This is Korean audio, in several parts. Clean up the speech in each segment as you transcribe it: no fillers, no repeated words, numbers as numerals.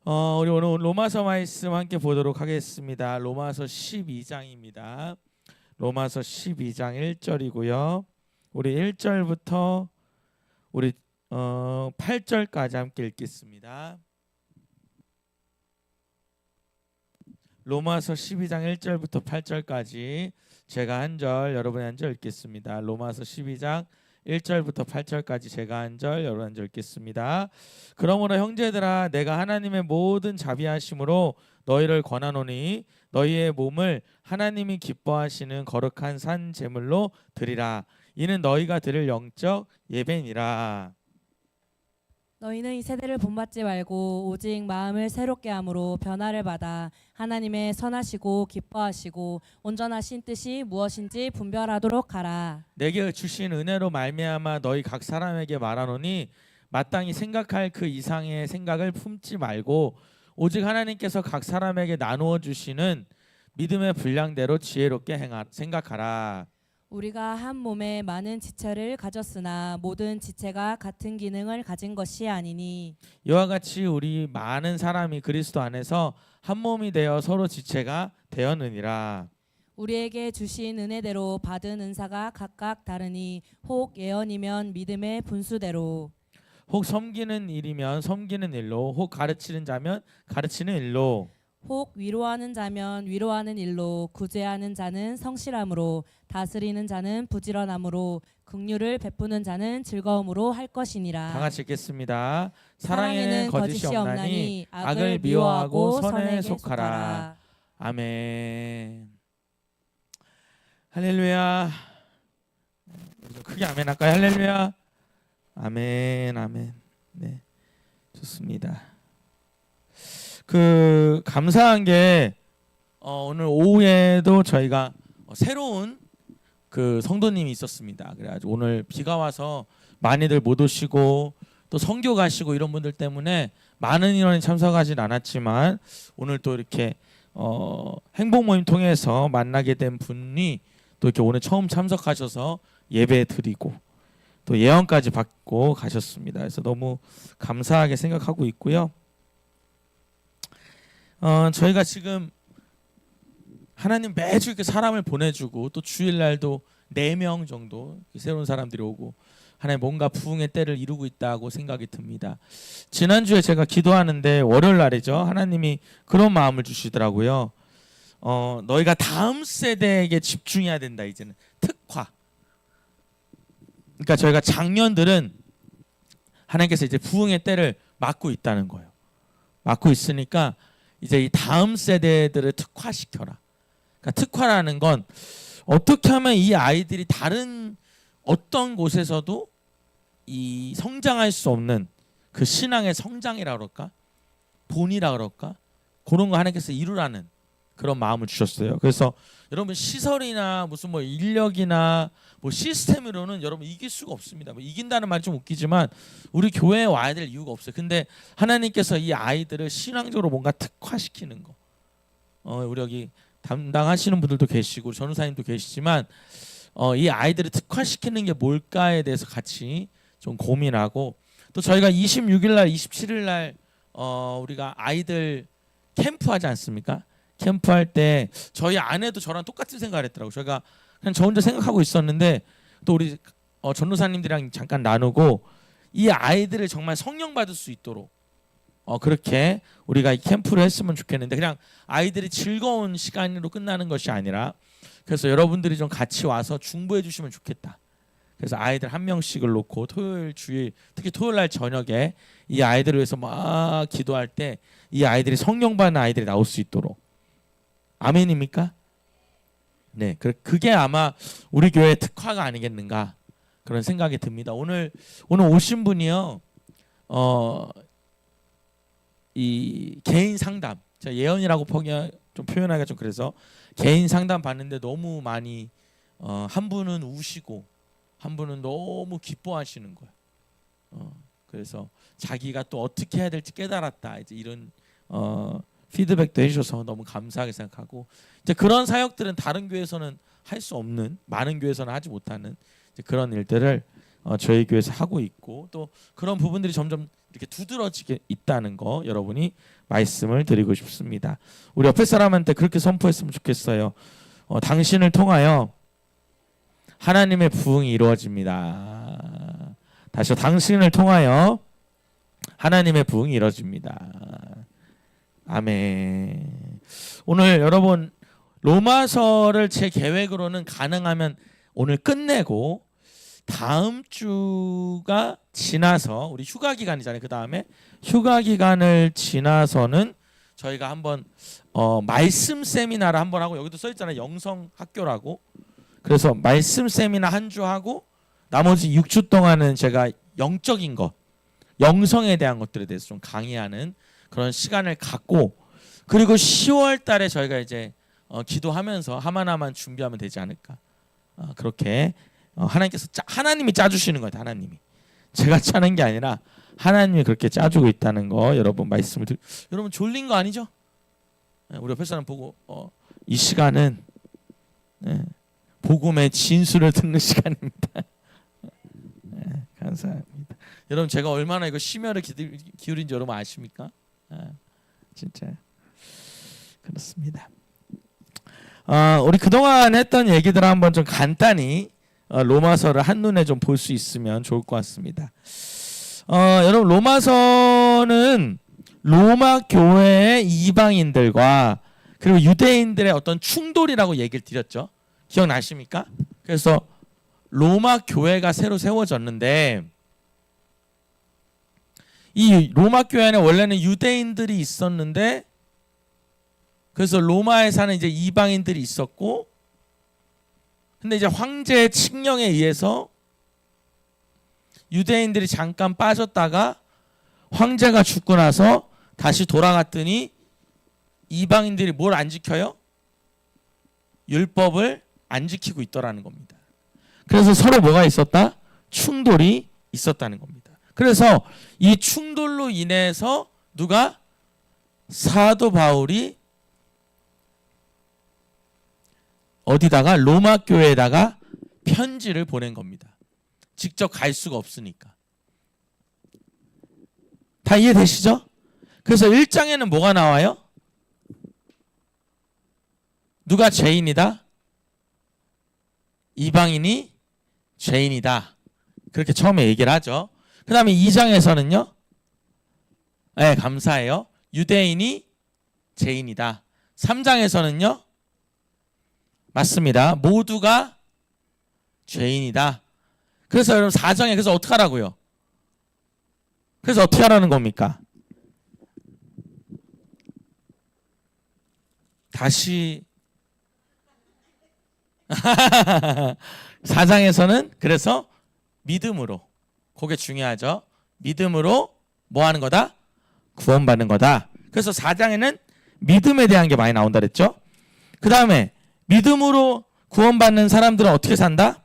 우리 오늘 로마서 말씀 함께 보도록 하겠습니다. 로마서 12장입니다. 로마서 12장 1절이고요. 우리 1절부터 우리 8절까지 함께 읽겠습니다. 로마서 12장 1절부터 8절까지 제가 한 절, 여러분이 한 절 읽겠습니다. 로마서 12장 1절부터 8절까지 제가 한 절, 여러분 한 절 읽겠습니다. 그러므로 형제들아, 내가 하나님의 모든 자비하심으로 너희를 권하노니 너희의 몸을 하나님이 기뻐하시는 거룩한 산 제물로 드리라. 이는 너희가 드릴 영적 예배니라. 너희는 이 세대를 본받지 말고 오직 마음을 새롭게 함으로 변화를 받아 하나님의 선하시고 기뻐하시고 온전하신 뜻이 무엇인지 분별하도록 하라. 내게 주신 은혜로 말미암아 너희 각 사람에게 말하노니 마땅히 생각할 그 이상의 생각을 품지 말고 오직 하나님께서 각 사람에게 나누어 주시는 믿음의 분량대로 지혜롭게 생각하라. 우리가 한 몸에 많은 지체를 가졌으나 모든 지체가 같은 기능을 가진 것이 아니니 이와 같이 우리 많은 사람이 그리스도 안에서 한 몸이 되어 서로 지체가 되었느니라. 우리에게 주신 은혜대로 받은 은사가 각각 다르니 혹 예언이면 믿음의 분수대로 혹 섬기는 일이면 섬기는 일로, 혹 가르치는 자면 가르치는 일로, 혹 위로하는 자면 위로하는 일로 구제하는 자는 성실함으로 다스리는 자는 부지런함으로 긍휼을 베푸는 자는 즐거움으로 할 것이니라. 다 같이 읽겠습니다. 사랑에는 거짓이 없나니 악을 미워하고 미워하고 선에 속하라. 아멘. 할렐루야. 크게 아멘 할까요? 할렐루야. 아멘, 아멘. 네, 좋습니다. 감사한 게 오늘 오후에도 저희가 새로운 성도님이 있었습니다. 그래가지고 오늘 비가 와서 많이들 못 오시고 또 선교 가시고 이런 분들 때문에 많은 인원이 참석하진 않았지만 오늘 또 이렇게 행복 모임 통해서 만나게 된 분이 또 이렇게 오늘 처음 참석하셔서 예배 드리고 또 예언까지 받고 가셨습니다. 그래서 너무 감사하게 생각하고 있고요. 저희가 지금 하나님 매주 이렇게 사람을 보내주고 또 주일날도 4명 정도 새로운 사람들이 오고 하나님 뭔가 부흥의 때를 이루고 있다고 생각이 듭니다. 지난주에 제가 기도하는데 월요일 날이죠. 하나님이 그런 마음을 주시더라고요. 너희가 다음 세대에게 집중해야 된다. 이제는 특화. 그러니까 저희가 작년들은 하나님께서 이제 부흥의 때를 막고 있다는 거예요. 막고 있으니까 이제 이 다음 세대들을 특화시켜라. 그러니까 특화라는 건 어떻게 하면 이 아이들이 다른 어떤 곳에서도 이 성장할 수 없는 그 신앙의 성장이라 그럴까? 본이라 그럴까? 그런 거 하나님께서 이루라는 그런 마음을 주셨어요. 그래서 여러분 시설이나 무슨 뭐 인력이나 뭐 시스템으로는 여러분 이길 수가 없습니다. 뭐 이긴다는 말 좀 웃기지만 우리 교회에 와야 될 이유가 없어요. 근데 하나님께서 이 아이들을 신앙적으로 뭔가 특화시키는 거. 우리 여기 담당하시는 분들도 계시고 전우사님도 계시지만 이 아이들을 특화시키는 게 뭘까에 대해서 같이 좀 고민하고 또 저희가 26일 날 27일 날 우리가 아이들 캠프 하지 않습니까? 캠프할 때 저희 아내도 저랑 똑같은 생각을 했더라고요. 저희가 그냥 저 혼자 생각하고 있었는데 또 우리 전도사님들이랑 잠깐 나누고 이 아이들을 정말 성령 받을 수 있도록 그렇게 우리가 이 캠프를 했으면 좋겠는데 그냥 아이들이 즐거운 시간으로 끝나는 것이 아니라 그래서 여러분들이 좀 같이 와서 중보해 주시면 좋겠다. 그래서 아이들 한 명씩을 놓고 토요일 주일 특히 토요일 날 저녁에 이 아이들을 위해서 막 기도할 때 이 아이들이 성령 받는 아이들이 나올 수 있도록 아멘입니까? 네, 그게 아마 우리 교회의 특화가 아니겠는가 그런 생각이 듭니다. 오늘 오신 분이요, 이 개인 상담, 제가 예언이라고 좀 표현하기가 좀 그래서 개인 상담 받는데 너무 많이 한 분은 우시고 한 분은 너무 기뻐하시는 거예요. 그래서 자기가 또 어떻게 해야 될지 깨달았다. 이제 이런 피드백도 해주셔서 너무 감사하게 생각하고 이제 그런 사역들은 다른 교회에서는 할 수 없는 많은 교회에서는 하지 못하는 이제 그런 일들을 저희 교회에서 하고 있고 또 그런 부분들이 점점 이렇게 두드러지게 있다는 거 여러분이 말씀을 드리고 싶습니다. 우리 옆에 사람한테 그렇게 선포했으면 좋겠어요. 당신을 통하여 하나님의 부흥이 이루어집니다. 다시 당신을 통하여 하나님의 부흥이 이루어집니다. 아멘. 오늘 여러분 로마서를 제 계획으로는 가능하면 오늘 끝내고 다음 주가 지나서 우리 휴가 기간이잖아요. 그 다음에 휴가 기간을 지나서는 저희가 한번 말씀 세미나를 한번 하고, 여기도 써 있잖아요. 영성 학교라고. 그래서 말씀 세미나 한 주 하고 나머지 6주 동안은 제가 영적인 것, 영성에 대한 것들에 대해서 좀 강의하는 그런 시간을 갖고, 그리고 10월 달에 저희가 이제 기도하면서 하나하나 준비하면 되지 않을까. 그렇게 하나님께서 하나님이 짜주시는 거예요. 하나님이. 제가 짜는 게 아니라 하나님이 그렇게 짜주고 있다는 거 여러분 말씀을 여러분 졸린 거 아니죠? 우리 옆에 사람 보고 이 시간은 복음의 진수를 듣는 시간입니다. 감사합니다. 여러분 제가 얼마나 이거 심혈을 기울인지 여러분 아십니까? 진짜 그렇습니다. 우리 그동안 했던 얘기들 한번 좀 간단히 로마서를 한눈에 좀 볼 수 있으면 좋을 것 같습니다. 여러분 로마서는 로마 교회의 이방인들과 그리고 유대인들의 어떤 충돌이라고 얘기를 드렸죠. 기억나십니까? 그래서 로마 교회가 새로 세워졌는데 이 로마 교회 안에 원래는 유대인들이 있었는데, 그래서 로마에 사는 이제 이방인들이 있었고, 근데 이제 황제의 칙령에 의해서 유대인들이 잠깐 빠졌다가 황제가 죽고 나서 다시 돌아갔더니 이방인들이 뭘 안 지켜요? 율법을 안 지키고 있더라는 겁니다. 그래서 서로 뭐가 있었다? 충돌이 있었다는 겁니다. 그래서 이 충돌로 인해서 누가? 사도 바울이 어디다가? 로마 교회에다가 편지를 보낸 겁니다. 직접 갈 수가 없으니까. 다 이해되시죠? 그래서 1장에는 뭐가 나와요? 누가 죄인이다? 이방인이 죄인이다. 그렇게 처음에 얘기를 하죠. 그 다음에 2장에서는요. 네, 감사해요. 유대인이 죄인이다. 3장에서는요. 맞습니다. 모두가 죄인이다. 그래서 여러분 4장에 그래서 어떻게 하라고요? 그래서 어떻게 하라는 겁니까? 다시 4장에서는 그래서 믿음으로, 그게 중요하죠. 믿음으로 뭐 하는 거다? 구원받는 거다. 그래서 4장에는 믿음에 대한 게 많이 나온다 그랬죠. 그 다음에 믿음으로 구원받는 사람들은 어떻게 산다?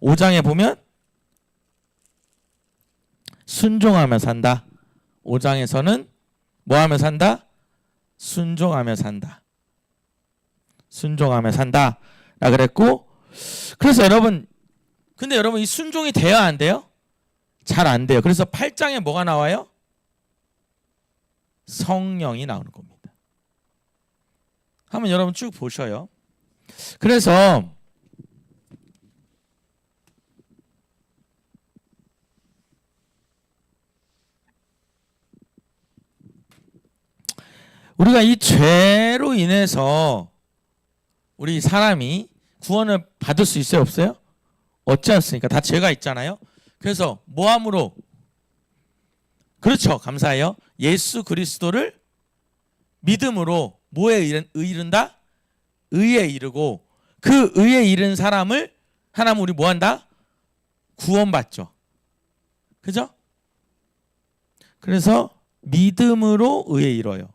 5장에 보면 순종하며 산다. 5장에서는 뭐 하며 산다? 순종하며 산다. 순종하며 산다 라 그랬고, 그래서 여러분, 근데 여러분 이 순종이 돼야 안 돼요? 잘 안 돼요. 그래서 8장에 뭐가 나와요? 성령이 나오는 겁니다. 한번 여러분 쭉 보셔요. 그래서 우리가 이 죄로 인해서 우리 사람이 구원을 받을 수 있어요, 없어요? 얻지 않습니까? 다 죄가 있잖아요. 그래서 뭐함으로? 그렇죠, 감사해요. 예수 그리스도를 믿음으로 뭐에 이른다? 의에 이르고, 그 의에 이른 사람을 하나님 우리 뭐한다? 구원받죠. 그죠? 그래서 믿음으로 의에 이뤄요.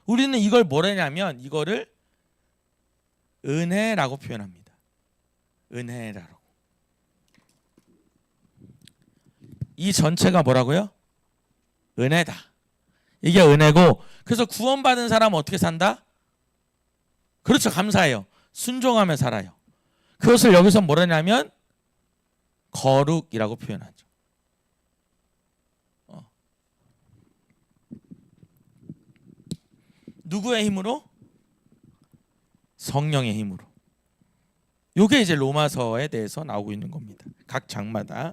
우리는 이걸 뭐라냐면 이거를 은혜라고 표현합니다. 은혜라고. 이 전체가 뭐라고요? 은혜다. 이게 은혜고, 그래서 구원받은 사람은 어떻게 산다? 그렇죠, 감사해요. 순종하며 살아요. 그것을 여기서 뭐라냐면 거룩이라고 표현하죠. 누구의 힘으로? 성령의 힘으로. 요게 이제 로마서에 대해서 나오고 있는 겁니다. 각 장마다.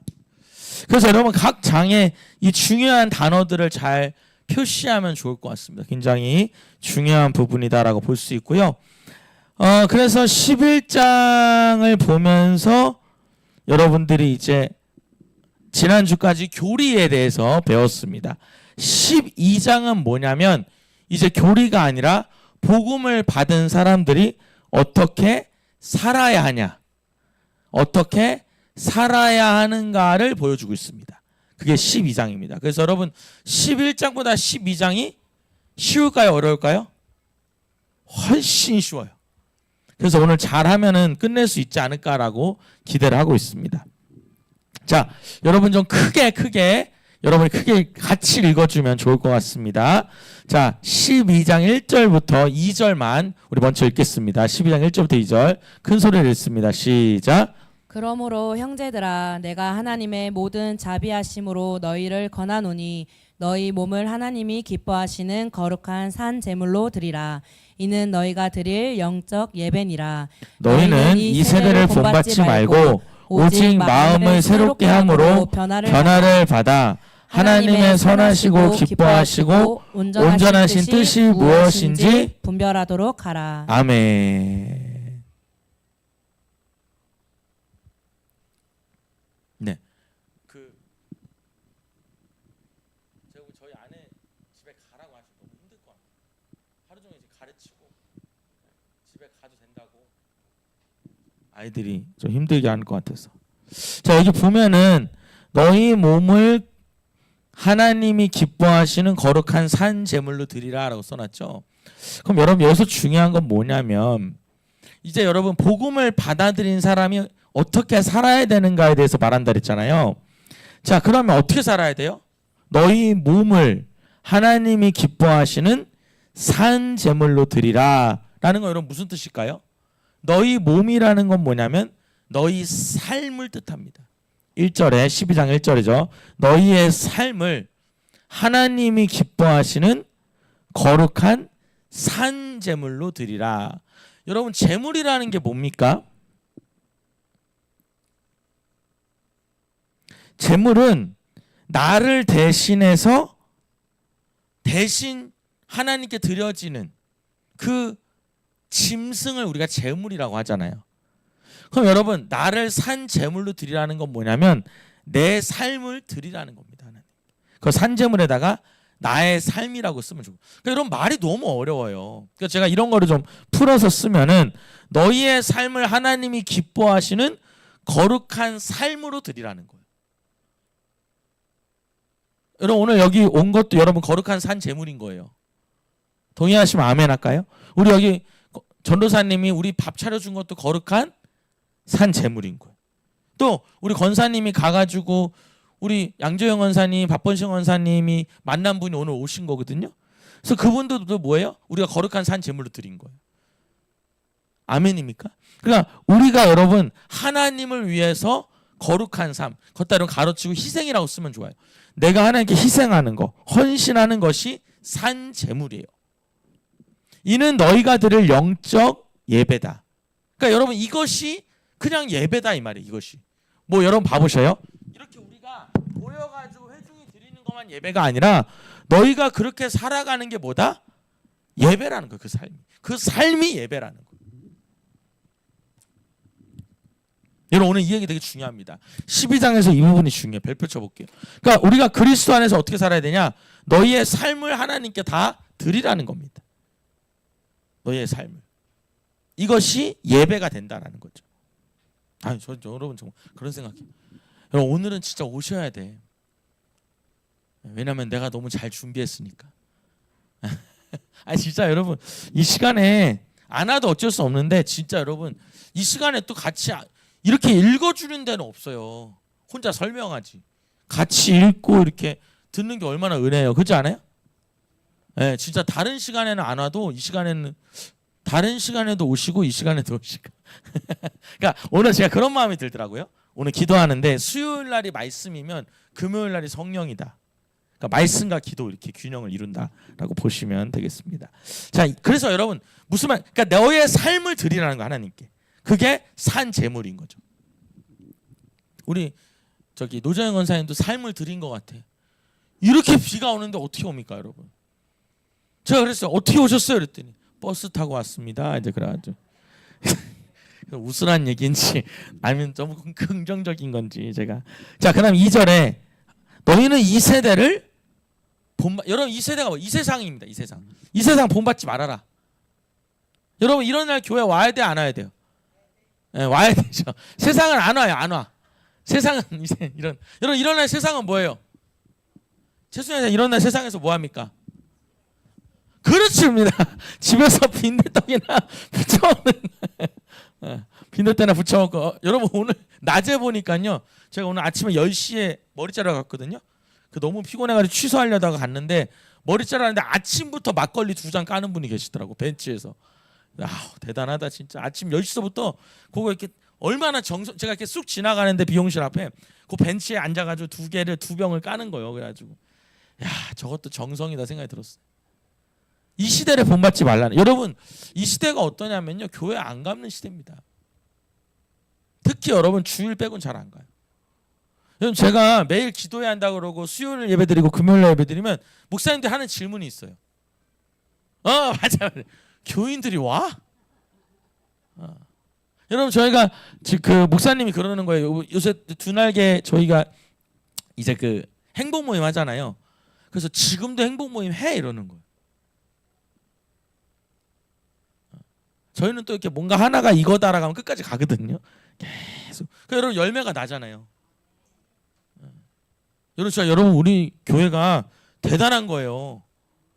그래서 여러분 각 장의 이 중요한 단어들을 잘 표시하면 좋을 것 같습니다. 굉장히 중요한 부분이다라고 볼 수 있고요. 그래서 11장을 보면서 여러분들이 이제 지난주까지 교리에 대해서 배웠습니다. 12장은 뭐냐면 이제 교리가 아니라 복음을 받은 사람들이 어떻게 살아야 하냐, 어떻게 살아야 하는가를 보여주고 있습니다. 그게 12장입니다. 그래서 여러분 11장보다 12장이 쉬울까요? 어려울까요? 훨씬 쉬워요. 그래서 오늘 잘하면은 끝낼 수 있지 않을까라고 기대를 하고 있습니다. 자, 여러분 좀 크게 여러분이 크게 같이 읽어주면 좋을 것 같습니다. 자, 12장 1절부터 2절만 우리 먼저 읽겠습니다. 12장 1절부터 2절 큰 소리를 읽습니다. 시작. 그러므로 형제들아 내가 하나님의 모든 자비하심으로 너희를 권하노니 너희 몸을 하나님이 기뻐하시는 거룩한 산 제물로 드리라. 이는 너희가 드릴 영적 예배니라. 너희는 이 세대를 본받지 말고 오직 마음을 새롭게 함으로 변화를 받아 하나님의 선하시고 기뻐하시고 온전하신 뜻이 무엇인지 분별하도록 하라. 아멘. 네. 제가 저희 아내 집에 가라고 하시면 너무 힘들 것 같아요. 하루 종일 가르치고 집에 가도 된다고 아이들이 좀 힘들게 하는 것 같아서. 자, 여기 보면은 너희 몸을 하나님이 기뻐하시는 거룩한 산 제물로 드리라라고 써놨죠. 그럼 여러분 여기서 중요한 건 뭐냐면 이제 여러분 복음을 받아들인 사람이 어떻게 살아야 되는가에 대해서 말한다 그랬잖아요. 자, 그러면 어떻게 살아야 돼요? 너희 몸을 하나님이 기뻐하시는 산 제물로 드리라라는 건 여러분 무슨 뜻일까요? 너희 몸이라는 건 뭐냐면 너희 삶을 뜻합니다. 1절에 12장 1절이죠. 너희의 삶을 하나님이 기뻐하시는 거룩한 산 제물로 드리라. 여러분 제물이라는 게 뭡니까? 제물은 나를 대신해서 대신 하나님께 드려지는 그 짐승을 우리가 제물이라고 하잖아요. 그럼 여러분 나를 산 제물로 드리라는 건 뭐냐면 내 삶을 드리라는 겁니다. 하나님. 그 산 제물에다가 나의 삶이라고 쓰면 좋고. 그러니까 이런 말이 너무 어려워요. 그러니까 제가 이런 거를 좀 풀어서 쓰면은 너희의 삶을 하나님이 기뻐하시는 거룩한 삶으로 드리라는 거예요. 여러분 오늘 여기 온 것도 여러분 거룩한 산 제물인 거예요. 동의하시면 아멘 할까요? 우리 여기 전도사님이 우리 밥 차려준 것도 거룩한 산 제물인 거예요. 또 우리 권사님이 가가지고 우리 양조영 권사님, 박번식 권사님이 만난 분이 오늘 오신 거거든요. 그래서 그분들도 뭐예요? 우리가 거룩한 산 제물로 드린 거예요. 아멘입니까? 그러니까 우리가 여러분 하나님을 위해서 거룩한 삶, 겉다 여러분 가로치고 희생이라고 쓰면 좋아요. 내가 하나님께 희생하는 거, 헌신하는 것이 산 제물이에요. 이는 너희가 드릴 영적 예배다. 그러니까 여러분 이것이 그냥 예배다 이 말이에요. 이것이 뭐 여러분 봐보셔요. 이렇게 우리가 모여가지고 회중이 드리는 것만 예배가 아니라 너희가 그렇게 살아가는 게 뭐다? 예배라는 거예요. 그 삶이 예배라는 거예요. 여러분 오늘 이 얘기 되게 중요합니다. 12장에서 이 부분이 중요해요. 별표 쳐볼게요. 그러니까 우리가 그리스도 안에서 어떻게 살아야 되냐? 너희의 삶을 하나님께 다 드리라는 겁니다. 너희의 삶을. 이것이 예배가 된다라는 거죠. 아니, 여러분 정말 그런 생각해요. 여러분 오늘은 진짜 오셔야 돼. 왜냐면 내가 너무 잘 준비했으니까. 아니 진짜 여러분 이 시간에 안 와도 어쩔 수 없는데 진짜 여러분 이 시간에 또 같이 이렇게 읽어주는 데는 없어요. 혼자 설명하지. 같이 읽고 이렇게 듣는 게 얼마나 은혜예요. 그렇지 않아요? 네, 진짜 다른 시간에는 안 와도 이 시간에는 다른 시간에도 오시고 이 시간에도 오시고. 그러니까 오늘 제가 그런 마음이 들더라고요. 오늘 기도하는데 수요일 날이 말씀이면 금요일 날이 성령이다. 그러니까 말씀과 기도 이렇게 균형을 이룬다라고 보시면 되겠습니다. 자, 그래서 여러분 무슨 말? 그러니까 너의 삶을 드리라는 거 하나님께. 그게 산 제물인 거죠. 우리 저기 노정현 권사님도 삶을 드린 것 같아. 이렇게 비가 오는데 어떻게 옵니까, 여러분? 제가 그랬어요. 어떻게 오셨어요? 그랬더니 버스 타고 왔습니다. 이제 그래가지고 우스란 얘기인지 아니면 너무 긍정적인 건지 제가. 자, 그다음 2절에 너희는 이 세대를 여러분 이 세대가 뭐? 이 세상입니다. 이 세상. 이 세상 본받지 말아라. 여러분 이런 날 교회 와야 돼, 안 와야 돼요? 네, 와야 되죠. 세상은 안 와요, 안 와. 세상은 이제 여러분 이런 날 세상은 뭐예요? 최순현 이런 날 세상에서 뭐 합니까? 그렇습니다. 집에서 빈대떡이나 부쳐먹는 빈대떡이나 부쳐먹고 여러분 오늘 낮에 보니까요. 제가 오늘 아침에 10시에 머리 자르러 갔거든요. 그 너무 피곤해가지고 취소하려다가 갔는데 머리 자르는데 아침부터 막걸리 2잔 까는 분이 계시더라고. 벤치에서. 대단하다 진짜. 아침 10시서부터 그거 이렇게 얼마나 제가 이렇게 쑥 지나가는데 비용실 앞에 그 벤치에 앉아가지고 2병을 까는 거예요. 그래가지고 저것도 정성이다 생각이 들었어요. 이 시대를 본받지 말라는. 여러분 이 시대가 어떠냐면요, 교회 안 가는 시대입니다. 특히 여러분 주일 빼고는 잘 안 가요. 여러분 제가 매일 기도해야 한다 그러고 수요일 예배드리고 금요일 예배드리면 목사님들 하는 질문이 있어요. 맞아. 교인들이 와? 여러분 저희가 그 목사님이 그러는 거예요. 요새 두 날개 저희가 이제 그 행복 모임 하잖아요. 그래서 지금도 행복 모임 해 이러는 거예요. 저희는 또 이렇게 뭔가 하나가 이거다라고 하면 끝까지 가거든요. 계속. 그러니까 여러분 열매가 나잖아요. 여러분 우리 교회가 대단한 거예요.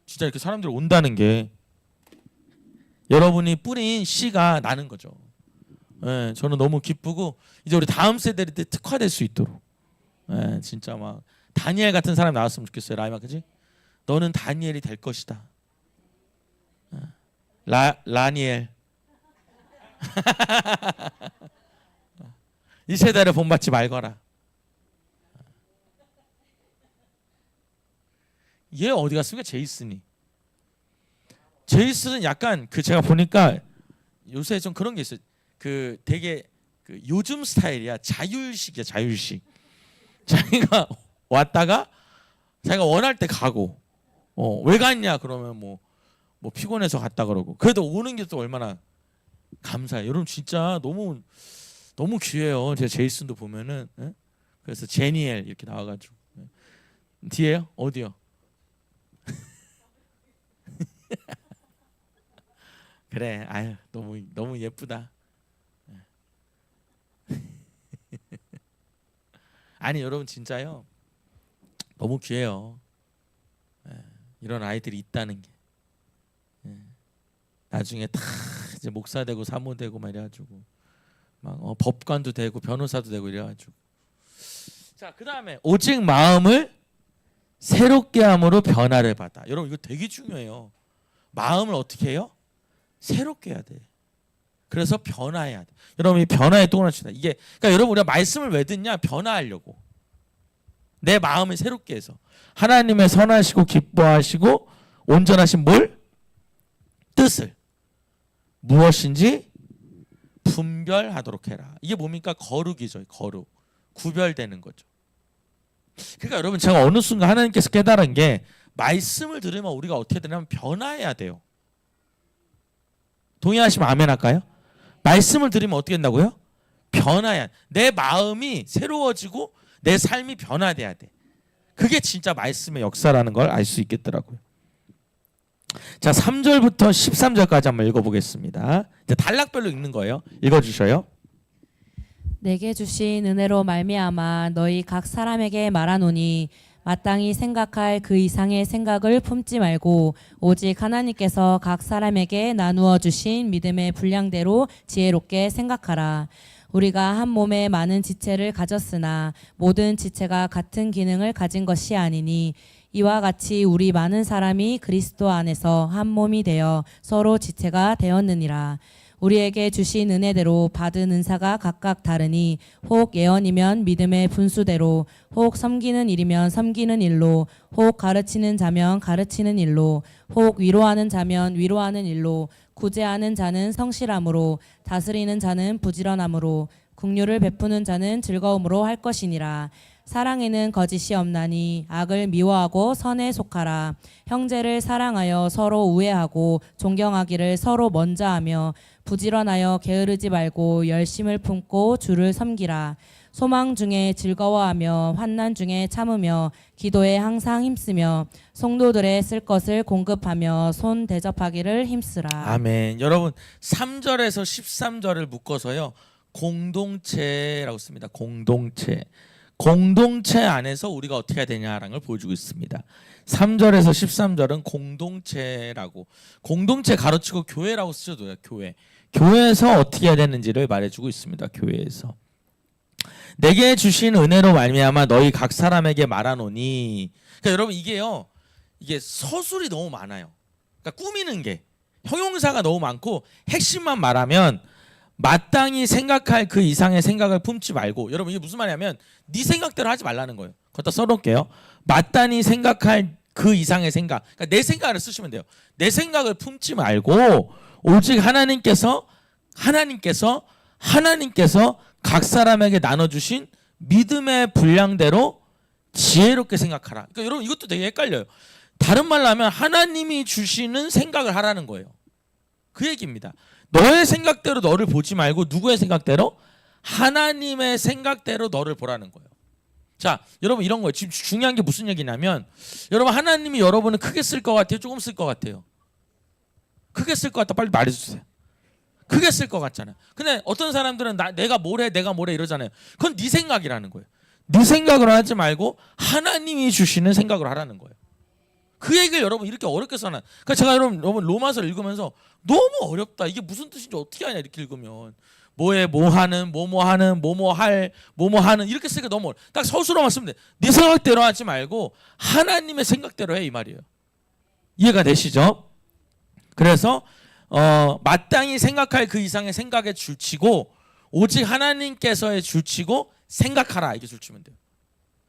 진짜 이렇게 사람들이 온다는 게 여러분이 뿌린 씨가 나는 거죠. 저는 너무 기쁘고 이제 우리 다음 세대들이 특화될 수 있도록 진짜 막 다니엘 같은 사람이 나왔으면 좋겠어요. 라이마, 그지? 너는 다니엘이 될 것이다. 라니엘. 이 세대를 본받지 말거라. 얘 어디 갔습니까? 제이슨이. 제이슨은 약간 그 제가 보니까 요새 좀 그런 게 있어요. 그 되게 그 요즘 스타일이야. 자율식이야, 자율식. 자기가 왔다가 자기가 원할 때 가고. 왜 갔냐? 그러면 뭐 피곤해서 갔다 그러고. 그래도 오는 게 또 얼마나 감사해요. 여러분 진짜 너무 귀해요. 제가 제이슨도 보면은. 그래서 제니엘 이렇게 나와가지고. 뒤에요? 어디요? 그래, 아유 너무 예쁘다. 아니 여러분 진짜요. 너무 귀해요. 이런 아이들이 있다는 게. 나중에 다 이제 목사 되고 사모 되고 막 이래가지고 막 법관도 되고 변호사도 되고 이래가지고. 자, 그 다음에 오직 마음을 새롭게 함으로 변화를 받아. 여러분 이거 되게 중요해요. 마음을 어떻게 해요? 새롭게 해야 돼. 그래서 변화해야 돼. 여러분 이 변화에 또 하나 칩니다. 이게 그러니까 여러분 우리가 말씀을 왜 듣냐? 변화하려고. 내 마음을 새롭게 해서 하나님의 선하시고 기뻐하시고 온전하신 뭘? 뜻을 무엇인지 분별하도록 해라. 이게 뭡니까? 거룩이죠. 거룩. 구별되는 거죠. 그러니까 여러분 제가 어느 순간 하나님께서 깨달은 게 말씀을 들으면 우리가 어떻게 되냐면 변화해야 돼요. 동의하시면 아멘 할까요? 말씀을 들으면 어떻게 된다고요? 변화해야 돼. 내 마음이 새로워지고 내 삶이 변화돼야 돼. 그게 진짜 말씀의 역사라는 걸 알 수 있겠더라고요. 자, 3절부터 13절까지 한번 읽어보겠습니다. 이제 단락별로 읽는 거예요. 읽어주셔요. 내게 주신 은혜로 말미암아 너희 각 사람에게 말하노니 마땅히 생각할 그 이상의 생각을 품지 말고 오직 하나님께서 각 사람에게 나누어 주신 믿음의 분량대로 지혜롭게 생각하라. 우리가 한 몸에 많은 지체를 가졌으나 모든 지체가 같은 기능을 가진 것이 아니니 이와 같이 우리 많은 사람이 그리스도 안에서 한 몸이 되어 서로 지체가 되었느니라. 우리에게 주신 은혜대로 받은 은사가 각각 다르니 혹 예언이면 믿음의 분수대로, 혹 섬기는 일이면 섬기는 일로, 혹 가르치는 자면 가르치는 일로, 혹 위로하는 자면 위로하는 일로, 구제하는 자는 성실함으로, 다스리는 자는 부지런함으로, 긍휼을 베푸는 자는 즐거움으로 할 것이니라. 사랑에는 거짓이 없나니 악을 미워하고 선에 속하라. 형제를 사랑하여 서로 우애하고 존경하기를 서로 먼저 하며, 부지런하여 게으르지 말고 열심을 품고 주를 섬기라. 소망 중에 즐거워하며 환난 중에 참으며 기도에 항상 힘쓰며 성도들의 쓸 것을 공급하며 손 대접하기를 힘쓰라. 아멘. 여러분 3절에서 13절을 묶어서요 공동체라고 씁니다. 공동체. 공동체 안에서 우리가 어떻게 해야 되냐라는 걸 보여주고 있습니다. 3절에서 13절은 공동체라고, 공동체 가로치고 교회라고 쓰셔도 돼요. 교회에서 어떻게 해야 되는지를 말해주고 있습니다. 교회에서 내게 주신 은혜로 말미암아 너희 각 사람에게 말하노니. 그러니까 여러분 이게 서술이 너무 많아요. 그러니까 꾸미는 게, 형용사가 너무 많고 핵심만 말하면 마땅히 생각할 그 이상의 생각을 품지 말고, 여러분 이게 무슨 말이냐면 네 생각대로 하지 말라는 거예요. 걷다 써놓을게요. 마땅히 생각할 그 이상의 생각, 그러니까 내 생각을 쓰시면 돼요. 내 생각을 품지 말고 오직 하나님께서 각 사람에게 나눠주신 믿음의 분량대로 지혜롭게 생각하라. 그러니까 여러분 이것도 되게 헷갈려요. 다른 말로 하면 하나님이 주시는 생각을 하라는 거예요. 그 얘기입니다. 너의 생각대로 너를 보지 말고 누구의 생각대로? 하나님의 생각대로 너를 보라는 거예요. 자, 여러분 이런 거예요. 지금 중요한 게 무슨 얘기냐면, 여러분 하나님이 여러분을 크게 쓸 것 같아요? 조금 쓸 것 같아요? 크게 쓸 것 같다. 빨리 말해주세요. 크게 쓸 것 같잖아요. 근데 어떤 사람들은 내가 뭘 해 이러잖아요. 그건 네 생각이라는 거예요. 네 생각으로 하지 말고 하나님이 주시는 생각으로 하라는 거예요. 그 얘기를 여러분 이렇게 어렵게 써놔. 그러니까 제가 여러분 로마서를 읽으면서 너무 어렵다. 이게 무슨 뜻인지 어떻게 하냐 이렇게 읽으면. 뭐해, 뭐하는, 뭐뭐하는, 뭐뭐할, 뭐뭐하는 이렇게 쓰기가 너무 어려워. 딱 서술어만 쓰면 돼. 네 생각대로 하지 말고 하나님의 생각대로 해, 이 말이에요. 이해가 되시죠? 그래서 마땅히 생각할 그 이상의 생각에 줄치고 오직 하나님께서의 줄치고 생각하라, 이게 줄치면 돼요.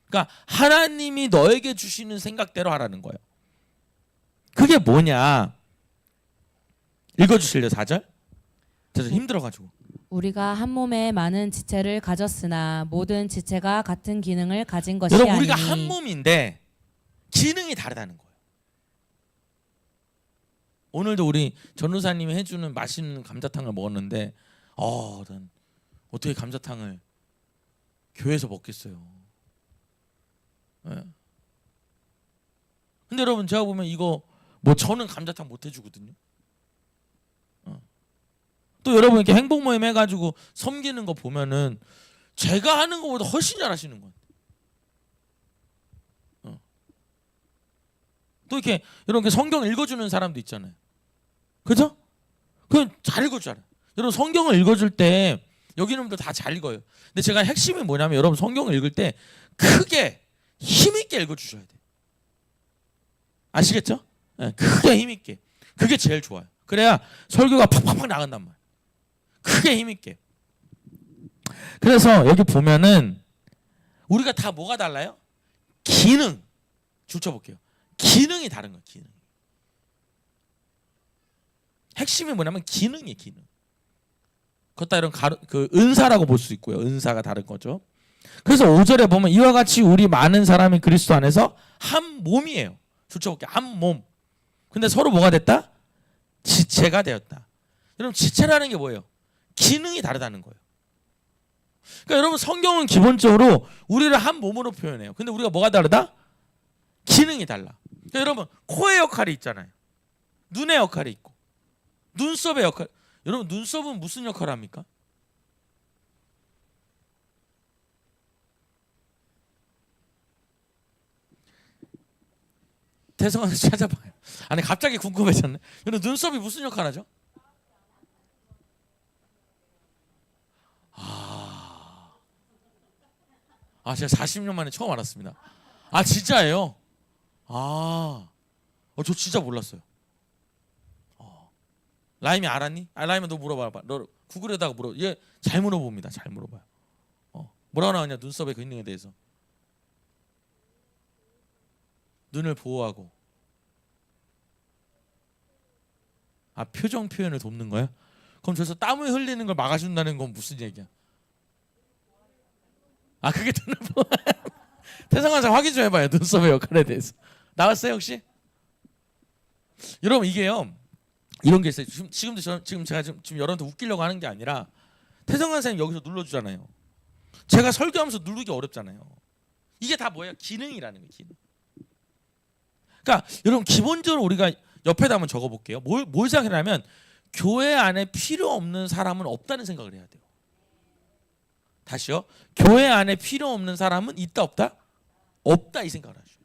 그러니까 하나님이 너에게 주시는 생각대로 하라는 거예요. 그게 뭐냐? 읽어주실래요? 4절? 저 힘들어가지고. 우리가 한 몸에 많은 지체를 가졌으나 모든 지체가 같은 기능을 가진 것이 여러분 아니니. 우리가 한 몸인데 기능이 다르다는 거예요. 오늘도 우리 전우사님이 해주는 맛있는 감자탕을 먹었는데 난 어떻게 감자탕을 교회에서 먹겠어요. 네. 근데 여러분 제가 보면 이거 저는 감자탕 못 해주거든요. 또 여러분 이렇게 행복 모임 해가지고 섬기는 거 보면은 제가 하는 것보다 훨씬 잘하시는 거예요. 또 이렇게 여러분 성경 읽어주는 사람도 있잖아요. 그죠? 그건 잘 읽을 줄 알아요. 여러분 성경을 읽어줄 때 여기 있는 분들 다 잘 읽어요. 근데 제가 핵심이 뭐냐면 여러분 성경을 읽을 때 크게 힘있게 읽어주셔야 돼요. 아시겠죠? 네, 크게 힘있게. 그게 제일 좋아요. 그래야 설교가 팍팍팍 나간단 말이에요. 크게 힘있게. 그래서 여기 보면은 우리가 다 뭐가 달라요? 기능. 줄쳐볼게요. 기능이 다른 거예요. 기능. 핵심이 뭐냐면 기능이에요. 기능. 그것도 이런 그 은사라고 볼 수 있고요. 은사가 다른 거죠. 그래서 5절에 보면 이와 같이 우리 많은 사람이 그리스도 안에서 한 몸이에요. 줄쳐볼게요. 한 몸. 근데 서로 뭐가 됐다? 지체가 되었다. 여러분 지체라는 게 뭐예요? 기능이 다르다는 거예요. 그러니까 여러분 성경은 기본적으로 우리를 한 몸으로 표현해요. 근데 우리가 뭐가 다르다? 기능이 달라. 그러니까 여러분 코의 역할이 있잖아요. 눈의 역할이 있고 눈썹의 역할. 여러분 눈썹은 무슨 역할을 합니까? 대성한테 찾아봐요. 아니 갑자기 궁금해졌네. 여러분 눈썹이 무슨 역할을 하죠? 제가 40년 만에 처음 알았습니다. 진짜예요? 저 진짜 몰랐어요. 라임이 알았니? 라임아 너 물어봐봐. 너 구글에다가 물어. 얘 잘 물어봅니다. 잘 물어봐요. 뭐라고 나오냐 눈썹의 기능에 대해서. 눈을 보호하고. 표정 표현을 돕는 거야? 그럼 저기서 땀을 흘리는 걸 막아준다는 건 무슨 얘기야? 그게 눈을 보호. 태성환사 확인 좀 해봐요. 눈썹의 역할에 대해서. 나왔어요 혹시? 여러분 이게요. 이런 게 있어요. 지금 제가 지금 여러분한테 웃기려고 하는 게 아니라 태성환 선생님 여기서 눌러주잖아요. 제가 설교하면서 누르기 어렵잖아요. 이게 다 뭐예요? 기능이라는 거예요. 기능. 그러니까 여러분 기본적으로 우리가 옆에다 한번 적어볼게요. 뭘 생각하냐면 교회 안에 필요 없는 사람은 없다는 생각을 해야 돼요. 다시요. 교회 안에 필요 없는 사람은 있다 없다? 없다 이 생각을 하셔야 돼요.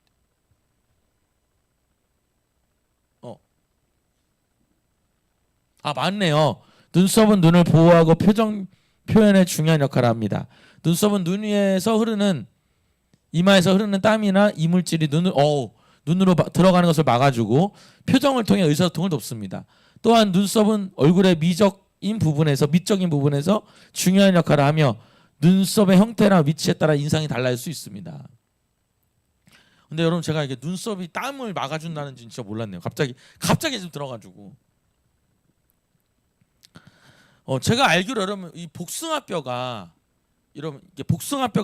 맞네요. 눈썹은 눈을 보호하고 표정 표현에 중요한 역할을 합니다. 눈썹은 눈 위에서 흐르는 이마에서 흐르는 땀이나 이물질이 눈으로 들어가는 것을 막아주고 표정을 통해 의사소통을 돕습니다. 또한 눈썹은 얼굴의 미적인 부분에서 중요한 역할을 하며 눈썹의 형태나 위치에 따라 인상이 달라질 수 있습니다. 근데 여러분 제가 이게 눈썹이 땀을 막아준다는지 진짜 몰랐네요. 갑자기 좀 들어가지고. 제가 알기로 여러분 이 복숭아뼈가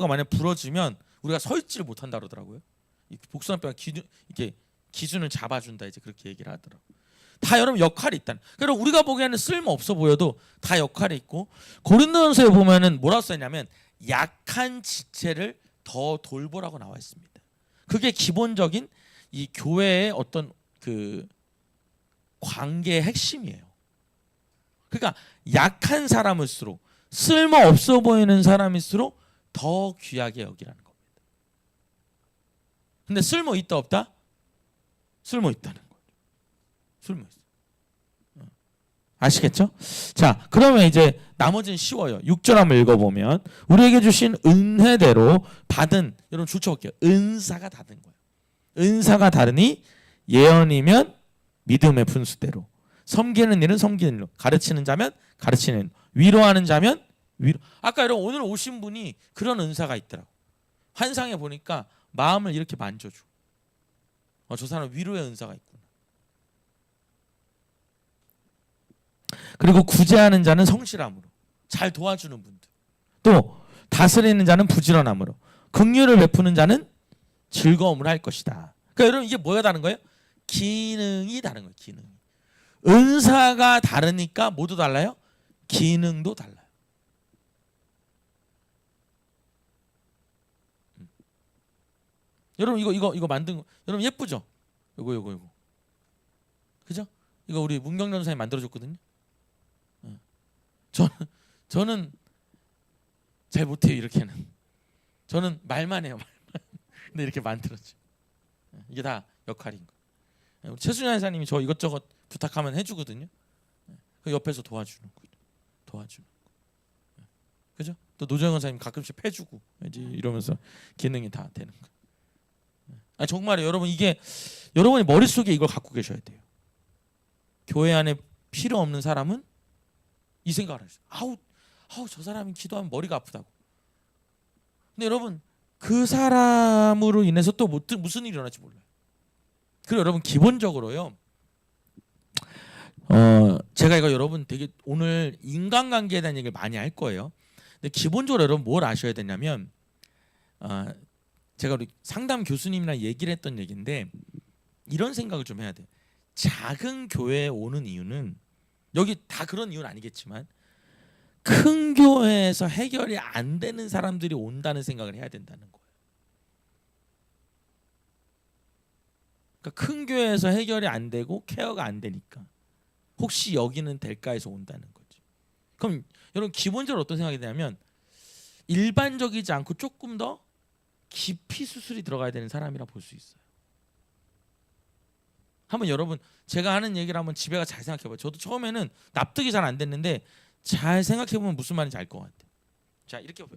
만약 부러지면 우리가 서 있지를 못한다 그러더라고요. 이 복숭아뼈가 이렇게 기준을 잡아준다 이제 그렇게 얘기를 하더라고요. 다 여러분 역할이 있다. 그러니까 우리가 보기에는 쓸모 없어 보여도 다 역할이 있고 고린도전서에 보면은 뭐라고 써있냐면 약한 지체를 더 돌보라고 나와 있습니다. 그게 기본적인 이 교회의 어떤 그 관계의 핵심이에요. 그러니까 약한 사람일수록 쓸모 없어 보이는 사람일수록 더 귀하게 여기라는 겁니다. 근데 쓸모 있다 없다? 쓸모 있다는 거죠. 쓸모 있어. 아시겠죠? 자, 그러면 이제 나머지는 쉬워요. 6절 한번 읽어보면 우리에게 주신 은혜대로 받은 여러분 줄쳐볼게요. 은사가 다른 거예요. 은사가 다르니 예언이면 믿음의 분수대로 섬기는 일은 섬기는 일로 가르치는 자면 가르치는 일로 위로하는 자면 위로. 아까 여러분 오늘 오신 분이 그런 은사가 있더라고. 환상에 보니까 마음을 이렇게 만져줘. 저 사람 위로의 은사가 있구나. 그리고 구제하는 자는 성실함으로 잘 도와주는 분들. 또 다스리는 자는 부지런함으로 긍휼을 베푸는 자는 즐거움을 할 것이다. 그러니까 여러분 이게 뭐가 다른 거예요? 기능이 다른 거예요. 기능. 은사가 다르니까 모두 달라요. 기능도 달라요. 여러분 이거 만든 거 여러분 예쁘죠? 이거 그죠? 이거 우리 문경전 선생님 만들어줬거든요. 저는 잘 못해요 이렇게는. 저는 말만 해요. 근데 이렇게 만들었죠. 이게 다 역할인 거. 우리 최순현 회사님이 저 이것저것 부탁하면 해주거든요. 그 옆에서 도와주는 거. 그죠? 또 노정현 선생님 가끔씩 패주고 이러면서 기능이 다 되는 거. 정말요. 여러분 이게 여러분의 머릿속에 이걸 갖고 계셔야 돼요. 교회 안에 필요 없는 사람은 이 생각을 하세요. 아우 저 사람이 기도하면 머리가 아프다고. 근데 여러분 그 사람으로 인해서 또 무슨 일이 일어날지 몰라요. 그리고 여러분 기본적으로요. 제가 이거 여러분 되게 오늘 인간관계에 대한 얘기를 많이 할 거예요. 근데 기본적으로 여러분 뭘 아셔야 되냐면 제가 우리 상담 교수님이랑 얘기를 했던 얘기인데 이런 생각을 좀 해야 돼요. 작은 교회에 오는 이유는 여기 다 그런 이유는 아니겠지만 큰 교회에서 해결이 안 되는 사람들이 온다는 생각을 해야 된다는 거예요. 그러니까 큰 교회에서 해결이 안 되고 케어가 안 되니까 혹시 여기는 될까 해서 온다는 거지. 그럼 여러분 기본적으로 어떤 생각이 드냐면 일반적이지 않고 조금 더 깊이 수술이 들어가야 되는 사람이라 볼 수 있어요. 한번 여러분 제가 하는 얘기를 한번 집에 가서 잘 생각해봐요. 저도 처음에는 납득이 잘 안 됐는데 잘 생각해보면 무슨 말인지 알 것 같아요. 자 이렇게 봐요.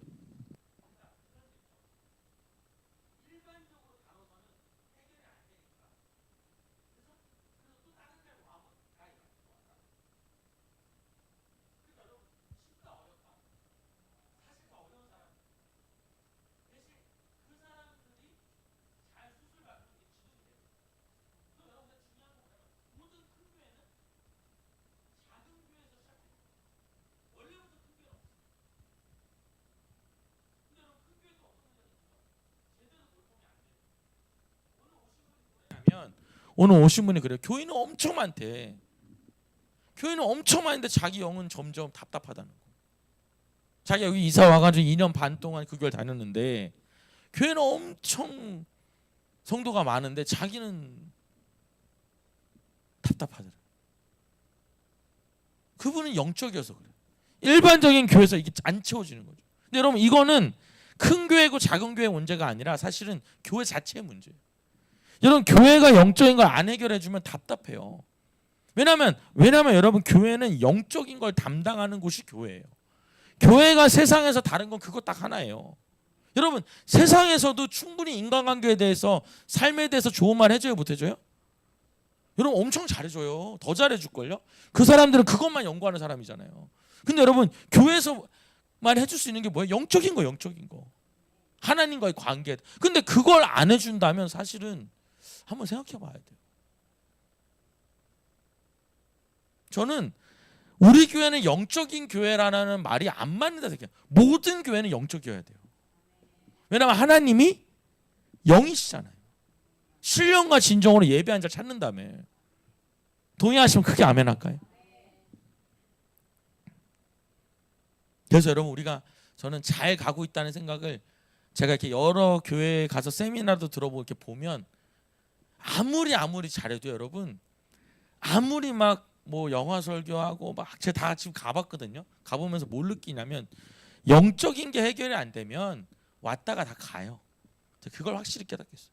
오늘 오신 분이 그래요. 교인은 엄청 많대. 교인은 엄청 많은데 자기 영은 점점 답답하다는 거. 자기가 여기 이사 와가지고 2년 반 동안 그 교회를 다녔는데 교회는 엄청 성도가 많은데 자기는 답답하더라. 그분은 영적이어서 그래. 일반적인 교회에서 이게 안 채워지는 거죠. 근데 여러분 이거는 큰 교회고 작은 교회 문제가 아니라 사실은 교회 자체의 문제예요. 여러분 교회가 영적인 걸 안 해결해 주면 답답해요. 왜냐하면 여러분 교회는 영적인 걸 담당하는 곳이 교회예요. 교회가 세상에서 다른 건 그거 딱 하나예요. 여러분 세상에서도 충분히 인간관계에 대해서 삶에 대해서 좋은 말 해줘요 못 해줘요? 여러분 엄청 잘해줘요. 더 잘해줄걸요? 그 사람들은 그것만 연구하는 사람이잖아요. 근데 여러분 교회에서만 해줄 수 있는 게 뭐예요? 영적인 거 영적인 거. 하나님과의 관계. 근데 그걸 안 해준다면 사실은 한번 생각해 봐야 돼요. 저는 우리 교회는 영적인 교회라는 말이 안 맞는다 생각해요. 모든 교회는 영적이어야 돼요. 왜냐하면 하나님이 영이시잖아요. 신령과 진정으로 예배한 자를 찾는다며. 동의하시면 크게 아멘 할까요? 그래서 여러분 우리가 저는 잘 가고 있다는 생각을 제가 이렇게 여러 교회에 가서 세미나도 들어보고 이렇게 보면 아무리 잘해도 여러분 아무리 막 뭐 영화 설교하고 막 제가 다 지금 가봤거든요. 가보면서 뭘 느끼냐면 영적인 게 해결이 안 되면 왔다가 다 가요. 그걸 확실히 깨닫겠어요.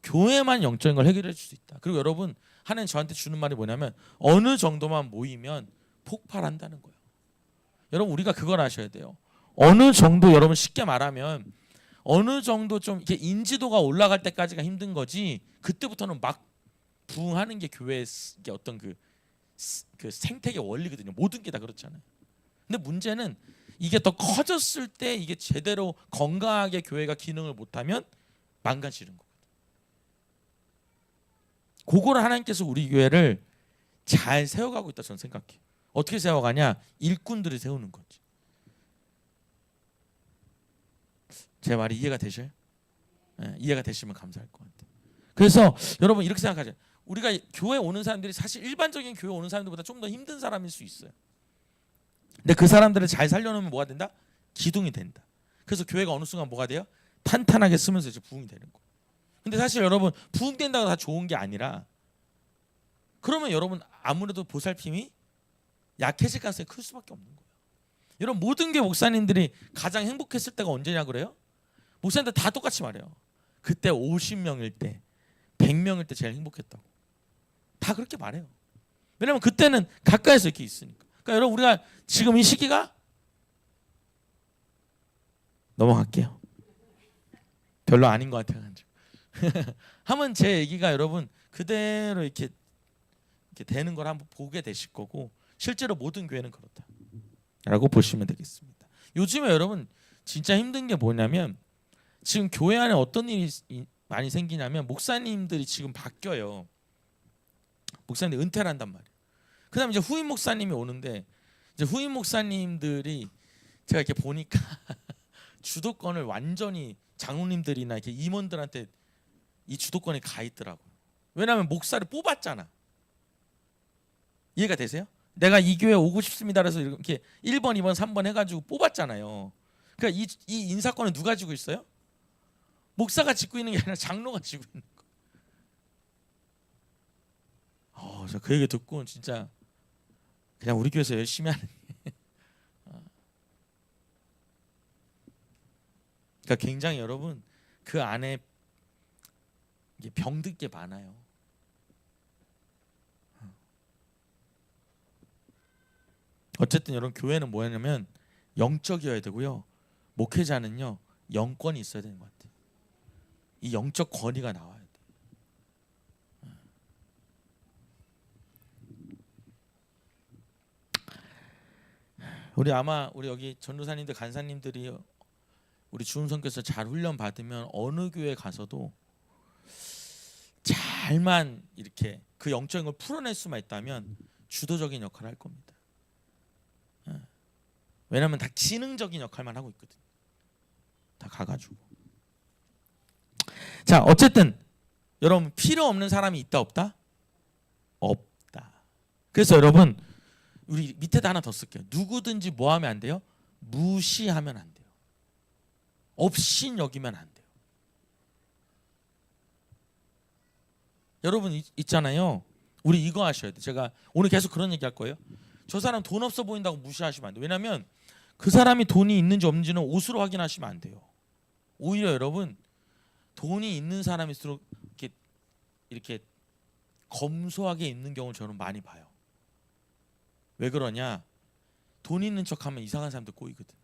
교회만 영적인 걸 해결해 줄 수 있다. 그리고 여러분 하나님 저한테 주는 말이 뭐냐면 어느 정도만 모이면 폭발한다는 거예요. 여러분 우리가 그걸 아셔야 돼요. 어느 정도 여러분 쉽게 말하면 어느 정도 좀 이렇게 인지도가 올라갈 때까지가 힘든 거지 그때부터는 막 부흥하는 게 교회의 어떤 그 생태계 원리거든요. 모든 게 다 그렇잖아요. 근데 문제는 이게 더 커졌을 때 이게 제대로 건강하게 교회가 기능을 못하면 망가지는 거거든요. 그거를 하나님께서 우리 교회를 잘 세워가고 있다 저는 생각해요. 어떻게 세워가냐? 일꾼들을 세우는 거지. 제 말이 이해가 되셔요? 네, 이해가 되시면 감사할 것 같아요. 그래서 여러분 이렇게 생각하죠. 우리가 교회 오는 사람들이 사실 일반적인 교회 오는 사람들보다 좀 더 힘든 사람일 수 있어요. 근데 그 사람들을 잘 살려놓으면 뭐가 된다? 기둥이 된다. 그래서 교회가 어느 순간 뭐가 돼요? 탄탄하게 쓰면서 이제 부흥이 되는 거예요. 근데 사실 여러분 부흥된다고 다 좋은 게 아니라 그러면 여러분 아무래도 보살핌이 약해질 가능성이 클 수밖에 없는 거예요. 여러분 모든 게 목사님들이 가장 행복했을 때가 언제냐 그래요? 목사님들 다 똑같이 말해요. 그때 50명일 때 100명일 때 제일 행복했다고. 다 그렇게 말해요. 왜냐면 그때는 가까이서 이렇게 있으니까. 그러니까 여러분 우리가 지금 이 시기가 넘어갈게요. 별로 아닌 것 같아가지고. 하면 제 얘기가 여러분 그대로 이렇게 되는 걸 한번 보게 되실 거고 실제로 모든 교회는 그렇다라고 보시면 되겠습니다. 요즘에 여러분 진짜 힘든 게 뭐냐면 지금 교회 안에 어떤 일이 많이 생기냐면 목사님들이 지금 바뀌어요. 목사님들이 은퇴를 한단 말이에요. 그다음에 이제 후임 목사님이 오는데 이제 후임 목사님들이 제가 이렇게 보니까 주도권을 완전히 장로님들이나 이렇게 임원들한테 이 주도권이 가 있더라고요. 왜냐하면 목사를 뽑았잖아. 이해가 되세요? 내가 이 교회 오고 싶습니다. 그래서 이렇게 1번, 2번, 3번 해가지고 뽑았잖아요. 그러니까 이 인사권을 누가 쥐고 있어요? 목사가 쥐고 있는 게 아니라 장로가 쥐고 있는 거. 저 그 얘기 듣고 진짜 그냥 우리 교회에서 열심히 하는. 그러니까 굉장히 여러분 그 안에 병들 게 많아요. 어쨌든 여러분 교회는 뭐냐면 영적이어야 되고요. 목회자는요 영권이 있어야 되는 것 같아요. 이 영적 권위가 나와야 돼. 우리 여기 전도사님들 간사님들이 우리 주음성교에서 잘 훈련 받으면 어느 교회 가서도 잘만 이렇게 그 영적인 걸 풀어낼 수만 있다면 주도적인 역할을 할 겁니다. 왜냐하면 다 지능적인 역할만 하고 있거든. 다 가가지고. 자 어쨌든 여러분 필요 없는 사람이 있다 없다? 없다. 그래서 여러분 우리 밑에다 하나 더 쓸게요. 누구든지 뭐 하면 안 돼요? 무시하면 안 돼요. 없인 여기면 안 돼요. 여러분 있잖아요. 우리 이거 하셔야 돼요. 제가 오늘 계속 그런 얘기 할 거예요. 저 사람 돈 없어 보인다고 무시하시면 안 돼요. 왜냐하면 그 사람이 돈이 있는지 없는지는 옷으로 확인하시면 안 돼요. 오히려 여러분 돈이 있는 사람일수록 이렇게 검소하게 있는 경우를 저는 많이 봐요. 왜 그러냐? 돈 있는 척하면 이상한 사람들 꼬이거든.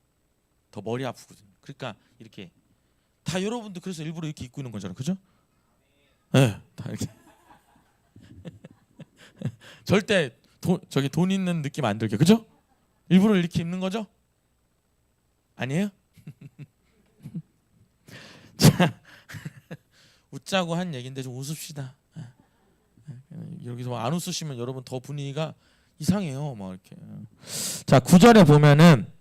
더 머리 아프거든. 그러니까 이렇게 다 여러분도 그래서 일부러 이렇게 입고 있는 거잖아요, 그죠? 네, 다 이렇게. 절대 돈 있는 느낌 안 들게, 그죠? 일부러 이렇게 입는 거죠? 아니에요? 자, 웃자고 한 얘기인데 좀 웃읍시다. 여기서 안 웃으시면 여러분 더 분위기가 이상해요. 막 이렇게. 자, 9절에 보면은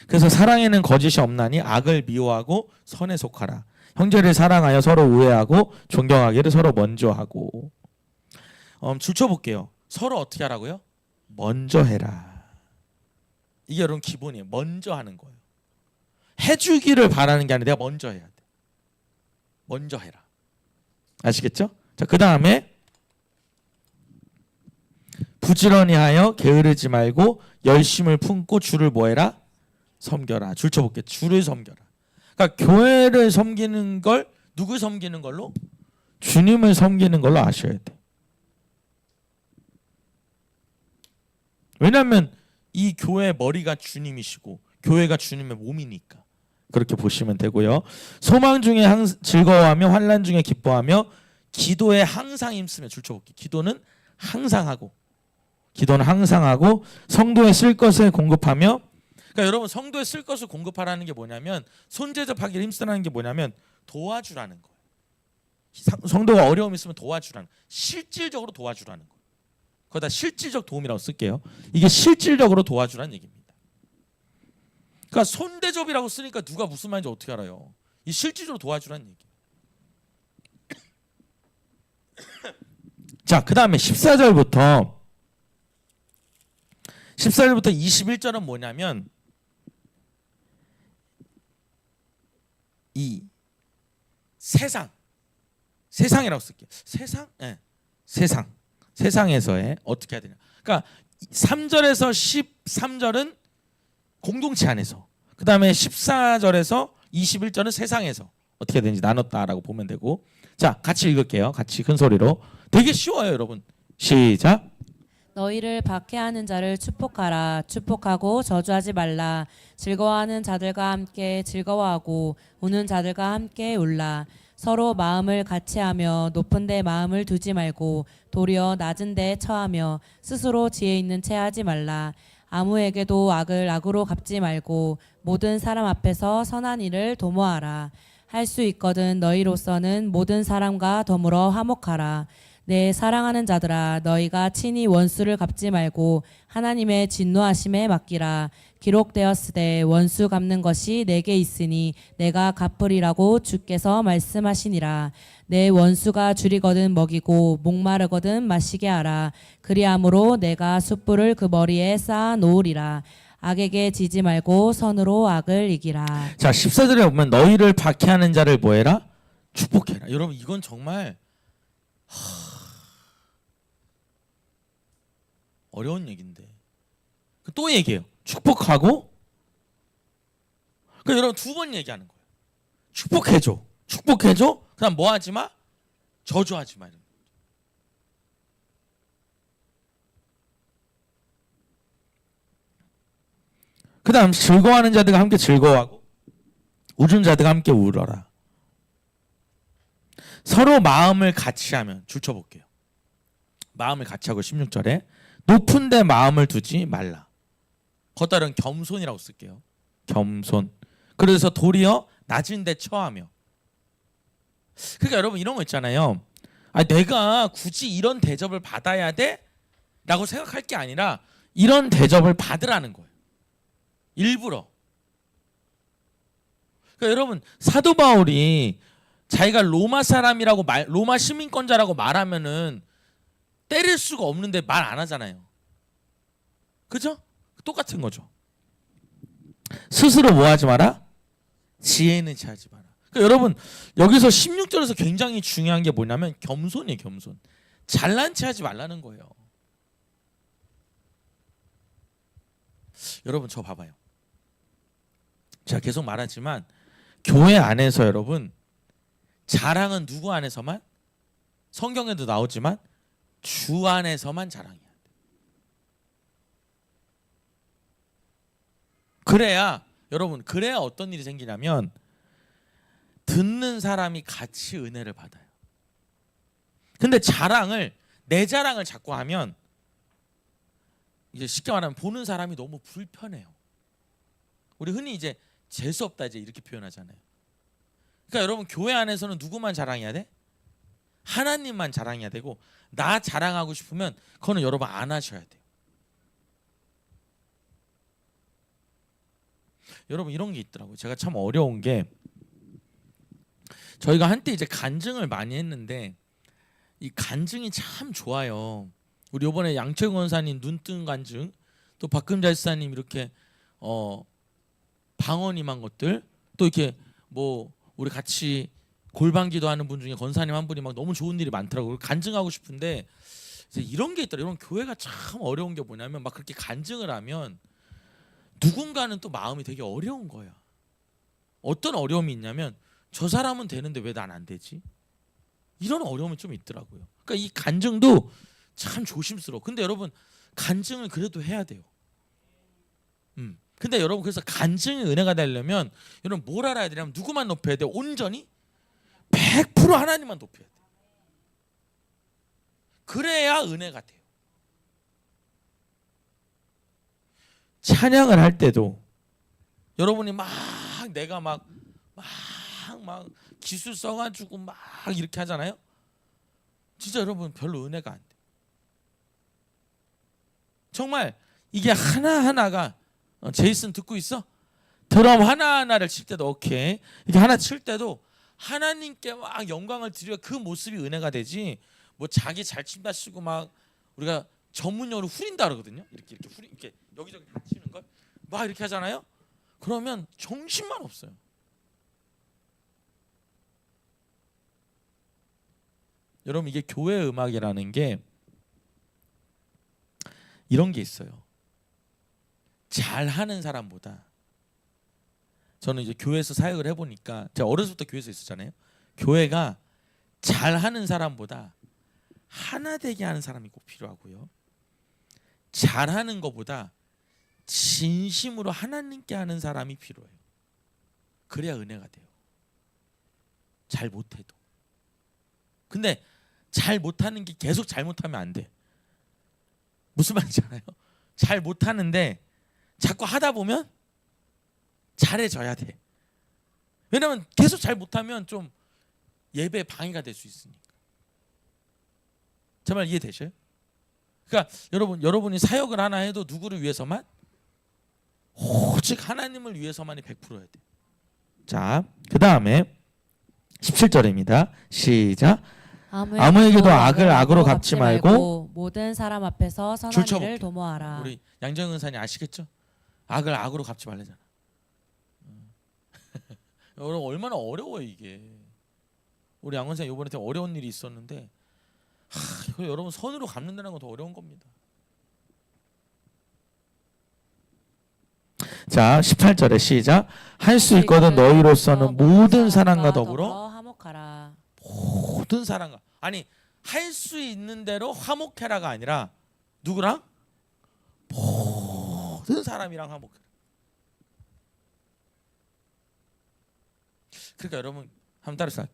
그래서 사랑에는 거짓이 없나니 악을 미워하고 선에 속하라. 형제를 사랑하여 서로 우애하고 존경하기를 서로 먼저 하고. 줄쳐볼게요. 서로 어떻게 하라고요? 먼저 해라. 이게 여러분 기본이에요. 먼저 하는 거예요. 해주기를 바라는 게 아니라 내가 먼저 해야 돼. 먼저 해라. 아시겠죠? 자, 그 다음에 부지런히 하여 게으르지 말고 열심을 품고 주를 뭐해라? 섬겨라. 줄쳐볼게요. 주를 섬겨라. 그러니까 교회를 섬기는 걸 누구 섬기는 걸로? 주님을 섬기는 걸로 아셔야 돼. 왜냐하면 이 교회의 머리가 주님이시고 교회가 주님의 몸이니까 그렇게 보시면 되고요. 소망 중에 즐거워하며 환난 중에 기뻐하며 기도에 항상 힘쓰며. 줄쳐볼게요. 기도는 항상 하고 성도에 쓸 것을 공급하며. 그러니까 여러분 성도에 쓸 것을 공급하라는 게 뭐냐면 손대접하기를 힘쓰라는 게 뭐냐면 도와주라는 거예요. 성도가 어려움이 있으면 도와주라는 거예요. 실질적으로 도와주라는 거예요. 거기다 실질적 도움이라고 쓸게요. 이게 실질적으로 도와주라는 얘기입니다. 그러니까 손대접이라고 쓰니까 누가 무슨 말인지 어떻게 알아요? 이 실질적으로 도와주라는 얘기예요. 자, 그 다음에 14절부터 21절은 뭐냐면 이 세상이라고 쓸게요. 세상? 네. 세상에서의 어떻게 해야 되냐. 그러니까 3절에서 13절은 공동체 안에서, 그 다음에 14절에서 21절은 세상에서 어떻게 되는지 나눴다라고 보면 되고. 자, 같이 읽을게요. 같이 큰 소리로. 되게 쉬워요, 여러분. 시작. 너희를 박해하는 자를 축복하라. 축복하고 저주하지 말라. 즐거워하는 자들과 함께 즐거워하고 우는 자들과 함께 울라. 서로 마음을 같이하며 높은 데 마음을 두지 말고 도리어 낮은 데에 처하며 스스로 지혜 있는 채 하지 말라. 아무에게도 악을 악으로 갚지 말고 모든 사람 앞에서 선한 일을 도모하라. 할 수 있거든 너희로서는 모든 사람과 더불어 화목하라. 내 사랑하는 자들아, 너희가 친히 원수를 갚지 말고 하나님의 진노하심에 맡기라. 기록되었으되 원수 갚는 것이 내게 있으니 내가 갚으리라고 주께서 말씀하시니라. 내 원수가 줄이거든 먹이고 목마르거든 마시게 하라. 그리함으로 내가 숯불을 그 머리에 쌓아 놓으리라. 악에게 지지 말고 선으로 악을 이기라. 자, 14절에 보면 너희를 박해하는 자를 뭐해라? 축복해라. 여러분 이건 정말 어려운 얘기인데 또 얘기해요. 축복하고. 그러니까 여러분 두 번 얘기하는 거예요. 축복해줘. 그다음 뭐 하지 마? 저주하지 마. 그다음 즐거워하는 자들과 함께 즐거워하고 우는 자들과 함께 울어라. 서로 마음을 같이 하면. 줄쳐볼게요. 마음을 같이 하고 16절에 높은 데 마음을 두지 말라. 겉다른 겸손이라고 쓸게요. 겸손. 그래서 도리어 낮은 데 처하며. 그러니까 여러분 이런 거 있잖아요. 내가 굳이 이런 대접을 받아야 돼? 라고 생각할 게 아니라 이런 대접을 받으라는 거예요. 일부러. 그러니까 여러분 사도 바울이 자기가 로마 사람이라고 로마 시민권자라고 말하면은 때릴 수가 없는데 말 안 하잖아요. 그죠? 똑같은 거죠. 스스로 뭐 하지 마라? 지혜는 취하지 마라. 그러니까 여러분 여기서 16절에서 굉장히 중요한 게 뭐냐면 겸손이에요. 겸손. 잘난 체하지 말라는 거예요. 여러분 저 봐봐요. 제가 계속 말하지만 교회 안에서 여러분 자랑은 누구 안에서만? 성경에도 나오지만 주 안에서만 자랑해야 돼. 그래야 여러분 그래야 어떤 일이 생기냐면 듣는 사람이 같이 은혜를 받아요. 근데 내 자랑을 자꾸 하면 이제 쉽게 말하면 보는 사람이 너무 불편해요. 우리 흔히 이제 재수 없다 이제 이렇게 표현하잖아요. 그러니까 여러분 교회 안에서는 누구만 자랑해야 돼? 하나님만 자랑해야 되고 나 자랑하고 싶으면 그거는 여러분 안 하셔야 돼요. 여러분 이런 게 있더라고요. 제가 참 어려운 게 저희가 한때 이제 간증을 많이 했는데 이 간증이 참 좋아요. 우리 이번에 양철 권사님 눈뜬 간증, 또 박금자 지사님 이렇게 방언임한 것들, 또 이렇게 뭐 우리 같이 골방기도 하는 분 중에 권사님 한 분이 막 너무 좋은 일이 많더라고요. 간증하고 싶은데 이제 이런 게 있더라고요. 이런 교회가 참 어려운 게 뭐냐면 막 그렇게 간증을 하면 누군가는 또 마음이 되게 어려운 거야. 어떤 어려움이 있냐면 저 사람은 되는데 왜 난 안 되지? 이런 어려움이 좀 있더라고요. 그러니까 이 간증도 참 조심스러워. 근데 여러분 간증을 그래도 해야 돼요. 근데 여러분 그래서 간증의 은혜가 되려면 여러분 뭘 알아야 되냐면 누구만 높여야 돼요? 온전히 100% 하나님만 높여야 돼요. 그래야 은혜가 돼요. 찬양을 할 때도 여러분이 막 내가 막 기술 써가지고 막 이렇게 하잖아요. 진짜 여러분 별로 은혜가 안 돼. 정말 이게 하나하나가 제이슨 듣고 있어? 드럼 하나하나를 칠 때도 오케이. 이렇게 하나 칠 때도 하나님께 막 영광을 드려 그 모습이 은혜가 되지. 뭐 자기 잘 친다 치고 막 우리가 전문용어로 후린다 그러거든요. 이렇게 이렇게 여기저기 다 치는 걸 막 이렇게 하잖아요. 그러면 정신만 없어요. 여러분 이게 교회 음악이라는 게 이런 게 있어요. 잘하는 사람보다 저는 이제 교회에서 사역을 해보니까 제가 어렸을 때 교회에서 있었잖아요. 교회가 잘하는 사람보다 하나 되게 하는 사람이 꼭 필요하고요. 잘하는 것보다 진심으로 하나님께 하는 사람이 필요해요. 그래야 은혜가 돼요. 잘 못해도. 근데 잘 못하는 게 계속 잘못하면 안 돼. 무슨 말인지 알아요? 잘 못하는데 자꾸 하다 보면 잘해져야 돼. 왜냐면 계속 잘 못하면 좀 예배에 방해가 될 수 있으니까. 제 말 이해되셔요? 그러니까 여러분이 사역을 하나 해도 누구를 위해서만? 오직 하나님을 위해서만이 100%여야 돼. 자, 그 다음에 17절입니다. 시작. 아무에게도 악을 악으로 갚지 말고 모든 사람 앞에서 선한 줄쳐볼게요. 일을 도모하라. 우리 양정은 사님 아시겠죠? 악을 악으로 갚지 말래잖아. 여러분 얼마나 어려워요 이게. 우리 양원 사님 이번에 되게 어려운 일이 있었는데 여러분 선으로 갚는다는 건 더 어려운 겁니다. 자 18절에 시작. 할 수 있거든 너희로서는 모든 사람과 더불어 화목하라. 모든 사람과 아니 할 수 있는 대로 화목해라가 아니라 누구랑? 모든 사람이랑 화목해라. 그러니까 여러분 한번 따라서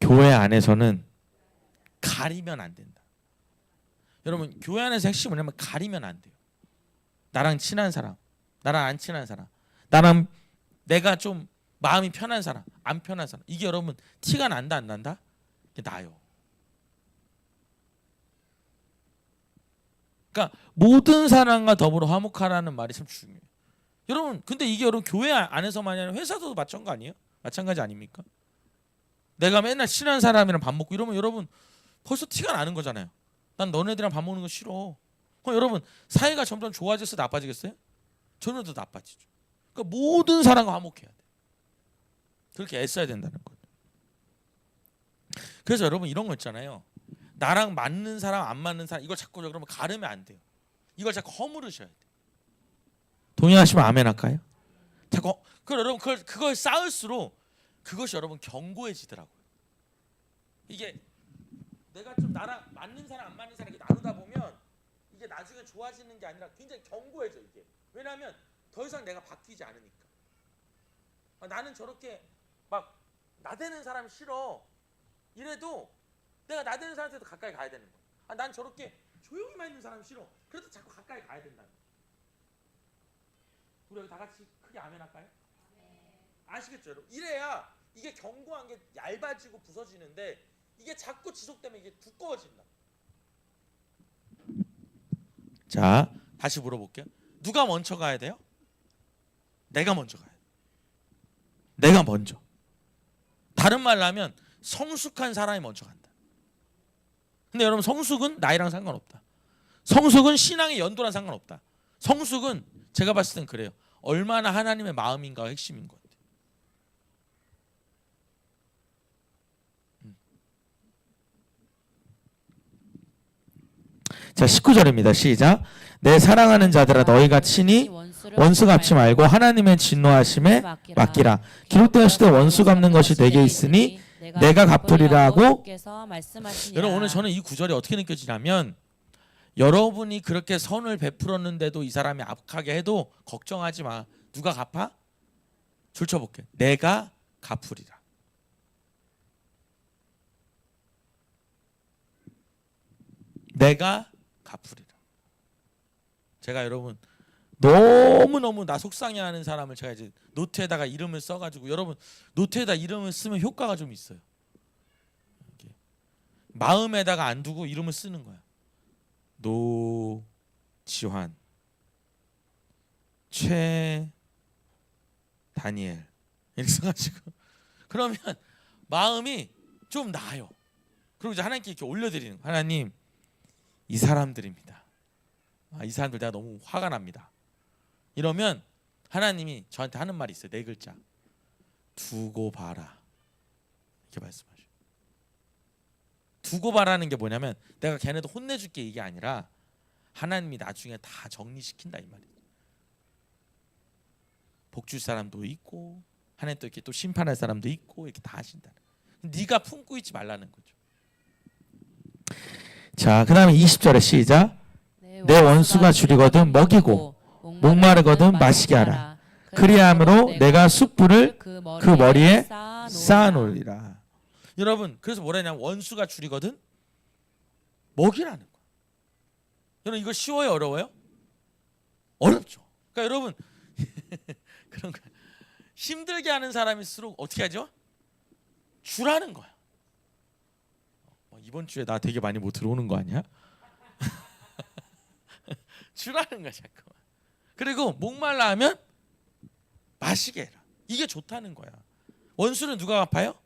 교회 안에서는 가리면 안 된다. 여러분 교회 안에서 핵심은 뭐냐면 가리면 안 돼요. 나랑 친한 사람, 나랑 안 친한 사람, 나랑 내가 좀 마음이 편한 사람, 안 편한 사람, 이게 여러분 티가 난다 안 난다? 이게 나요. 그러니까 모든 사람과 더불어 화목하라는 말이 참 중요해요. 여러분 근데 이게 여러분 교회 안에서만이 아니라 회사도 마찬가지 아니에요? 마찬가지 아닙니까? 내가 맨날 친한 사람이랑 밥 먹고 이러면 여러분 벌써 티가 나는 거잖아요. 난 너네들이랑 밥 먹는 거 싫어. 그럼 여러분 사이가 점점 좋아졌어요, 나빠지겠어요? 저는 더 나빠지죠. 그러니까 모든 사람과 화목해야 돼. 그렇게 애써야 된다는 거예요. 그래서 여러분 이런 거 있잖아요. 나랑 맞는 사람 안 맞는 사람 이걸 자꾸 그러면 가르면 안 돼요. 이걸 자꾸 허물으셔야 돼. 동의하시면 아멘 할까요? 자꾸 여러분 그걸 쌓을수록 그것이 여러분 견고해지더라고요. 이게 내가 좀 나랑 맞는 사람 안 맞는 사람 이렇게 나누다 보면 이게 나중에 좋아지는 게 아니라 굉장히 견고해져 이게. 왜냐하면 더 이상 내가 바뀌지 않으니까. 나는 저렇게 막 나대는 사람 싫어. 이래도 내가 나대는 사람한테도 가까이 가야 되는 거야. 난 저렇게 조용히만 있는 사람 싫어. 그래도 자꾸 가까이 가야 된다는 거야. 우리 여기 다 같이 크게 아멘 할까요? 아시겠죠 여러분? 이래야 이게 견고한 게 얇아지고 부서지는데 이게 자꾸 지속되면 이게 두꺼워진다. 자, 다시 물어볼게요. 누가 먼저 가야 돼요? 내가 먼저 가야 돼. 내가 먼저. 다른 말로 하면 성숙한 사람이 먼저 간다. 근데 여러분 성숙은 나이랑 상관없다. 성숙은 신앙의 연도랑 상관없다. 성숙은 제가 봤을 땐 그래요. 얼마나 하나님의 마음인가가 핵심인 것 같아요. 자, 19절입니다. 시작. 내 사랑하는 자들아 너희가 친히 원수 갚지 말고 하나님의 진노하심에 맡기라. 기록되었을 때 원수 갚는 것이 내게 있으니 내가 갚으리라고. 여러분 오늘 저는 이 구절이 어떻게 느껴지냐면 여러분이 그렇게 선을 베풀었는데도 이 사람이 악하게 해도 걱정하지 마. 누가 갚아? 줄 쳐볼게. 내가 갚으리라. 내가 갚으리라. 제가 여러분 너무너무 나 속상해하는 사람을 제가 이제 노트에다가 이름을 써가지고 여러분 노트에다 이름을 쓰면 효과가 좀 있어요. 이렇게. 마음에다가 안 두고 이름을 쓰는 거야. 노지환, 최다니엘 이렇게 써가지고 그러면 마음이 좀 나아요. 그리고 이제 하나님께 이렇게 올려드리는 거예요. 하나님 이 사람들입니다. 이 사람들 내가 너무 화가 납니다. 이러면 하나님이 저한테 하는 말이 있어요. 4글자. 두고 봐라. 이렇게 말씀하셔요. 두고 봐라는 게 뭐냐면 내가 걔네도 혼내줄게 이게 아니라 하나님이 나중에 다 정리시킨다 이 말이에요. 복줄 사람도 있고 하나님 또 이렇게 또 심판할 사람도 있고 이렇게 다 하신다. 네가 품고 있지 말라는 거죠. 자, 그다음에 20절에 시작. 내 원수가 줄이거든 먹이고 목마르거든 마시게 하라. 그리함으로 내가 숯불을 그 머리에 쌓아놓으리라. 여러분 그래서 뭐라냐면 원수가 줄이거든 먹이라는 거야. 여러분 이거 쉬워요 어려워요? 어렵죠. 그러니까 여러분 그런 거 힘들게 하는 사람일수록 어떻게 하죠? 주라는 거야. 이번 주에 나 되게 많이 못 들어오는 거 아니야? 주라는 거야 자꾸만. 그리고 목말라 하면 마시게 해라. 이게 좋다는 거야. 원수는 누가 갚아요?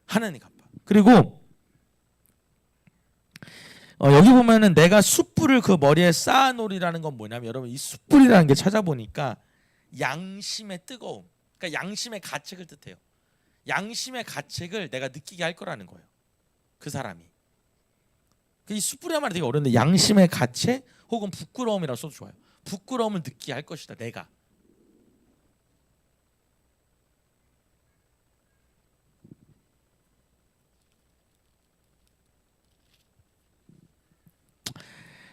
하나님 갚아. 그리고 여기 보면은 내가 숯불을 그 머리에 쌓아놓으리라는 건 뭐냐면 여러분 이 숯불이라는 게 찾아보니까 양심의 뜨거움, 그러니까 양심의 가책을 뜻해요. 양심의 가책을 내가 느끼게 할 거라는 거예요. 그 사람이. 이 숯불이란 말이 되게 어려운데 양심의 가책 혹은 부끄러움이라고 써도 좋아요. 부끄러움을 느끼게 할 것이다 내가.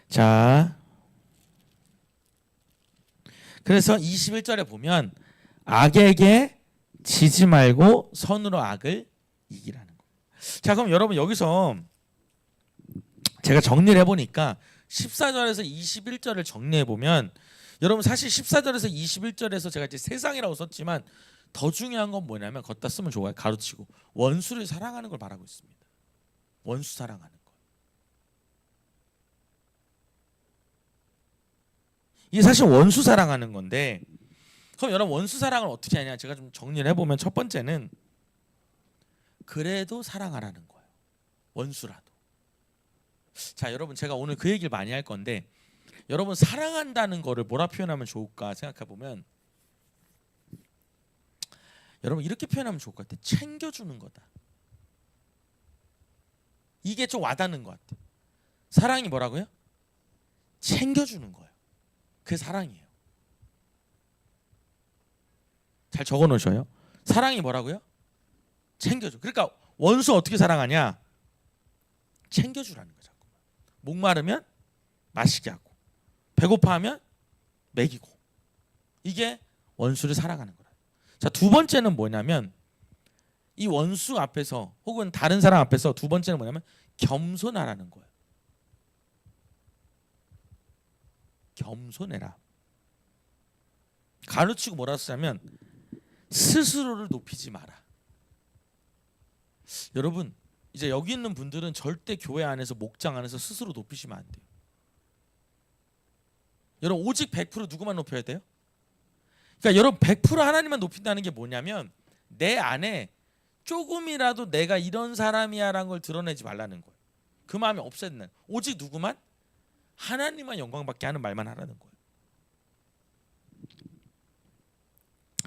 자, 그래서 21절에 보면 악에게 지지 말고 선으로 악을 이기라는 거. 자, 그럼 여러분 여기서 제가 정리를 해보니까 14절에서 21절을 정리해보면 여러분 사실 14절에서 21절에서 제가 이제 세상이라고 썼지만 더 중요한 건 뭐냐면 걷다 쓰면 좋아요. 가로치고 원수를 사랑하는 걸 말하고 있습니다. 원수 사랑하는 거. 이게 사실 원수 사랑하는 건데 그럼 여러분 원수 사랑을 어떻게 하냐 제가 좀 정리를 해보면 첫 번째는 그래도 사랑하라는 거예요. 원수라도. 자, 여러분 제가 오늘 그 얘기를 많이 할 건데 여러분 사랑한다는 거를 뭐라 표현하면 좋을까 생각해 보면 여러분 이렇게 표현하면 좋을 것 같아요. 챙겨주는 거다. 이게 좀 와닿는 것 같아요. 사랑이 뭐라고요? 챙겨주는 거예요. 그게 사랑이에요. 잘 적어 놓으셔요. 사랑이 뭐라고요? 챙겨줘. 그러니까 원수 어떻게 사랑하냐? 챙겨주라는 거죠. 목마르면 마시게 하고 배고파하면 먹이고. 이게 원수를 사랑하는 거예요. 자, 두 번째는 뭐냐면 이 원수 앞에서 혹은 다른 사람 앞에서 두 번째는 뭐냐면 겸손하라는 거예요. 겸손해라. 가르치고 뭐라 쓰냐면 스스로를 높이지 마라. 여러분 이제 여기 있는 분들은 절대 교회 안에서 목장 안에서 스스로 높이시면 안 돼요. 여러분 오직 100% 누구만 높여야 돼요? 그러니까 여러분 100% 하나님만 높인다는 게 뭐냐면 내 안에 조금이라도 내가 이런 사람이야라는 걸 드러내지 말라는 거예요. 그 마음이 없애는 오직 누구만? 하나님만 영광받게 하는 말만 하라는 거예요.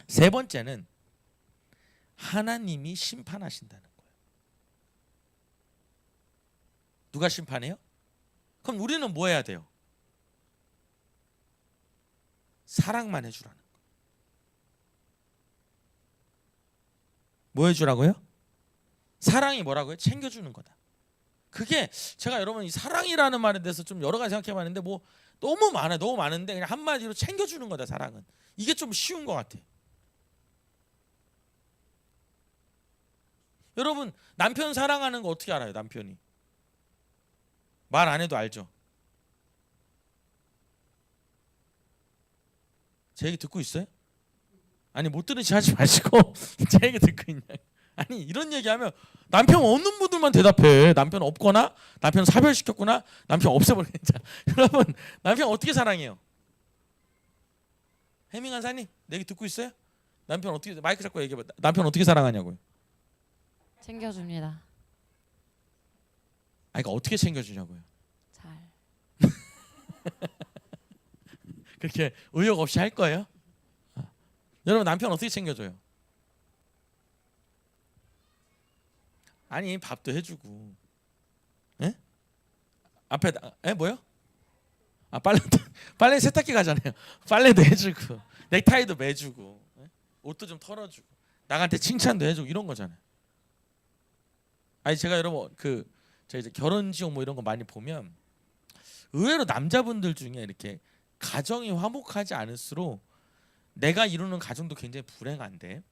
세 번째는 하나님이 심판하신다는 거예요. 누가 심판해요? 그럼 우리는 뭐 해야 돼요? 사랑만 해주라는 거예요. 뭐 해주라고요? 사랑이 뭐라고요? 챙겨주는 거다. 그게 제가 여러분 이 사랑이라는 말에 대해서 좀 여러 가지 생각해봤는데 뭐 너무 많아요. 너무 많은데 그냥 한마디로 챙겨주는 거다. 사랑은 이게 좀 쉬운 것 같아. 여러분 남편 사랑하는 거 어떻게 알아요? 남편이 말 안 해도 알죠. 제 얘기 듣고 있어요? 아니 못 들은 체 하지 마시고 제 얘기 듣고 있냐. 아니 이런 얘기하면 남편 없는 분들만 대답해. 남편 없거나 남편 사별시켰구나 남편 없애버리자. 여러분 남편 어떻게 사랑해요? 해밍한 사님 내 얘기 듣고 있어요? 남편 어떻게 마이크 잡고 얘기해봐. 남편 어떻게 사랑하냐고요? 챙겨줍니다. 아니 그러니까 어떻게 챙겨주냐고요? 잘. 그렇게 의욕 없이 할 거예요? 여러분 남편 어떻게 챙겨줘요? 아니 밥도 해주고, 예? 앞에 뭐요? 아 빨래 세탁기 가잖아요. 빨래도 해주고, 넥타이도 매주고, 예? 옷도 좀 털어주고, 나한테 칭찬도 해주고 이런 거잖아요. 아니 제가 여러분 제가 이제 결혼지옥 뭐 이런 거 많이 보면 의외로 남자분들 중에 이렇게 가정이 화목하지 않을수록 내가 이루는 가정도 굉장히 불행한데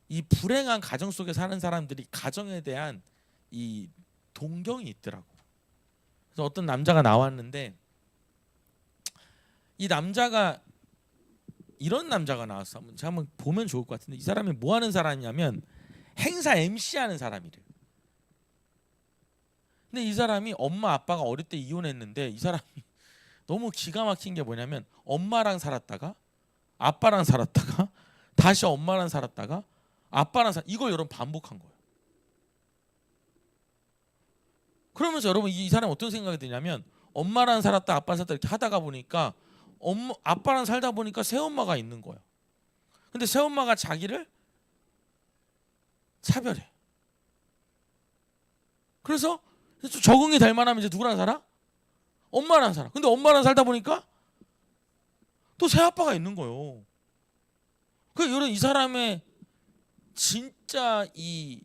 이 불행한 가정 속에 사는 사람들이 가정에 대한 이 동경이 있더라고. 그래서 어떤 남자가 나왔는데 이 남자가 이런 남자가 나왔어. 제가 한번 보면 좋을 것 같은데 이 사람이 뭐 하는 사람이냐면 행사 MC 하는 사람이래요. 근데 이 사람이 엄마 아빠가 어릴 때 이혼했는데 이 사람이 너무 기가 막힌 게 뭐냐면 엄마랑 살았다가 아빠랑 살았다가 다시 엄마랑 살았다가 아빠랑 이걸 여러분 반복한 거예요. 그러면서 여러분 이 사람이 어떤 생각이 드냐면 엄마랑 살았다 아빠랑 살았다 이렇게 하다가 보니까 아빠랑 살다 보니까 새엄마가 있는 거예요. 근데 새엄마가 자기를 차별해. 그래서 적응이 될 만하면 이제 누구랑 살아? 엄마랑 살아. 근데 엄마랑 살다 보니까 또 새아빠가 있는 거예요. 이런 이 사람의 진짜 이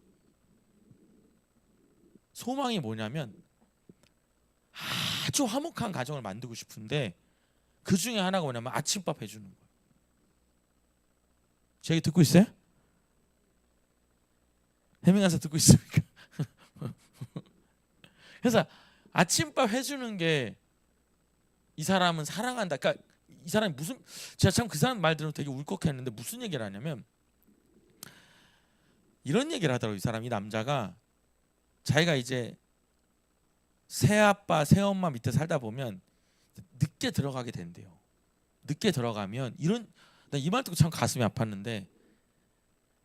소망이 뭐냐면 아주 화목한 가정을 만들고 싶은데 그 중에 하나가 뭐냐면 아침밥 해주는 거예요. 제 얘기 듣고 있어요? 해밍한사 듣고 있습니까? 그래서 아침밥 해주는 게 이 사람은 사랑한다. 그러니까 이 사람이 무슨 제가 참 그 사람 말 들으면 되게 울컥했는데 무슨 얘기를 하냐면 이런 얘기를 하더라고요. 이 남자가 자기가 이제 새아빠 새엄마 밑에 살다 보면 늦게 들어가게 된대요. 늦게 들어가면 나 이 말 듣고 참 가슴이 아팠는데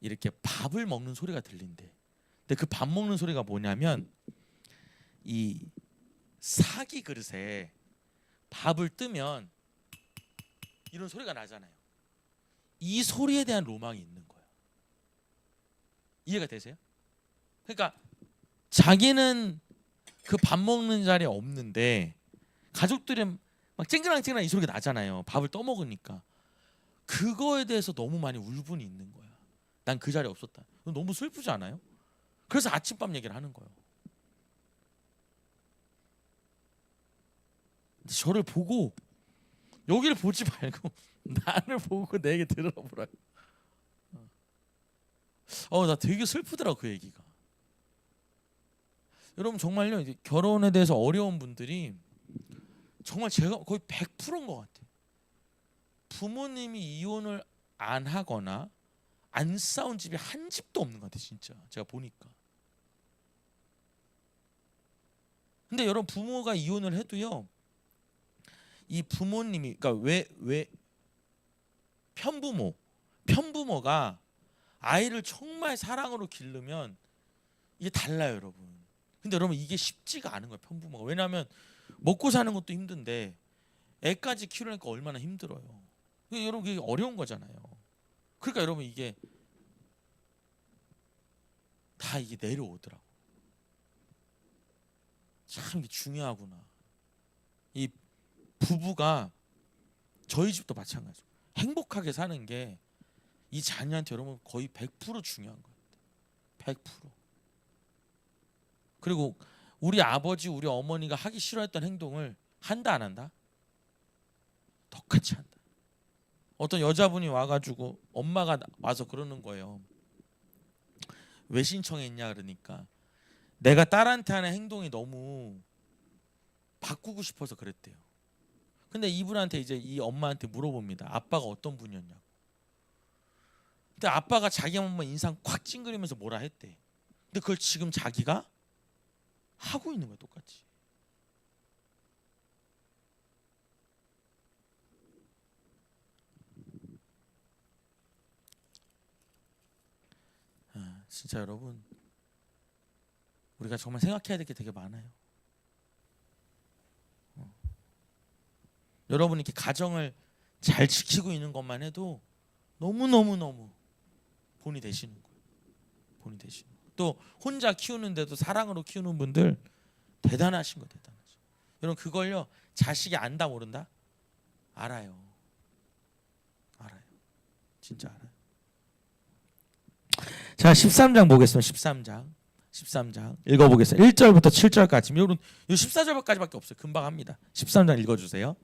이렇게 밥을 먹는 소리가 들린대. 근데 그 밥 먹는 소리가 뭐냐면 이 사기 그릇에 밥을 뜨면 이런 소리가 나잖아요. 이 소리에 대한 로망이 있는 거예요. 이해가 되세요? 그러니까 자기는 그 밥 먹는 자리에 없는데 가족들이 막 쨍그랑쨍그랑 이 소리가 나잖아요. 밥을 떠먹으니까. 그거에 대해서 너무 많이 울분이 있는 거야. 난 그 자리에 없었다. 너무 슬프지 않아요? 그래서 아침밥 얘기를 하는 거예요. 저를 보고 여기를 보지 말고 나를 보고 내 얘기 들어보라고. 나 되게 슬프더라 그 얘기가. 여러분 정말요, 이제 결혼에 대해서 어려운 분들이 정말 제가 거의 100%인 것 같아요. 부모님이 이혼을 안 하거나 안 싸운 집이 한 집도 없는 것 같아요. 진짜 제가 보니까. 근데 여러분 부모가 이혼을 해도요, 이 부모님이 그러니까 왜 편부모가 아이를 정말 사랑으로 기르면 이게 달라요, 여러분. 근데 여러분 이게 쉽지가 않은 거예요, 편부모가. 왜냐하면 먹고 사는 것도 힘든데 애까지 키우려니까 얼마나 힘들어요. 여러분 이게 어려운 거잖아요. 그러니까 여러분 이게 다 이게 내려오더라고. 참 이게 중요하구나. 이 부부가 저희 집도 마찬가지고 행복하게 사는 게 이 자녀한테 여러분 거의 100% 중요한 것 같아요. 100%. 그리고 우리 아버지, 우리 어머니가 하기 싫어했던 행동을 한다 안 한다? 똑같이 한다. 어떤 여자분이 와가지고 엄마가 와서 그러는 거예요. 왜 신청했냐 그러니까 내가 딸한테 하는 행동이 너무 바꾸고 싶어서 그랬대요. 근데 이분한테 이제 이 엄마한테 물어봅니다. 아빠가 어떤 분이었냐고. 근데 아빠가 자기 엄마 인상 콱 찡그리면서 뭐라 했대. 근데 그걸 지금 자기가 하고 있는 거야, 똑같이. 진짜 여러분 우리가 정말 생각해야 될 게 되게 많아요. 여러분이 이렇게 가정을 잘 지키고 있는 것만 해도 너무 본이 되시는 거예요. 본이 되시는 거예요. 또 혼자 키우는데도 사랑으로 키우는 분들 대단하신 거 대단하죠. 여러분 그걸요 자식이 안다 모른다? 알아요. 알아요. 진짜 알아요. 자 13장 보겠습니다. 13장 읽어보겠습니다. 1절부터 7절까지. 여러분 이 14절까지밖에 없어요. 금방 합니다. 13장 읽어주세요.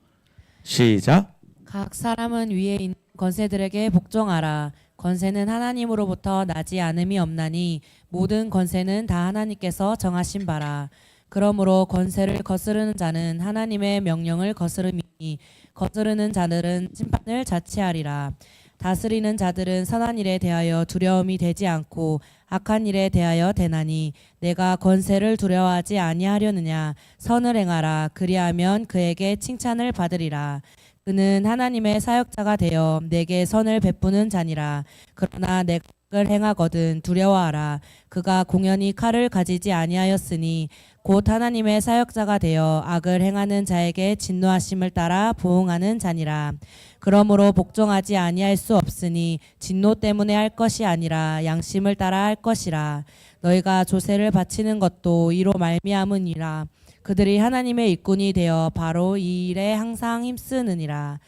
시작. 각 사람은 위에 있는 권세들에게 복종하라. 권세는 하나님으로부터 나지 않음이 없나니 모든 권세는 다 하나님께서 정하신 바라. 그러므로 권세를 거스르는 자는 하나님의 명령을 거스름이니 거스르는 자들은 심판을 자취하리라. 다스리는 자들은 선한 일에 대하여 두려움이 되지 않고 악한 일에 대하여 되나니 내가 권세를 두려워하지 아니하려느냐. 선을 행하라. 그리하면 그에게 칭찬을 받으리라. 그는 하나님의 사역자가 되어 내게 선을 베푸는 자니라. 그러나 내가 악을 행하거든 두려워하라. 그가 공연히 칼을 가지지 아니하였으니 곧 하나님의 사역자가 되어 악을 행하는 자에게 진노하심을 따라 보응하는 자니라. 그러므로 복종하지 아니할 수 없으니 진노 때문에 할 것이 아니라 양심을 따라 할 것이라. 너희가 조세를 바치는 것도 이로 말미암으니라. 그들이 하나님의 일꾼이 되어 바로 이 일에 항상 힘쓰느니라.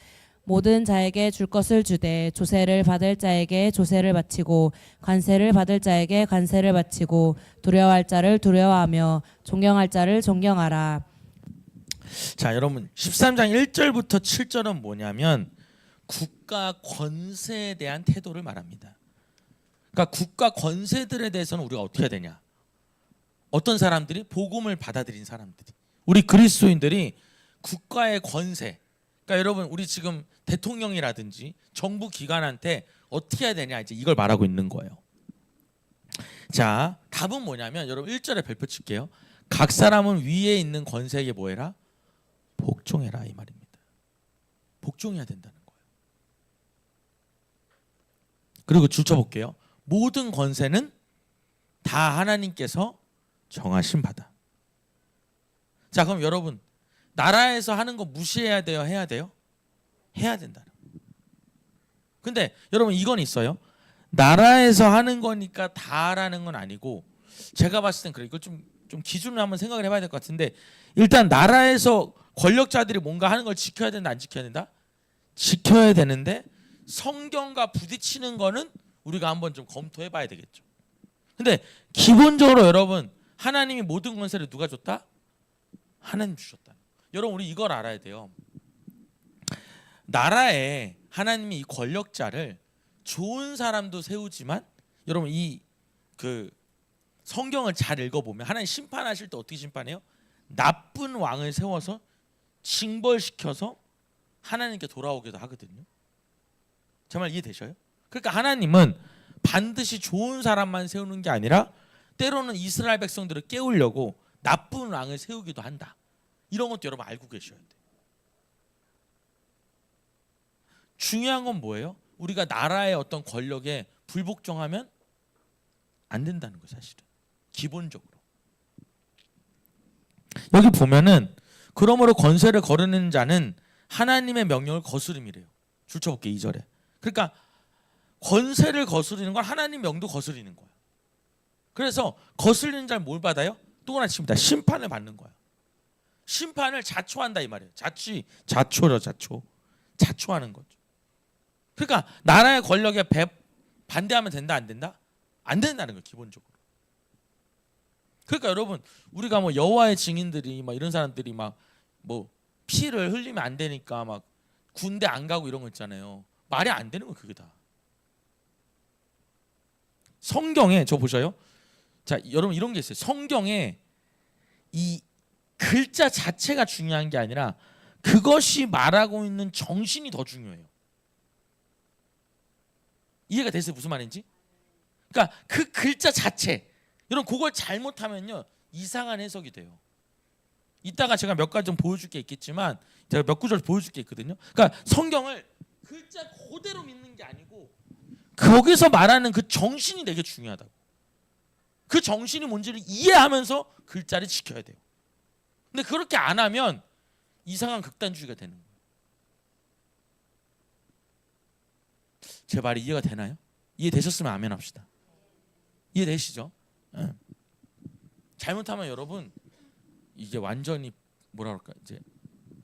모든 자에게 줄 것을 주되 조세를 받을 자에게 조세를 바치고 관세를 받을 자에게 관세를 바치고 두려워할 자를 두려워하며 존경할 자를 존경하라. 자 여러분 13장 1절부터 7절은 뭐냐면 국가 권세에 대한 태도를 말합니다. 그러니까 국가 권세들에 대해서는 우리가 어떻게 해야 되냐. 어떤 사람들이 복음을 받아들인 사람들이 우리 그리스도인들이 국가의 권세 그러니까 여러분 우리 지금 대통령이라든지 정부 기관한테 어떻게 해야 되냐 이제 이걸 말하고 있는 거예요. 자 답은 뭐냐면 여러분 1절에 별표 칠게요. 각 사람은 위에 있는 권세에게 뭐해라? 복종해라 이 말입니다. 복종해야 된다는 거예요. 그리고 줄쳐볼게요. 모든 권세는 다 하나님께서 정하신 바다. 자, 그럼 여러분, 나라에서 하는 거 무시해야 돼요? 해야 돼요? 해야 된다. 근데 여러분, 이건 있어요. 나라에서 하는 거니까 다라는 건 아니고, 제가 봤을 땐 그래. 이걸 좀 기준을 한번 생각을 해봐야 될 것 같은데, 일단 나라에서 권력자들이 뭔가 하는 걸 지켜야 된다, 안 지켜야 된다? 지켜야 되는데 성경과 부딪히는 거는 우리가 한번 좀 검토해봐야 되겠죠. 근데 기본적으로 여러분, 하나님이 모든 권세를 누가 줬다? 하나님 주셨다. 여러분, 우리 이걸 알아야 돼요. 나라에 하나님이 이 권력자를 좋은 사람도 세우지만, 여러분 이 그 성경을 잘 읽어보면 하나님 심판하실 때 어떻게 심판해요? 나쁜 왕을 세워서 징벌시켜서 하나님께 돌아오기도 하거든요. 제 말 이해되셔요? 그러니까 하나님은 반드시 좋은 사람만 세우는 게 아니라 때로는 이스라엘 백성들을 깨우려고 나쁜 왕을 세우기도 한다. 이런 것도 여러분 알고 계셔야 돼요. 중요한 건 뭐예요? 우리가 나라의 어떤 권력에 불복종하면 안 된다는 거예요. 사실은 기본적으로. 여기 보면은 그러므로 권세를 거르는 자는 하나님의 명령을 거스름이래요. 줄쳐볼게요. 2절에. 그러니까 권세를 거스르는 건 하나님 명도 거스르는 거예요. 그래서 거스르는 자는 뭘 받아요? 또 하나 칩니다. 심판을 받는 거예요. 심판을 자초한다 이 말이에요. 자초하는 거죠. 그러니까 나라의 권력에 반대하면 된다, 안 된다? 안 된다는 거예요. 기본적으로. 그러니까 여러분, 우리가 뭐 여호와의 증인들이 막 이런 사람들이 막 뭐 피를 흘리면 안 되니까 막 군대 안 가고 이런 거 있잖아요. 말이 안 되는 거 그게 다. 성경에 저 보셔요. 자, 여러분 이런 게 있어요. 성경에 이 글자 자체가 중요한 게 아니라 그것이 말하고 있는 정신이 더 중요해요. 이해가 되세요? 무슨 말인지? 그러니까 그 글자 자체, 여러분 그걸 잘못하면요 이상한 해석이 돼요. 이따가 제가 몇 가지 좀 보여줄 게 있겠지만, 제가 몇 구절 보여줄 게 있거든요. 그러니까 성경을 글자 그대로 믿는 게 아니고 거기서 말하는 그 정신이 되게 중요하다고. 그 정신이 뭔지를 이해하면서 글자를 지켜야 돼요. 근데 그렇게 안 하면 이상한 극단주의가 되는 거예요. 제 말이 이해가 되나요? 이해되셨으면 아멘 합시다. 이해되시죠? 네. 잘못하면 여러분 이게 완전히 뭐라 그럴까, 이제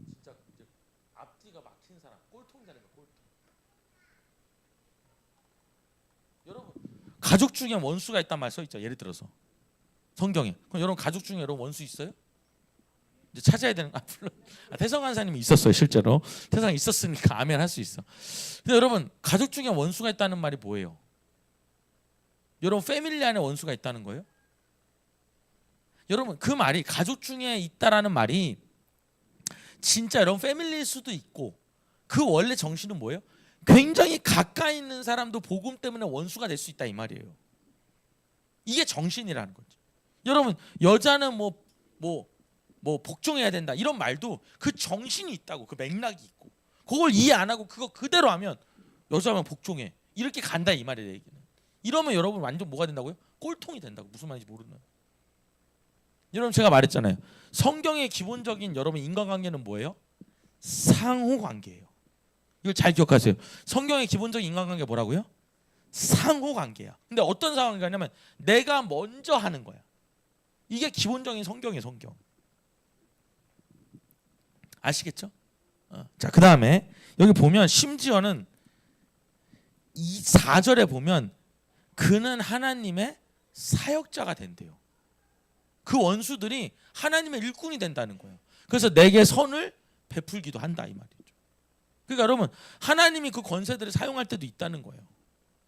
진짜 이제 앞뒤가 막힌 사람, 꼴통 되는 거, 꼴통. 여러분 가족 중에 원수가 있단 말 써 있죠. 예를 들어서 성경에. 그럼 여러분 가족 중에 여러분 원수 있어요? 이제 찾아야 되는. 물론 태성 간사님이 있었어요. 실제로 태성이 있었으니까 아멘 할 수 있어. 근데 여러분 가족 중에 원수가 있다는 말이 뭐예요? 여러분 패밀리 안에 원수가 있다는 거예요? 여러분 그 말이 가족 중에 있다라는 말이 진짜 여러분 패밀리일 수도 있고, 그 원래 정신은 뭐예요? 굉장히 가까이 있는 사람도 복음 때문에 원수가 될 수 있다 이 말이에요. 이게 정신이라는 거죠. 여러분 여자는 뭐 복종해야 된다 이런 말도 그 정신이 있다고, 그 맥락이 있고, 그걸 이해 안 하고 그거 그대로 하면 여자면 복종해 이렇게 간다 이 말이에요. 얘기는. 이러면 여러분 완전 뭐가 된다고요? 꼴통이 된다고. 무슨 말인지 모르는. 여러분 제가 말했잖아요. 성경의 기본적인 여러분 인간관계는 뭐예요? 상호관계예요. 이걸 잘 기억하세요. 성경의 기본적인 인간관계 뭐라고요? 상호관계야. 근데 어떤 상황이냐면 내가 먼저 하는 거야. 이게 기본적인 성경이에요. 성경. 아시겠죠? 자, 그 다음에 여기 보면 심지어는 이 4절에 보면 그는 하나님의 사역자가 된대요. 그 원수들이 하나님의 일꾼이 된다는 거예요. 그래서 내게 선을 베풀기도 한다 이 말이죠. 그러니까 여러분 하나님이 그 권세들을 사용할 때도 있다는 거예요.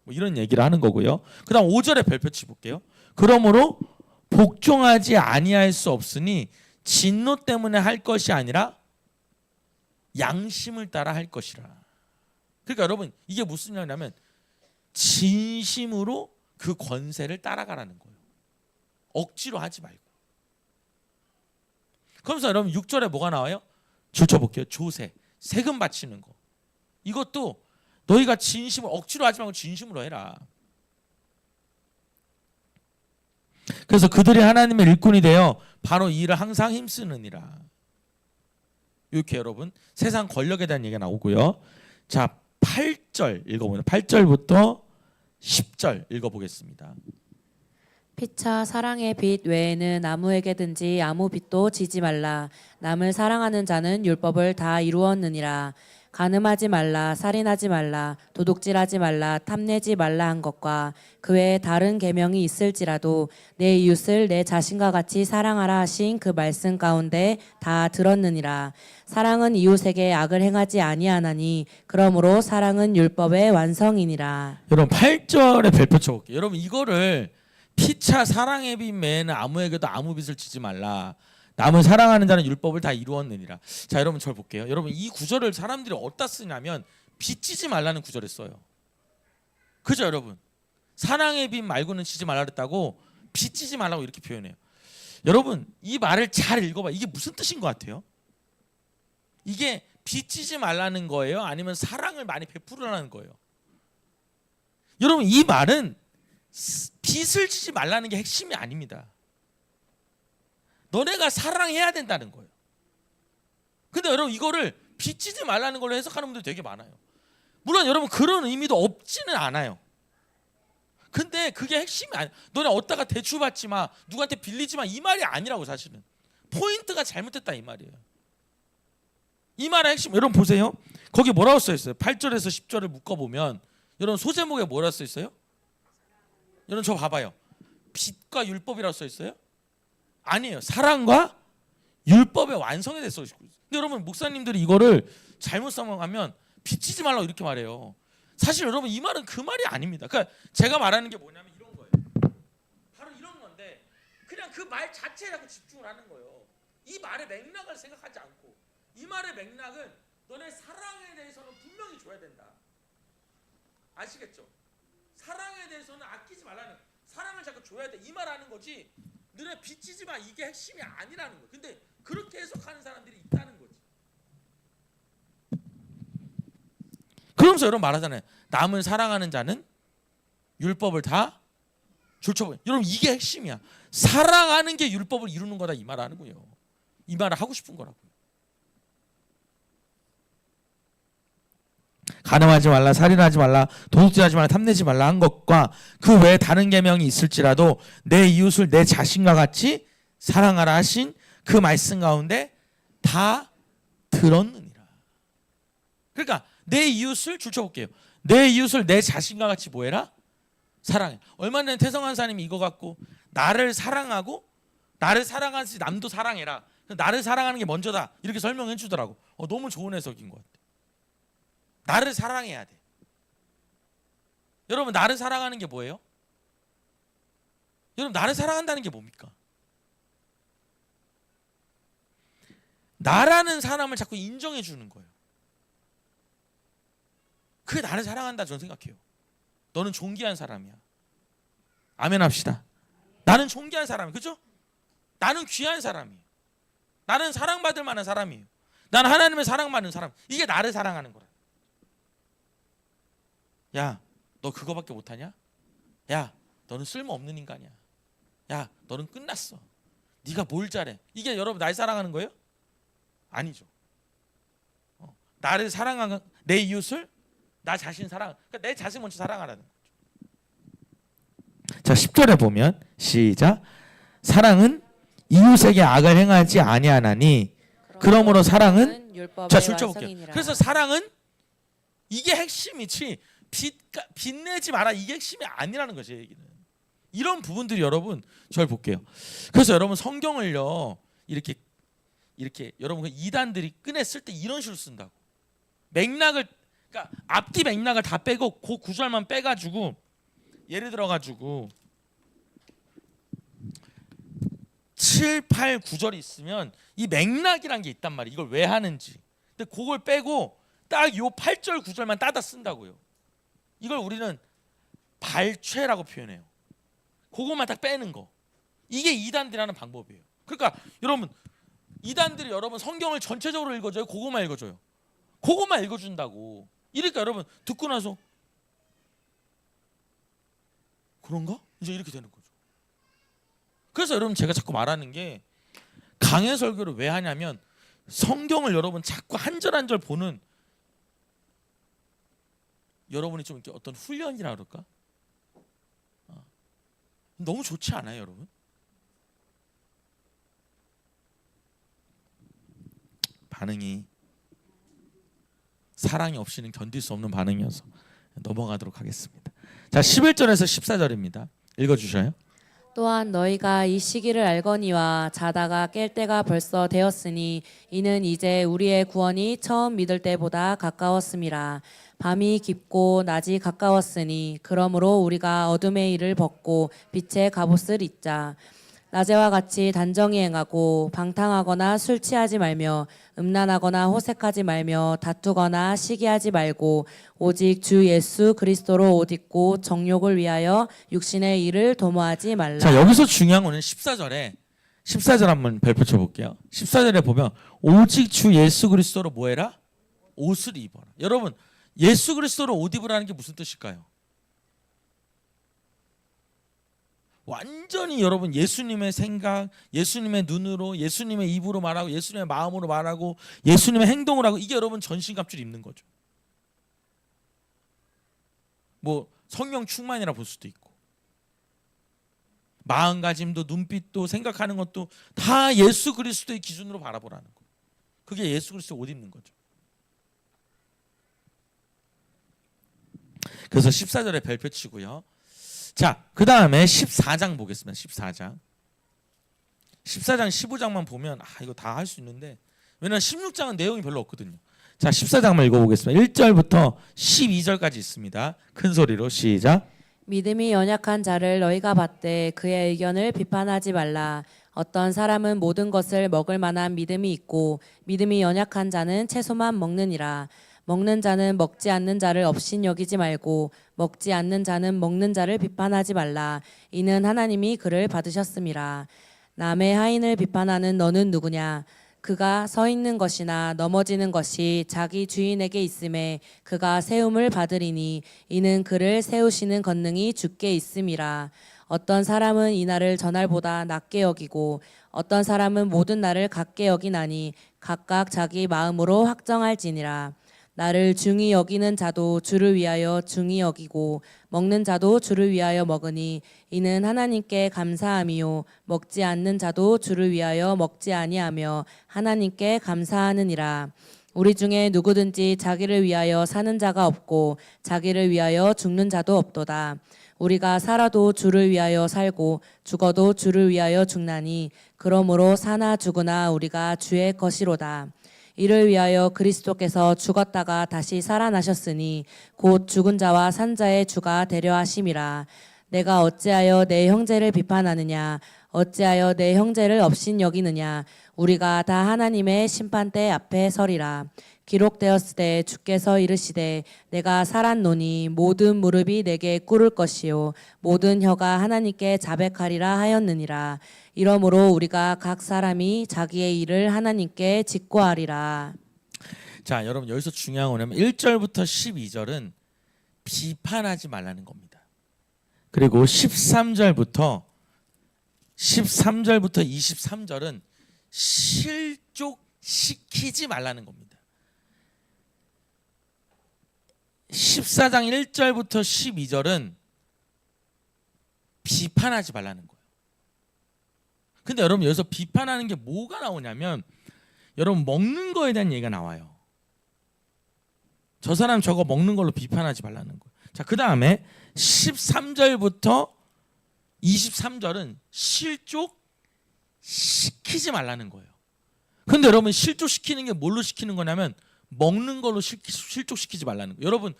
뭐 이런 얘기를 하는 거고요. 그다음 5절에 별표치 볼게요. 그러므로 복종하지 아니할 수 없으니 진노 때문에 할 것이 아니라 양심을 따라 할 것이라. 그러니까 여러분 이게 무슨 말이냐면 진심으로 그 권세를 따라가라는 거예요. 억지로 하지 말고. 그러면서 여러분 6절에 뭐가 나와요? 줄쳐볼게요. 조세, 세금 바치는 거. 이것도 너희가 진심을 억지로 하지 말고 진심으로 해라. 그래서 그들이 하나님의 일꾼이 되어 바로 이 일을 항상 힘쓰느니라. 이렇게 여러분 세상 권력에 대한 얘기가 나오고요. 자, 8절 읽어보면 8절부터 10절 읽어보겠습니다. 피차 사랑의 빛 외에는 아무에게든지 아무 빛도 지지 말라. 남을 사랑하는 자는 율법을 다 이루었느니라. 간음하지 말라, 살인하지 말라, 도둑질하지 말라, 탐내지 말라 한 것과 그 외에 다른 계명이 있을지라도 내 이웃을 내 자신과 같이 사랑하라 하신 그 말씀 가운데 다 들었느니라. 사랑은 이웃에게 악을 행하지 아니하나니 그러므로 사랑은 율법의 완성이니라. 여러분 8절에 별표 쳐볼게요. 여러분 이거를 피차 사랑의 빛 외에는 아무에게도 아무 빛을 지지 말라. 남을 사랑하는 자는 율법을 다 이루었느니라. 자, 여러분 절 볼게요. 여러분 이 구절을 사람들이 어디다 쓰냐면 빚지지 말라는 구절에 써요. 그죠 여러분? 사랑의 빛 말고는 지지 말라 그랬다고 빚지지 말라고 이렇게 표현해요. 여러분 이 말을 잘 읽어봐. 이게 무슨 뜻인 것 같아요? 이게 빚지지 말라는 거예요? 아니면 사랑을 많이 베풀으라는 거예요? 여러분 이 말은 빚을 지지 말라는 게 핵심이 아닙니다. 너네가 사랑해야 된다는 거예요. 근데 여러분 이거를 빚지지 말라는 걸로 해석하는 분들 되게 많아요. 물론 여러분 그런 의미도 없지는 않아요. 근데 그게 핵심이 아니야. 너네 어디다가 대출 받지 마, 누구한테 빌리지 마, 이 말이 아니라고. 사실은 포인트가 잘못됐다 이 말이에요. 이 말의 핵심 여러분 보세요. 거기 뭐라고 써 있어요? 8절에서 10절을 묶어보면 여러분 소제목에 뭐라고 써 있어요? 여러분 저 봐봐요. 빚과 율법이라고 써 있어요? 아니에요. 사랑과 율법의 완성에 대해서 쓰고 있어요. 근데 여러분 목사님들이 이거를 잘못 설명하면 빚지지 말라고 이렇게 말해요. 사실 여러분 이 말은 그 말이 아닙니다. 그러니까 제가 말하는 게 뭐냐면 이런 거예요. 바로 이런 건데 그냥 그 말 자체에 자꾸 집중을 하는 거예요. 이 말의 맥락을 생각하지 않고 이 말의 맥락은 너네 사랑에 대해서는 분명히 줘야 된다. 아시겠죠? 사랑에 대해서는 아끼지 말라는, 사랑을 자꾸 줘야 돼 이 말 하는 거지. 너네 빚지지 마 이게 핵심이 아니라는 거예요. 근데 그렇게 해석하는 사람들이 있다는 거지. 그러면서 여러분 말하잖아요. 남을 사랑하는 자는 율법을 다 줄쳐버려. 여러분 이게 핵심이야. 사랑하는 게 율법을 이루는 거다 이 말 하는 거예요. 이 말을 하고 싶은 거라고요. 간음하지 말라, 살인하지 말라, 도둑질하지 말라, 탐내지 말라 한 것과 그 외에 다른 계명이 있을지라도 내 이웃을 내 자신과 같이 사랑하라 하신 그 말씀 가운데 다 들었느니라. 그러니까 내 이웃을 줄쳐볼게요. 내 이웃을 내 자신과 같이 뭐해라? 사랑해. 얼마 전에 태성한 사님이 이거 갖고 나를 사랑하고 나를 사랑하지 남도 사랑해라. 나를 사랑하는 게 먼저다 이렇게 설명해 주더라고. 너무 좋은 해석인 것 같아. 나를 사랑해야 돼. 여러분 나를 사랑하는 게 뭐예요? 여러분 나를 사랑한다는 게 뭡니까? 나라는 사람을 자꾸 인정해 주는 거예요. 그게 나를 사랑한다 저는 생각해요. 너는 존귀한 사람이야. 아멘 합시다. 나는 존귀한 사람이에요. 그죠? 나는 귀한 사람이에요. 나는 사랑받을 만한 사람이에요. 나는 하나님의 사랑받는 사람. 이게 나를 사랑하는 거라. 야, 너 그거밖에 못하냐? 야, 너는 쓸모없는 인간이야. 야, 너는 끝났어. 네가 뭘 잘해? 이게 여러분 날 사랑하는 거예요? 아니죠. 나를 사랑하는 내 이웃을 나 자신 사랑. 그러니까 내 자신 먼저 사랑하라는 거죠. 자, 10절에 보면 시작. 사랑은 이웃에게 악을 행하지 아니하나니 그러므로 사랑은 자, 줄쳐볼게요. 그래서 사랑은 이게 핵심이지 빚내지 마라 이게 핵심이 아니라는 거죠. 얘기는 이런 부분들이 여러분 절 볼게요. 그래서 여러분 성경을요 이렇게 여러분 이단들이 꺼냈을 때 이런 식으로 쓴다고. 맥락을 그러니까 앞뒤 맥락을 다 빼고 그 구절만 빼가지고 예를 들어가지고 7, 8, 9절이 있으면 이 맥락이란 게 있단 말이에요. 이걸 왜 하는지. 근데 그걸 빼고 딱 요 8절 9절만 따다 쓴다고요. 이걸 우리는 발췌라고 표현해요. 그것만 딱 빼는 거. 이게 이단들이 하는 방법이에요. 그러니까 여러분 이단들이 여러분 성경을 전체적으로 읽어줘요? 그것만 읽어줘요? 그것만 읽어준다고. 이러니까 여러분 듣고 나서 그런가? 이제 이렇게 되는 거죠. 그래서 여러분 제가 자꾸 말하는 게 강해 설교를 왜 하냐면 성경을 여러분 자꾸 한 절 한 절 보는 여러분이 좀 이렇게 어떤 훈련이라 그럴까? 너무 좋지 않아요, 여러분? 반응이 사랑이 없이는 견딜 수 없는 반응이어서 넘어가도록 하겠습니다. 자, 11절에서 14절입니다. 읽어주셔요. 또한 너희가 이 시기를 알거니와 자다가 깰 때가 벌써 되었으니 이는 이제 우리의 구원이 처음 믿을 때보다 가까웠음이라. 밤이 깊고 낮이 가까웠으니 그러므로 우리가 어둠의 일을 벗고 빛의 갑옷을 입자. 낮에와 같이 단정히 행하고 방탕하거나 술 취하지 말며 음란하거나 호색하지 말며 다투거나 시기하지 말고 오직 주 예수 그리스도로 옷 입고 정욕을 위하여 육신의 일을 도모하지 말라. 자, 여기서 중요한 거는 14절 한번 별표쳐 볼게요. 14절에 보면 오직 주 예수 그리스도로 뭐 해라? 옷을 입어라. 여러분, 예수 그리스도로 옷 입으라는 게 무슨 뜻일까요? 완전히 여러분 예수님의 생각, 예수님의 눈으로, 예수님의 입으로 말하고, 예수님의 마음으로 말하고, 예수님의 행동을 하고, 이게 여러분 전신갑주를 입는 거죠. 뭐 성령 충만이라 볼 수도 있고, 마음가짐도 눈빛도 생각하는 것도 다 예수 그리스도의 기준으로 바라보라는 거. 그게 예수 그리스도 옷 입는 거죠. 그래서 14절에 별표 치고요. 자, 그 다음에 14장 보겠습니다. 14장 15장만 보면 이거 다 할 수 있는데, 왜냐하면 16장은 내용이 별로 없거든요. 자, 14장만 읽어보겠습니다. 1절부터 12절까지 있습니다. 큰 소리로 시작. 믿음이 연약한 자를 너희가 받되 그의 의견을 비판하지 말라. 어떤 사람은 모든 것을 먹을 만한 믿음이 있고 믿음이 연약한 자는 채소만 먹느니라. 먹는 자는 먹지 않는 자를 업신여기지 말고 먹지 않는 자는 먹는 자를 비판하지 말라. 이는 하나님이 그를 받으셨음이라. 남의 하인을 비판하는 너는 누구냐? 그가 서 있는 것이나 넘어지는 것이 자기 주인에게 있음에 그가 세움을 받으리니 이는 그를 세우시는 권능이 주께 있음이라. 어떤 사람은 이날을 저날보다 낮게 여기고 어떤 사람은 모든 날을 같게 여기나니 각각 자기 마음으로 확정할지니라. 나를 중히 여기는 자도 주를 위하여 중히 여기고 먹는 자도 주를 위하여 먹으니 이는 하나님께 감사함이요 먹지 않는 자도 주를 위하여 먹지 아니하며 하나님께 감사하느니라. 우리 중에 누구든지 자기를 위하여 사는 자가 없고 자기를 위하여 죽는 자도 없도다. 우리가 살아도 주를 위하여 살고 죽어도 주를 위하여 죽나니 그러므로 사나 죽으나 우리가 주의 것이로다. 이를 위하여 그리스도께서 죽었다가 다시 살아나셨으니 곧 죽은 자와 산 자의 주가 되려 하심이라. 내가 어찌하여 내 형제를 비판하느냐? 어찌하여 내 형제를 업신여기느냐? 우리가 다 하나님의 심판대 앞에 서리라. 기록되었을 때 주께서 이르시되 내가 살았노니 모든 무릎이 내게 꿇을 것이요 모든 혀가 하나님께 자백하리라 하였느니라. 이러므로 우리가 각 사람이 자기의 일을 하나님께 직고하리라. 자, 여러분 여기서 중요한 거는 1절부터 12절은 비판하지 말라는 겁니다. 그리고 13절부터 23절은 실족시키지 말라는 겁니다. 14장 1절부터 12절은 비판하지 말라는 거예요. 근데 여러분 여기서 비판하는 게 뭐가 나오냐면 여러분 먹는 거에 대한 얘기가 나와요. 저 사람 저거 먹는 걸로 비판하지 말라는 거예요. 자, 그 다음에 13절부터 23절은 실족시키지 말라는 거예요. 근데 여러분 실족시키는 게 뭘로 시키는 거냐면 먹는 걸로 실족시키지 말라는 거예요. 여러분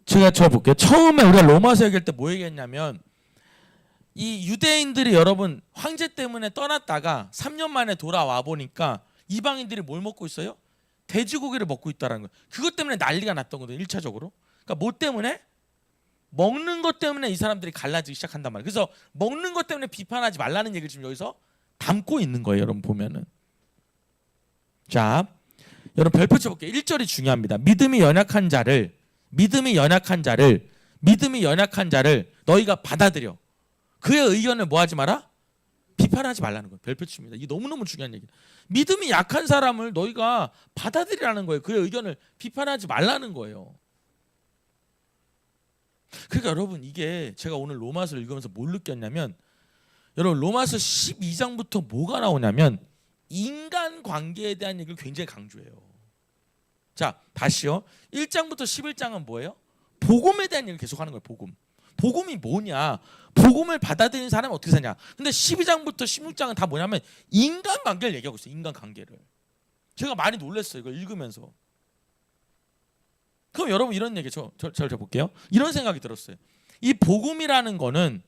제가 볼게요. 처음에 우리가 로마서 얘기할 때 뭐 얘기했냐면 이 유대인들이 여러분 황제 때문에 떠났다가 3년 만에 돌아와 보니까 이방인들이 뭘 먹고 있어요? 돼지고기를 먹고 있다는 거예요. 그것 때문에 난리가 났던 거거든요. 1차적으로. 그러니까 뭐 때문에? 먹는 것 때문에 이 사람들이 갈라지기 시작한단 말이에요. 그래서 먹는 것 때문에 비판하지 말라는 얘기를 지금 여기서 담고 있는 거예요. 여러분 보면은. 자, 여러분 별표 쳐볼게요. 1절이 중요합니다. 믿음이 연약한 자를 너희가 받아들여. 그의 의견을 뭐 하지 마라? 비판하지 말라는 거예요. 별표치입니다. 이게 너무너무 중요한 얘기예요. 믿음이 약한 사람을 너희가 받아들이라는 거예요. 그의 의견을 비판하지 말라는 거예요. 그러니까 여러분, 이게 제가 오늘 로마서를 읽으면서 뭘 느꼈냐면, 여러분 로마서 12장부터 뭐가 나오냐면 인간관계에 대한 얘기를 굉장히 강조해요. 자, 다시요. 1장부터 11장은 뭐예요? 복음에 대한 얘기를 계속하는 거예요. 복음이 뭐냐? 복음을 받아들이는 사람이 어떻게 사냐? 근데 12장부터 16장은 다 뭐냐면 인간관계를 얘기하고 있어요. 인간관계를. 제가 많이 놀랐어요. 이걸 읽으면서. 그럼 여러분 이런 얘기 잘 볼게요. 이런 생각이 들었어요. 이 복음이라는 거는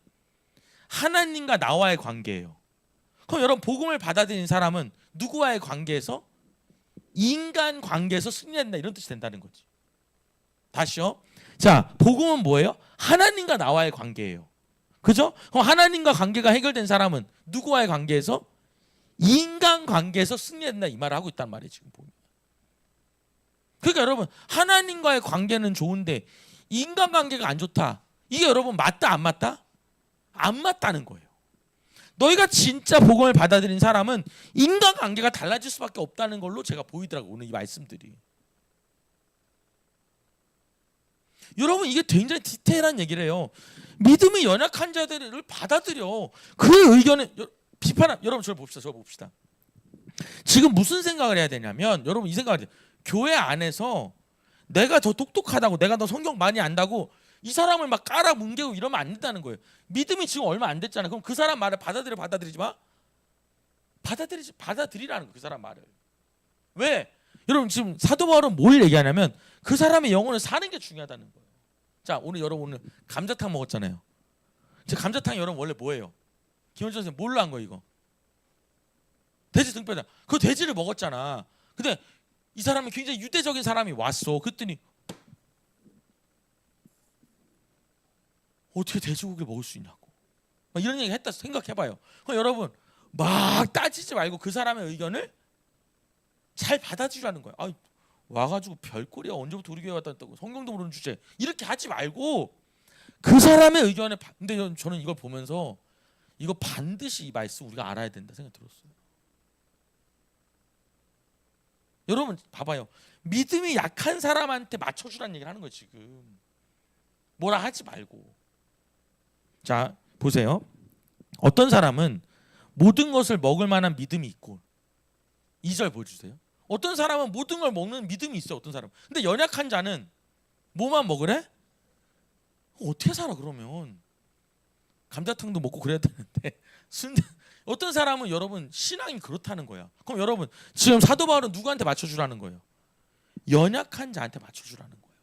하나님과 나와의 관계예요. 그럼 여러분 복음을 받아들인 사람은 누구와의 관계에서? 인간 관계에서 승리한다, 이런 뜻이 된다는 거지. 다시요. 자, 복음은 뭐예요? 하나님과 나와의 관계예요. 그죠? 그럼 하나님과 관계가 해결된 사람은 누구와의 관계에서? 인간 관계에서 승리한다, 이 말을 하고 있단 말이에요. 지금 보면. 그러니까 여러분, 하나님과의 관계는 좋은데 인간 관계가 안 좋다. 이게 여러분 맞다 안 맞다? 안 맞다는 거예요. 너희가 진짜 복음을 받아들인 사람은 인간관계가 달라질 수밖에 없다는 걸로 제가 보이더라고요. 오늘 이 말씀들이. 여러분, 이게 굉장히 디테일한 얘기를 해요. 믿음이 연약한 자들을 받아들여. 그의 의견은 여러분 저를 봅시다. 지금 무슨 생각을 해야 되냐면, 여러분 이 생각을 해요. 교회 안에서 내가 더 똑똑하다고, 내가 더 성경 많이 안다고 이 사람을 막 깔아뭉개고 이러면 안 된다는 거예요. 믿음이 지금 얼마 안 됐잖아요. 그럼 그 사람 말을 받아들이지 마. 받아들이라는 거예요. 그 사람 말을. 왜? 여러분 지금 사도 바울은 뭘 얘기하냐면 그 사람의 영혼을 사는 게 중요하다는 거예요. 자, 여러분 오늘 감자탕 먹었잖아요. 제 감자탕이 여러분 원래 뭐예요? 김원준 선생님 뭘로 한 거예요 이거? 돼지 등뼈다. 그 돼지를 먹었잖아. 근데 이 사람이 굉장히 유대적인 사람이 왔어. 그랬더니 어떻게 돼지고기를 먹을 수 있냐고 이런 얘기 했다 생각해봐요. 그럼 여러분 막 따지지 말고 그 사람의 의견을 잘 받아주라는 거예요. 아, 와가지고 별꼴이야, 언제부터 우리 교회 왔다 했다고, 성경도 모르는 주제, 이렇게 하지 말고 그 사람의 의견을. 근데 저는 이걸 보면서 이거 반드시 이 말씀 우리가 알아야 된다 생각이 들었어요. 여러분 봐봐요. 믿음이 약한 사람한테 맞춰주라는 얘기를 하는 거예요. 지금 뭐라 하지 말고. 자, 보세요. 어떤 사람은 모든 것을 먹을 만한 믿음이 있고, 2절 보여주세요. 어떤 사람은 모든 걸 먹는 믿음이 있어요. 어떤 사람은. 근데 연약한 자는 뭐만 먹으래? 어떻게 살아 그러면? 감자탕도 먹고 그래야 되는데 어떤 사람은 여러분 신앙이 그렇다는 거야. 그럼 여러분 지금 사도 바울은 누구한테 맞춰주라는 거예요? 연약한 자한테 맞춰주라는 거예요.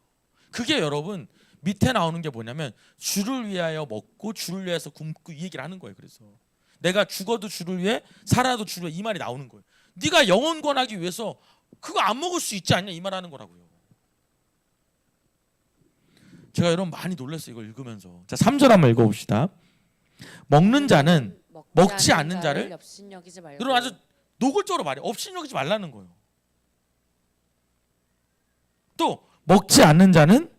그게 여러분 밑에 나오는 게 뭐냐면 주를 위하여 먹고 주를 위해서 굶고, 이 얘기를 하는 거예요. 그래서 내가 죽어도 주를 위해, 살아도 주를 위해, 이 말이 나오는 거예요. 네가 영혼 권하기 위해서 그거 안 먹을 수 있지 않냐, 이 말 하는 거라고요. 제가 여러분 많이 놀랐어요. 이걸 읽으면서. 자, 3절 한번 읽어봅시다. 먹는 자는 먹지 않는 자를 업신여기지 말고. 여러분 아주 노골적으로 말해. 업신여기지 말라는 거예요. 또 먹지 않는 자는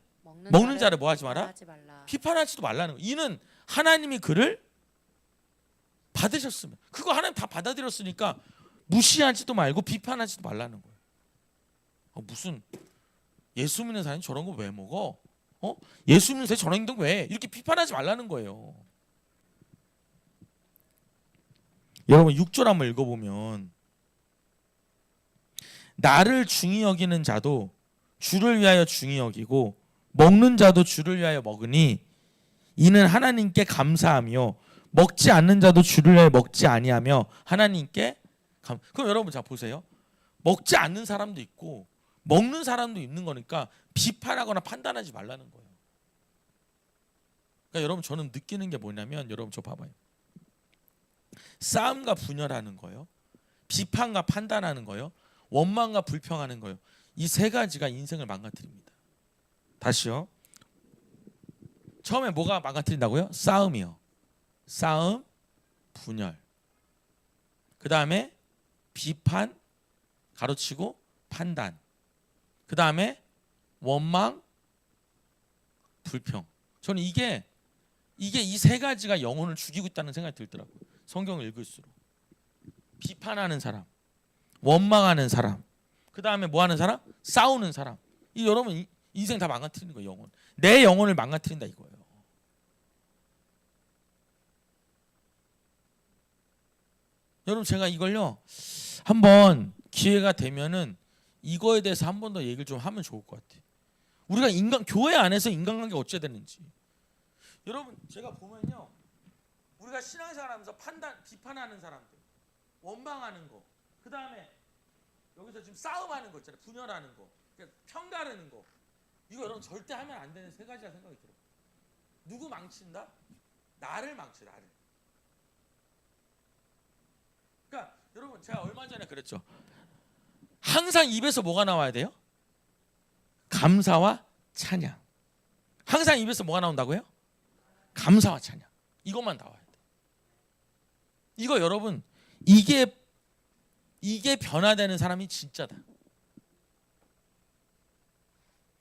먹는 자를 뭐 하지 마라? 비판하지도 말라는 거예요. 이는 하나님이 그를 받으셨으면, 그거 하나님 다 받아들였으니까 무시하지도 말고 비판하지도 말라는 거예요. 무슨 예수 믿는 사람이 저런 거 왜 먹어? 예수 믿는 사람이 저런 행동 왜? 이렇게 비판하지 말라는 거예요. 여러분 6절 한번 읽어보면, 나를 중히 여기는 자도 주를 위하여 중히 여기고 먹는 자도 주를 위하여 먹으니 이는 하나님께 감사하며 먹지 않는 자도 주를 위하여 먹지 아니하며 하나님께 그럼 여러분 자 보세요. 먹지 않는 사람도 있고 먹는 사람도 있는 거니까 비판하거나 판단하지 말라는 거예요. 그러니까 여러분 저는 느끼는 게 뭐냐면, 여러분 저 봐봐요. 싸움과 분열하는 거요, 비판과 판단하는 거요, 원망과 불평하는 거요, 이 세 가지가 인생을 망가뜨립니다. 다시요. 처음에 뭐가 망가뜨린다고요? 싸움이요. 싸움, 분열. 그 다음에 비판, 가로치고 판단. 그 다음에 원망, 불평. 저는 이게 이 세 가지가 영혼을 죽이고 있다는 생각이 들더라고요. 성경을 읽을수록. 비판하는 사람, 원망하는 사람, 그 다음에 뭐 하는 사람? 싸우는 사람. 이 여러분 인생 다 망가뜨리는 거예요. 영혼. 내 영혼을 망가뜨린다 이거예요. 여러분 제가 이걸요 한번 기회가 되면은 이거에 대해서 한 번 더 얘기를 좀 하면 좋을 것 같아요. 우리가 교회 안에서 인간관계 어찌해야 되는지. 여러분 제가 보면요, 우리가 신앙생활하면서 비판하는 사람들, 원망하는 거, 그 다음에 여기서 지금 싸움하는 거 있잖아요. 분열하는 거, 평가하는 거. 이거 여러분 절대 하면 안 되는 세 가지라 생각이 들어요. 누구 망친다? 나를 망쳐, 나를. 그러니까 여러분 제가 얼마 전에 그랬죠. 항상 입에서 뭐가 나와야 돼요? 감사와 찬양. 항상 입에서 뭐가 나온다고요? 감사와 찬양. 이것만 나와야 돼. 이거 여러분 이게 변화되는 사람이 진짜다.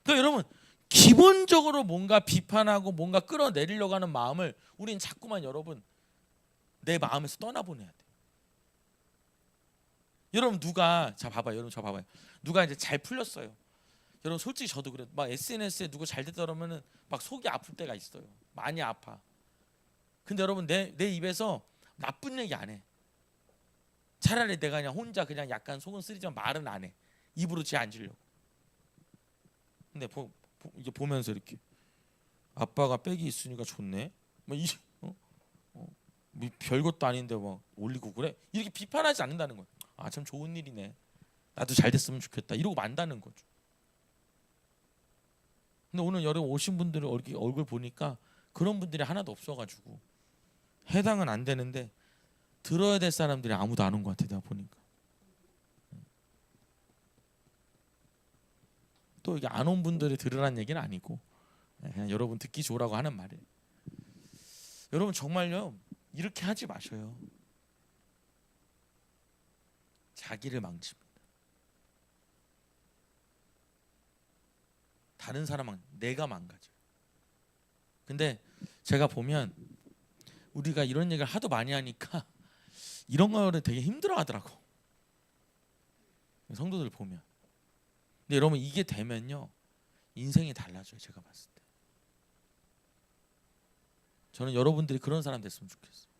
그러니까 여러분 기본적으로 뭔가 비판하고 뭔가 끌어내리려고 하는 마음을 우리는 자꾸만 여러분 내 마음에서 떠나보내야 돼. 여러분 자 봐봐요. 여러분 저 봐봐요. 누가 이제 잘 풀렸어요. 여러분 솔직히 저도 그래요. 막 SNS에 누구 잘 됐다 그러면은 막 속이 아플 때가 있어요. 많이 아파. 근데 여러분 내 입에서 나쁜 얘기 안 해. 차라리 내가 그냥 혼자 그냥 약간 속은 쓰리지만 말은 안 해. 입으로 지 안 지려고. 근데 이제 보면서 이렇게 아빠가 빽이 있으니까 좋네. 뭐 별것도 아닌데 막 올리고 그래. 이렇게 비판하지 않는다는 거예요. 아 참 좋은 일이네. 나도 잘 됐으면 좋겠다. 이러고 만다는 거죠. 근데 오늘 여러분 오신 분들의 얼굴 보니까 그런 분들이 하나도 없어가지고 해당은 안 되는데 들어야 될 사람들이 아무도 안 온 것 같아. 내가 보니까 또 이게 안 온 분들이 들으라는 얘기는 아니고 그냥 여러분 듣기 좋으라고 하는 말이에요. 여러분 정말요 이렇게 하지 마셔요. 자기를 망칩니다. 다른 사람은 내가 망가져. 근데 제가 보면 우리가 이런 얘기를 하도 많이 하니까 이런 거를 되게 힘들어하더라고. 성도들 보면. 근데 여러분 이게 되면요 인생이 달라져요. 제가 봤을 때. 저는 여러분들이 그런 사람 됐으면 좋겠어요.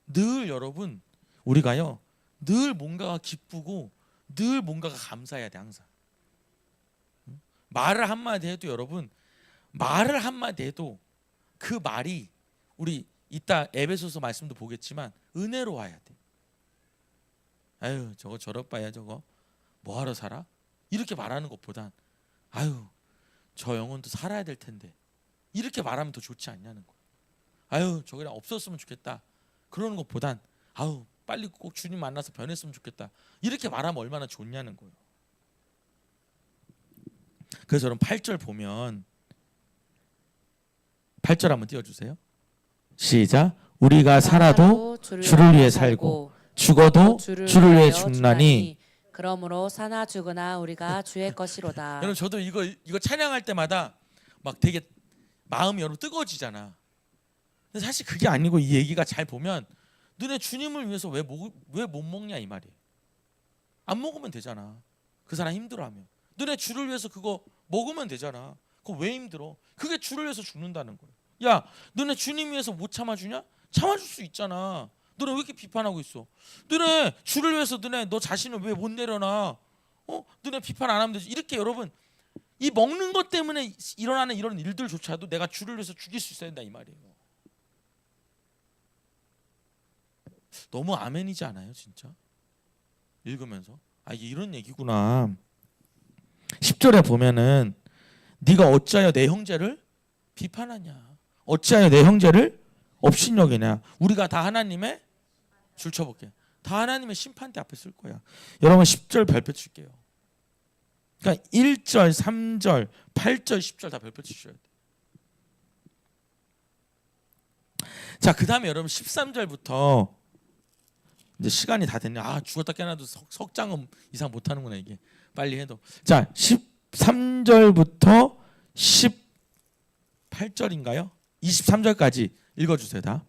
늘 여러분 우리가요 늘 뭔가가 기쁘고 늘 뭔가가 감사해야 돼. 항상 말을 한마디 해도 여러분 말을 한마디 해도 그 말이 우리 이따 에베소서 말씀도 보겠지만 은혜로 와야 돼. 아유 저거 저럴바야 저거 뭐하러 살아? 이렇게 말하는 것보단 아유 저 영혼도 살아야 될 텐데 이렇게 말하면 더 좋지 않냐는 거예요. 아유 저거 없었으면 좋겠다 그러는 것보단 아유 빨리 꼭 주님 만나서 변했으면 좋겠다 이렇게 말하면 얼마나 좋냐는 거예요. 그래서 여러분 8절 보면 8절 한번 띄워주세요. 시작. 우리가 살아도 주를 위해 살고 죽어도 주를 위해 죽나니 그러므로 사나 죽으나 우리가 주의 것이로다. 여러분 저도 이거 찬양할 때마다 막 되게 마음이 여러분 뜨거워지잖아. 근데 사실 그게 아니고 이 얘기가 잘 보면 너네 주님을 위해서 왜 못 먹냐 이 말이에요. 안 먹으면 되잖아. 그 사람 힘들어하면. 너네 주를 위해서 그거 먹으면 되잖아. 그거 왜 힘들어? 그게 주를 위해서 죽는다는 거예요. 야 너네 주님 위해서 못 참아주냐? 참아줄 수 있잖아. 너네 왜 이렇게 비판하고 있어? 너네 주를 위해서 너 자신을 왜 못 내려놔? 너네 비판 안 하면 되지. 이렇게 여러분 이 먹는 것 때문에 일어나는 이런 일들조차도 내가 주를 위해서 죽일 수 있어야 된다 이 말이에요. 너무 아멘이지 않아요 진짜? 읽으면서 아 이게 이런 얘기구나. 10절에 보면은 네가 어찌하여 내 형제를 비판하냐? 어찌하여 내 형제를 업신여기냐? 우리가 다 하나님의 줄 쳐볼게. 다 하나님의 심판대 앞에 쓸 거야. 여러분 10절 별표 칠게요. 그러니까 1절, 3절, 8절, 10절 다 별표 치셔야 돼. 자, 그다음에 여러분 13절부터 이제 시간이 다 됐네. 아, 죽었다 깨어나도 석 장은 이상 못 하는구나 이게. 빨리 해도. 자, 13절부터 18절인가요? 23절까지 읽어 주세요, 다.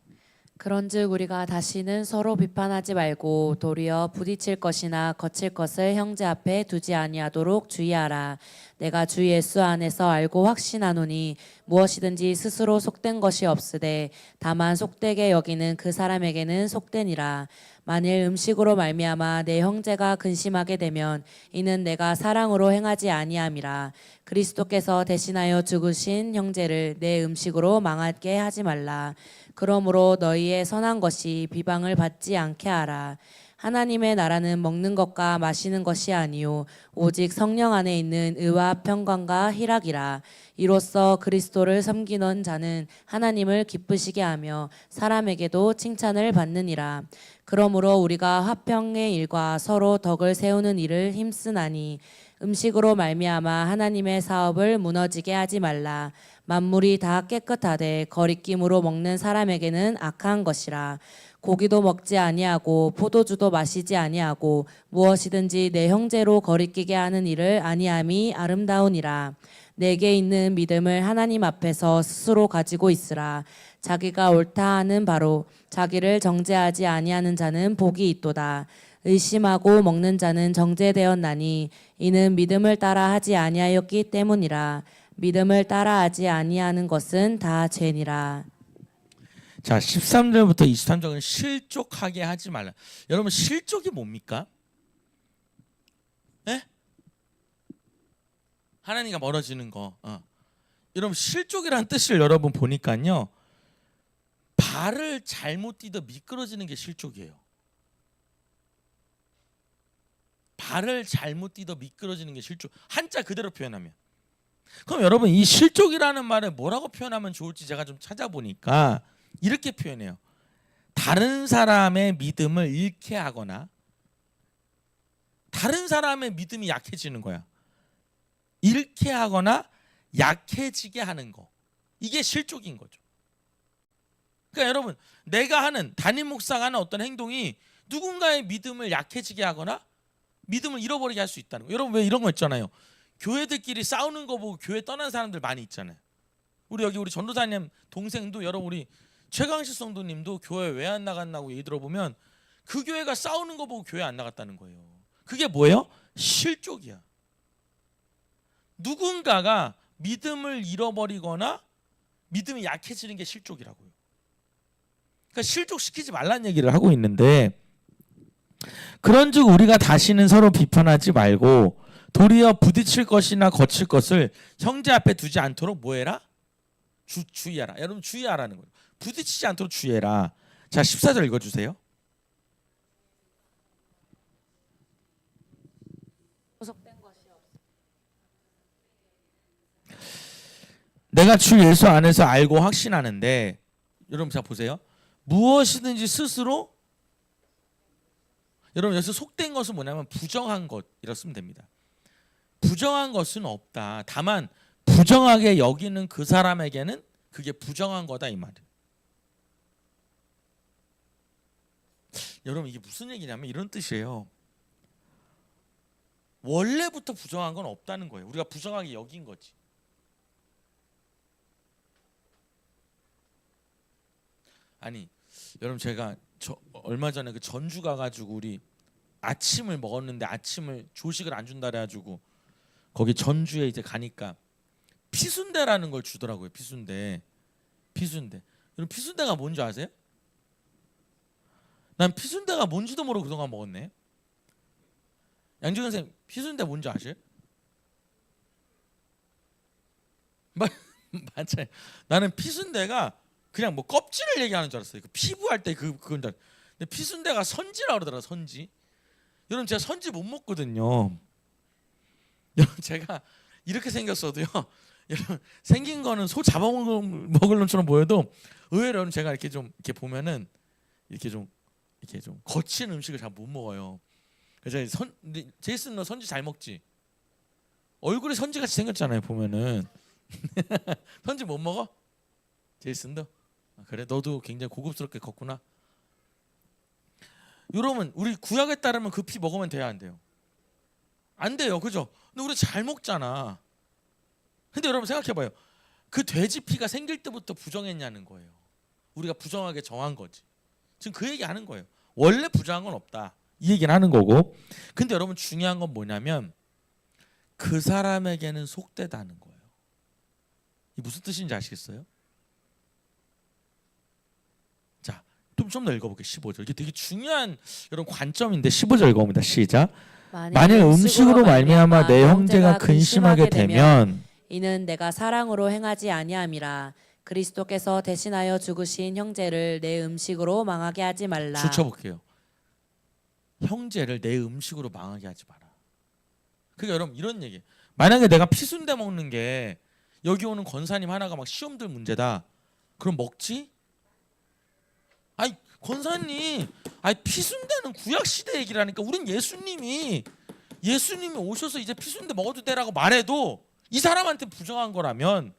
그런즉 우리가 다시는 서로 비판하지 말고 도리어 부딪힐 것이나 거칠 것을 형제 앞에 두지 아니하도록 주의하라. 내가 주 예수 안에서 알고 확신하노니 무엇이든지 스스로 속된 것이 없으되 다만 속되게 여기는 그 사람에게는 속되니라. 만일 음식으로 말미암아 내 형제가 근심하게 되면 이는 내가 사랑으로 행하지 아니함이라. 그리스도께서 대신하여 죽으신 형제를 내 음식으로 망하게 하지 말라. 그러므로 너희의 선한 것이 비방을 받지 않게 하라. 하나님의 나라는 먹는 것과 마시는 것이 아니요 오직 성령 안에 있는 의와 평강과 희락이라. 이로써 그리스도를 섬기는 자는 하나님을 기쁘시게 하며 사람에게도 칭찬을 받느니라. 그러므로 우리가 화평의 일과 서로 덕을 세우는 일을 힘쓰나니 음식으로 말미암아 하나님의 사업을 무너지게 하지 말라. 만물이 다 깨끗하되 거리낌으로 먹는 사람에게는 악한 것이라. 고기도 먹지 아니하고 포도주도 마시지 아니하고 무엇이든지 내 형제로 거리끼게 하는 일을 아니함이 아름다우니라. 내게 있는 믿음을 하나님 앞에서 스스로 가지고 있으라. 자기가 옳다 하는 바로 자기를 정죄하지 아니하는 자는 복이 있도다. 의심하고 먹는 자는 정죄되었나니 이는 믿음을 따라 하지 아니하였기 때문이라. 믿음을 따라하지 아니하는 것은 다 죄니라. 자, 13절부터 23절은 실족하게 하지 말라. 여러분, 실족이 뭡니까? 예? 하나님과 멀어지는 거. 여러분, 실족이라는 뜻을 여러분 보니까요, 발을 잘못 디뎌 미끄러지는 게 실족이에요. 발을 잘못 디뎌 미끄러지는 게 실족. 한자 그대로 표현하면. 그럼 여러분, 이 실족이라는 말을 뭐라고 표현하면 좋을지 제가 좀 찾아보니까 이렇게 표현해요. 다른 사람의 믿음을 잃게 하거나 다른 사람의 믿음이 약해지는 거야. 잃게 하거나 약해지게 하는 거. 이게 실족인 거죠. 그러니까 여러분, 내가 하는, 담임 목사가 하는 어떤 행동이 누군가의 믿음을 약해지게 하거나 믿음을 잃어버리게 할 수 있다는 거. 여러분, 왜 이런 거 있잖아요. 교회들끼리 싸우는 거 보고 교회 떠난 사람들 많이 있잖아요. 우리 전도사님 동생도, 여러분 우리 최강식 성도님도 교회 왜 안 나갔나고 얘기 들어보면 그 교회가 싸우는 거 보고 교회 안 나갔다는 거예요. 그게 뭐예요? 실족이야. 누군가가 믿음을 잃어버리거나 믿음이 약해지는 게 실족이라고요. 그러니까 실족시키지 말라는 얘기를 하고 있는데, 그런즉 우리가 다시는 서로 비판하지 말고 도리어 부딪힐 것이나 거칠 것을 형제 앞에 두지 않도록 뭐해라? 주의하라. 여러분, 주의하라는 거예요. 부딪히지 않도록 주의해라. 자, 14절 읽어주세요. 내가 주 예수 안에서 알고 확신하는데, 여러분 자 보세요. 무엇이든지 스스로, 여러분 여기서 속된 것은 뭐냐면 부정한 것 이렇게 쓰면 됩니다. 부정한 것은 없다. 다만 부정하게 여기는 그 사람에게는 그게 부정한 거다, 이 말이에요. 여러분, 이게 무슨 얘기냐면 이런 뜻이에요. 원래부터 부정한 건 없다는 거예요. 우리가 부정하게 여긴 거지. 아니, 여러분, 제가 얼마 전에 그 전주 가가지고 우리 아침을 먹었는데 아침을 조식을 안 준다 그래가지고 거기 전주에 이제 가니까 피순대라는 걸 주더라고요. 피순대. 여러분, 피순대가 뭔지 아세요? 난 피순대가 뭔지도 모르고 그동안 먹었네. 양지근 선생님, 피순대 뭔지 아세요? 맞아요. 나는 피순대가 그냥 뭐 껍질을 얘기하는 줄 알았어요. 그 피부할 때 그건 줄 알았어요. 근데 피순대가 선지라고 그러더라고요. 선지. 여러분, 제가 선지 못 먹거든요. 여러분, 제가 이렇게 생겼어도요, 여러분, 생긴 거는 소 잡아먹을 놈처럼 보여도 의외로 여러분, 제가 이렇게 좀 이렇게 보면은 이렇게 좀 거친 음식을 잘 못 먹어요. 그래서 근데 제이슨, 너 선지 잘 먹지? 얼굴이 선지같이 생겼잖아요, 보면은. 선지 못 먹어? 제이슨도? 그래, 너도 굉장히 고급스럽게 컸구나. 여러분, 우리 구약에 따르면 그 피 먹으면 돼야 안 돼요? 안 돼요, 그죠? 근데 우리 잘 먹잖아. 근데 여러분 생각해봐요. 그 돼지 피가 생길 때부터 부정했냐는 거예요. 우리가 부정하게 정한 거지. 지금 그 얘기 하는 거예요. 원래 부정한 건 없다. 이 얘기는 하는 거고. 근데 여러분 중요한 건 뭐냐면 그 사람에게는 속되다는 거예요. 이 무슨 뜻인지 아시겠어요? 자, 좀 더 읽어볼게요. 15절. 이게 되게 중요한 여러분 관점인데 15절 읽어봅니다. 시작. 만일 음식으로 말미암아 내 형제가 근심하게 되면 이는 내가 사랑으로 행하지 아니함이라. 그리스도께서 대신하여 죽으신 형제를 내 음식으로 망하게 하지 말라. 줄쳐볼게요. 형제를 내 음식으로 망하게 하지 마라. 그러니까 여러분 이런 얘기. 만약에 내가 피순대 먹는 게 여기 오는 권사님 하나가 막 시험들 문제다. 그럼 먹지? 아니 권사님, 아니 피순대는 구약 시대 얘기라니까. 우린 예수님이 오셔서 이제 피순대 먹어도 되라고 말해도 이 사람한테 부정한 거라면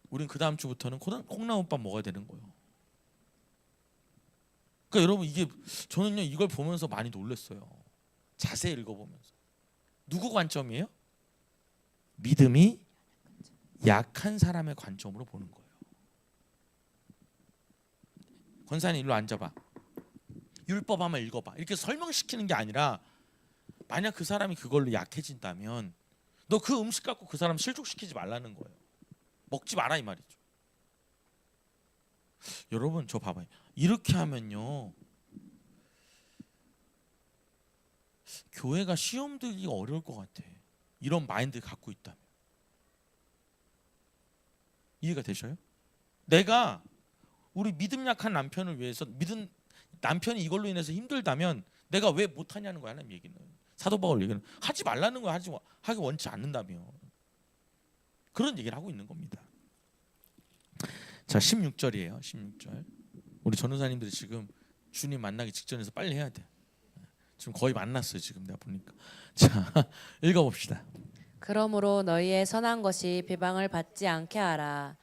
우린 그 다음 주부터는 콩나물밥 먹어야 되는 거예요. 그러니까 여러분 이게 저는요 이걸 보면서 많이 놀랐어요. 자세히 읽어보면서. 누구 관점이에요? 믿음이 약한 사람의 관점으로 보는 거예요. 권사님 일로 앉아봐. 율법 한번 읽어봐. 이렇게 설명시키는 게 아니라 만약 그 사람이 그걸로 약해진다면 너 그 음식 갖고 그 사람 실족시키지 말라는 거예요. 먹지 마라 이 말이죠. 여러분 저 봐봐요. 이렇게 하면요 교회가 시험 들기가 어려울 것 같아. 이런 마인드 갖고 있다면. 이해가 되셔요? 내가 우리 믿음 약한 남편을 위해서 남편이 이걸로 인해서 힘들다면 내가 왜 못하냐는 거야. 하나님 얘기는. 사도 바울 얘기는 하지 말라는 거야. 하기 원치 않는다며. 그런 얘기를 하고 있는 겁니다. 자 16절이에요. 16절. 우리 전도사님들이 지금 주님 만나기 직전에서 빨리 해야 돼. 지금 거의 만났어요. 지금 내가 보니까. 자 읽어봅시다. 그러므로 너희의 선한 것이 비방을 받지 않게 하라.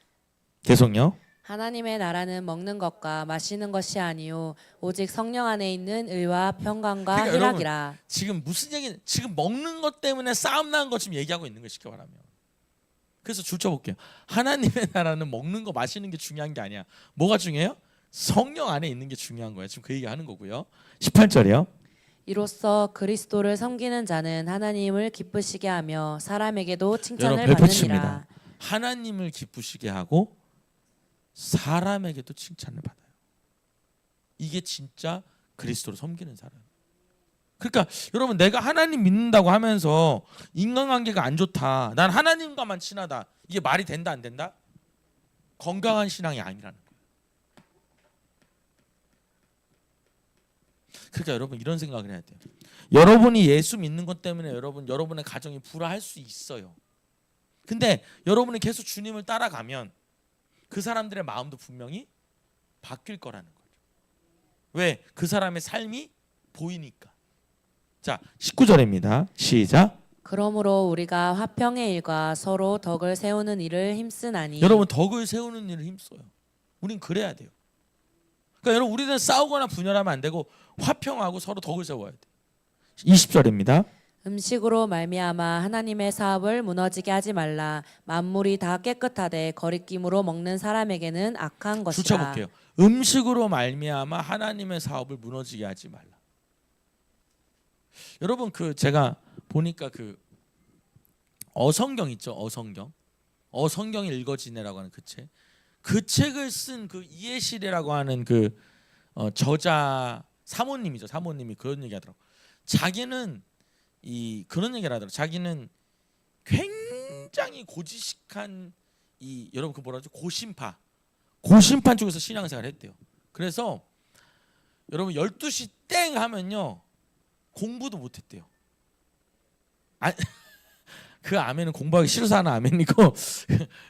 계속요. 하나님의 나라는 먹는 것과 마시는 것이 아니요 오직 성령 안에 있는 의와 평강과 그러니까 희락이라. 지금 무슨 얘기? 지금 먹는 것 때문에 싸움 나는 것 지금 얘기하고 있는 거 쉽게 말하면. 그래서 줄쳐볼게요. 하나님의 나라는 먹는 거 마시는 게 중요한 게 아니야. 뭐가 중요해요? 성령 안에 있는 게 중요한 거예요. 지금 그 얘기하는 거고요. 18절이요. 이로써 그리스도를 섬기는 자는 하나님을 기쁘시게 하며 사람에게도 칭찬을 여러분 벨포칩니다. 받느니라. 하나님을 기쁘시게 하고 사람에게도 칭찬을 받아요. 이게 진짜 그리스도를 섬기는 사람. 그러니까 여러분 내가 하나님 믿는다고 하면서 인간관계가 안 좋다. 난 하나님과만 친하다. 이게 말이 된다 안 된다? 건강한 신앙이 아니라는 거예요. 그러니까 여러분 이런 생각을 해야 돼요. 여러분이 예수 믿는 것 때문에 여러분의 가정이 불화할 수 있어요. 근데 여러분이 계속 주님을 따라가면 그 사람들의 마음도 분명히 바뀔 거라는 거죠. 왜? 그 사람의 삶이 보이니까. 자 19절입니다. 시작. 그러므로 우리가 화평의 일과 서로 덕을 세우는 일을 힘쓰나니. 여러분 덕을 세우는 일을 힘써요. 우린 그래야 돼요. 그러니까 여러분 우리는 싸우거나 분열하면 안 되고 화평하고 서로 덕을 세워야 돼. 20절입니다. 음식으로 말미암아 하나님의 사업을 무너지게 하지 말라. 만물이 다 깨끗하되 거리낌으로 먹는 사람에게는 악한 것이다. 줄쳐볼게요. 음식으로 말미암아 하나님의 사업을 무너지게 하지 말라. 여러분 그 제가 보니까 그 어성경 있죠. 어성경이 읽어지네라고 하는 그 책. 그 책을 쓴 그 이해실이라고 하는 그 저자 사모님이죠. 사모님이 그런 얘기하더라고. 자기는 그런 얘기를 하더라고. 자기는 굉장히 고지식한 여러분 그 뭐라 하죠? 고심판 쪽에서 신앙생활을 했대요. 그래서 여러분 12시 땡 하면요 공부도 못했대요. 그 아멘은 공부하기 싫어서 하는 아멘이고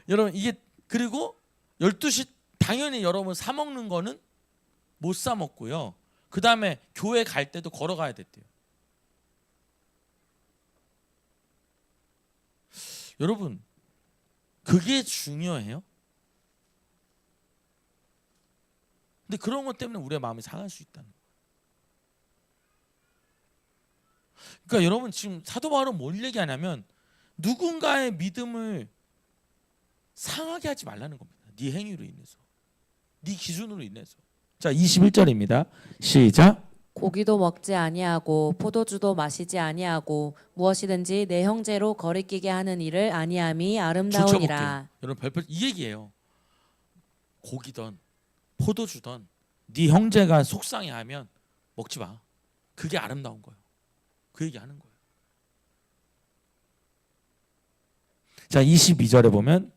여러분 이게 그리고 12시 당연히 여러분 사 먹는 거는 못 사 먹고요. 그 다음에 교회 갈 때도 걸어가야 됐대요. 여러분 그게 중요해요? 근데 그런 것 때문에 우리의 마음이 상할 수 있다는 거예요. 그러니까 여러분 지금 사도 바울은 뭘 얘기하냐면 누군가의 믿음을 상하게 하지 말라는 겁니다. 네 행위로 인해서. 네 기준으로 인해서. 자, 21절입니다. 시작. 고기도 먹지 아니하고 포도주도 마시지 아니하고 무엇이든지 내 형제로 거리끼게 하는 일을 아니함이 아름다우니라. 줄쳐볼게요. 여러분 별표 이 얘기예요. 고기든 포도주든 네 형제가 속상해하면 먹지 마. 그게 아름다운 거예요. 그 얘기하는 거예요. 자, 22절에 보면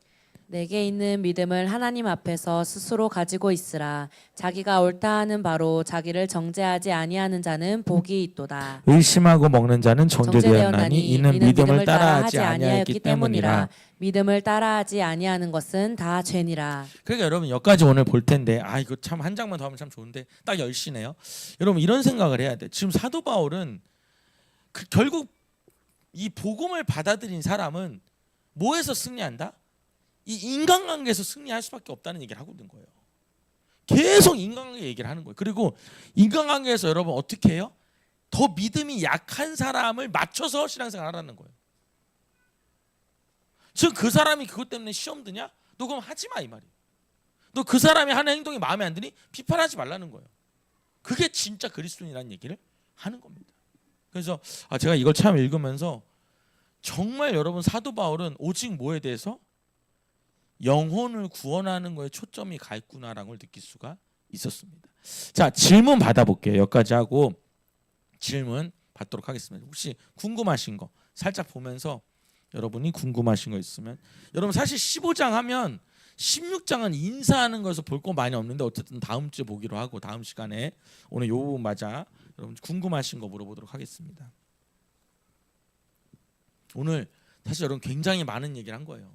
내게 있는 믿음을 하나님 앞에서 스스로 가지고 있으라. 자기가 옳다 하는 바로 자기를 정죄하지 아니하는 자는 복이 있도다. 의심하고 먹는 자는 정죄되었나니 정죄되었나니 이는 믿음을 따라하지 아니하였기 때문이라. 믿음을 따라하지 아니하는 것은 다 죄니라. 그러니까 여러분 여기까지 오늘 볼 텐데 이거 참 한 장만 더 하면 참 좋은데 딱 10시네요. 여러분 이런 생각을 해야 돼. 지금 사도 바울은 결국 이 복음을 받아들인 사람은 뭐에서 승리한다? 이 인간관계에서 승리할 수밖에 없다는 얘기를 하고 있는 거예요. 계속 인간관계 얘기를 하는 거예요. 그리고 인간관계에서 여러분 어떻게 해요? 더 믿음이 약한 사람을 맞춰서 신앙생활 하라는 거예요. 지금 그 사람이 그것 때문에 시험 드냐? 너 그럼 하지 마 이 말이에요. 너 그 사람이 하는 행동이 마음에 안 드니 비판하지 말라는 거예요. 그게 진짜 그리스도인이라는 얘기를 하는 겁니다. 그래서 제가 이걸 참 읽으면서 정말 여러분 사도 바울은 오직 뭐에 대해서? 영혼을 구원하는 거에 초점이 가 있구나라는 걸 느낄 수가 있었습니다. 자, 질문 받아볼게요. 여기까지 하고 질문 받도록 하겠습니다. 혹시 궁금하신 거 살짝 보면서 여러분이 궁금하신 거 있으면 여러분 사실 15장 하면 16장은 인사하는 거에서 볼 거 많이 없는데 어쨌든 다음 주에 보기로 하고 다음 시간에 오늘 요 부분 맞아 여러분 궁금하신 거 물어보도록 하겠습니다. 오늘 사실 여러분 굉장히 많은 얘기를 한 거예요.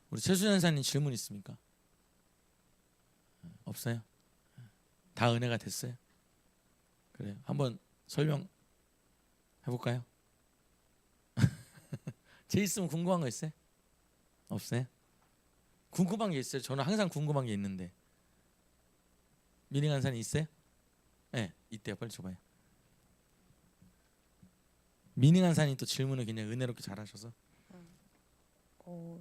우리 최수연 선생님 질문 있습니까? 없어요? 다 은혜가 됐어요? 그래요. 한번 설명 해볼까요? 제 있으면 궁금한 거 있어요? 없어요? 궁금한 게 있어요. 저는 항상 궁금한 게 있는데 미닝한 산이 있어요? 네, 있대요. 빨리 줘봐요. 미닝한 산이 또 질문을 굉장히 은혜롭게 잘하셔서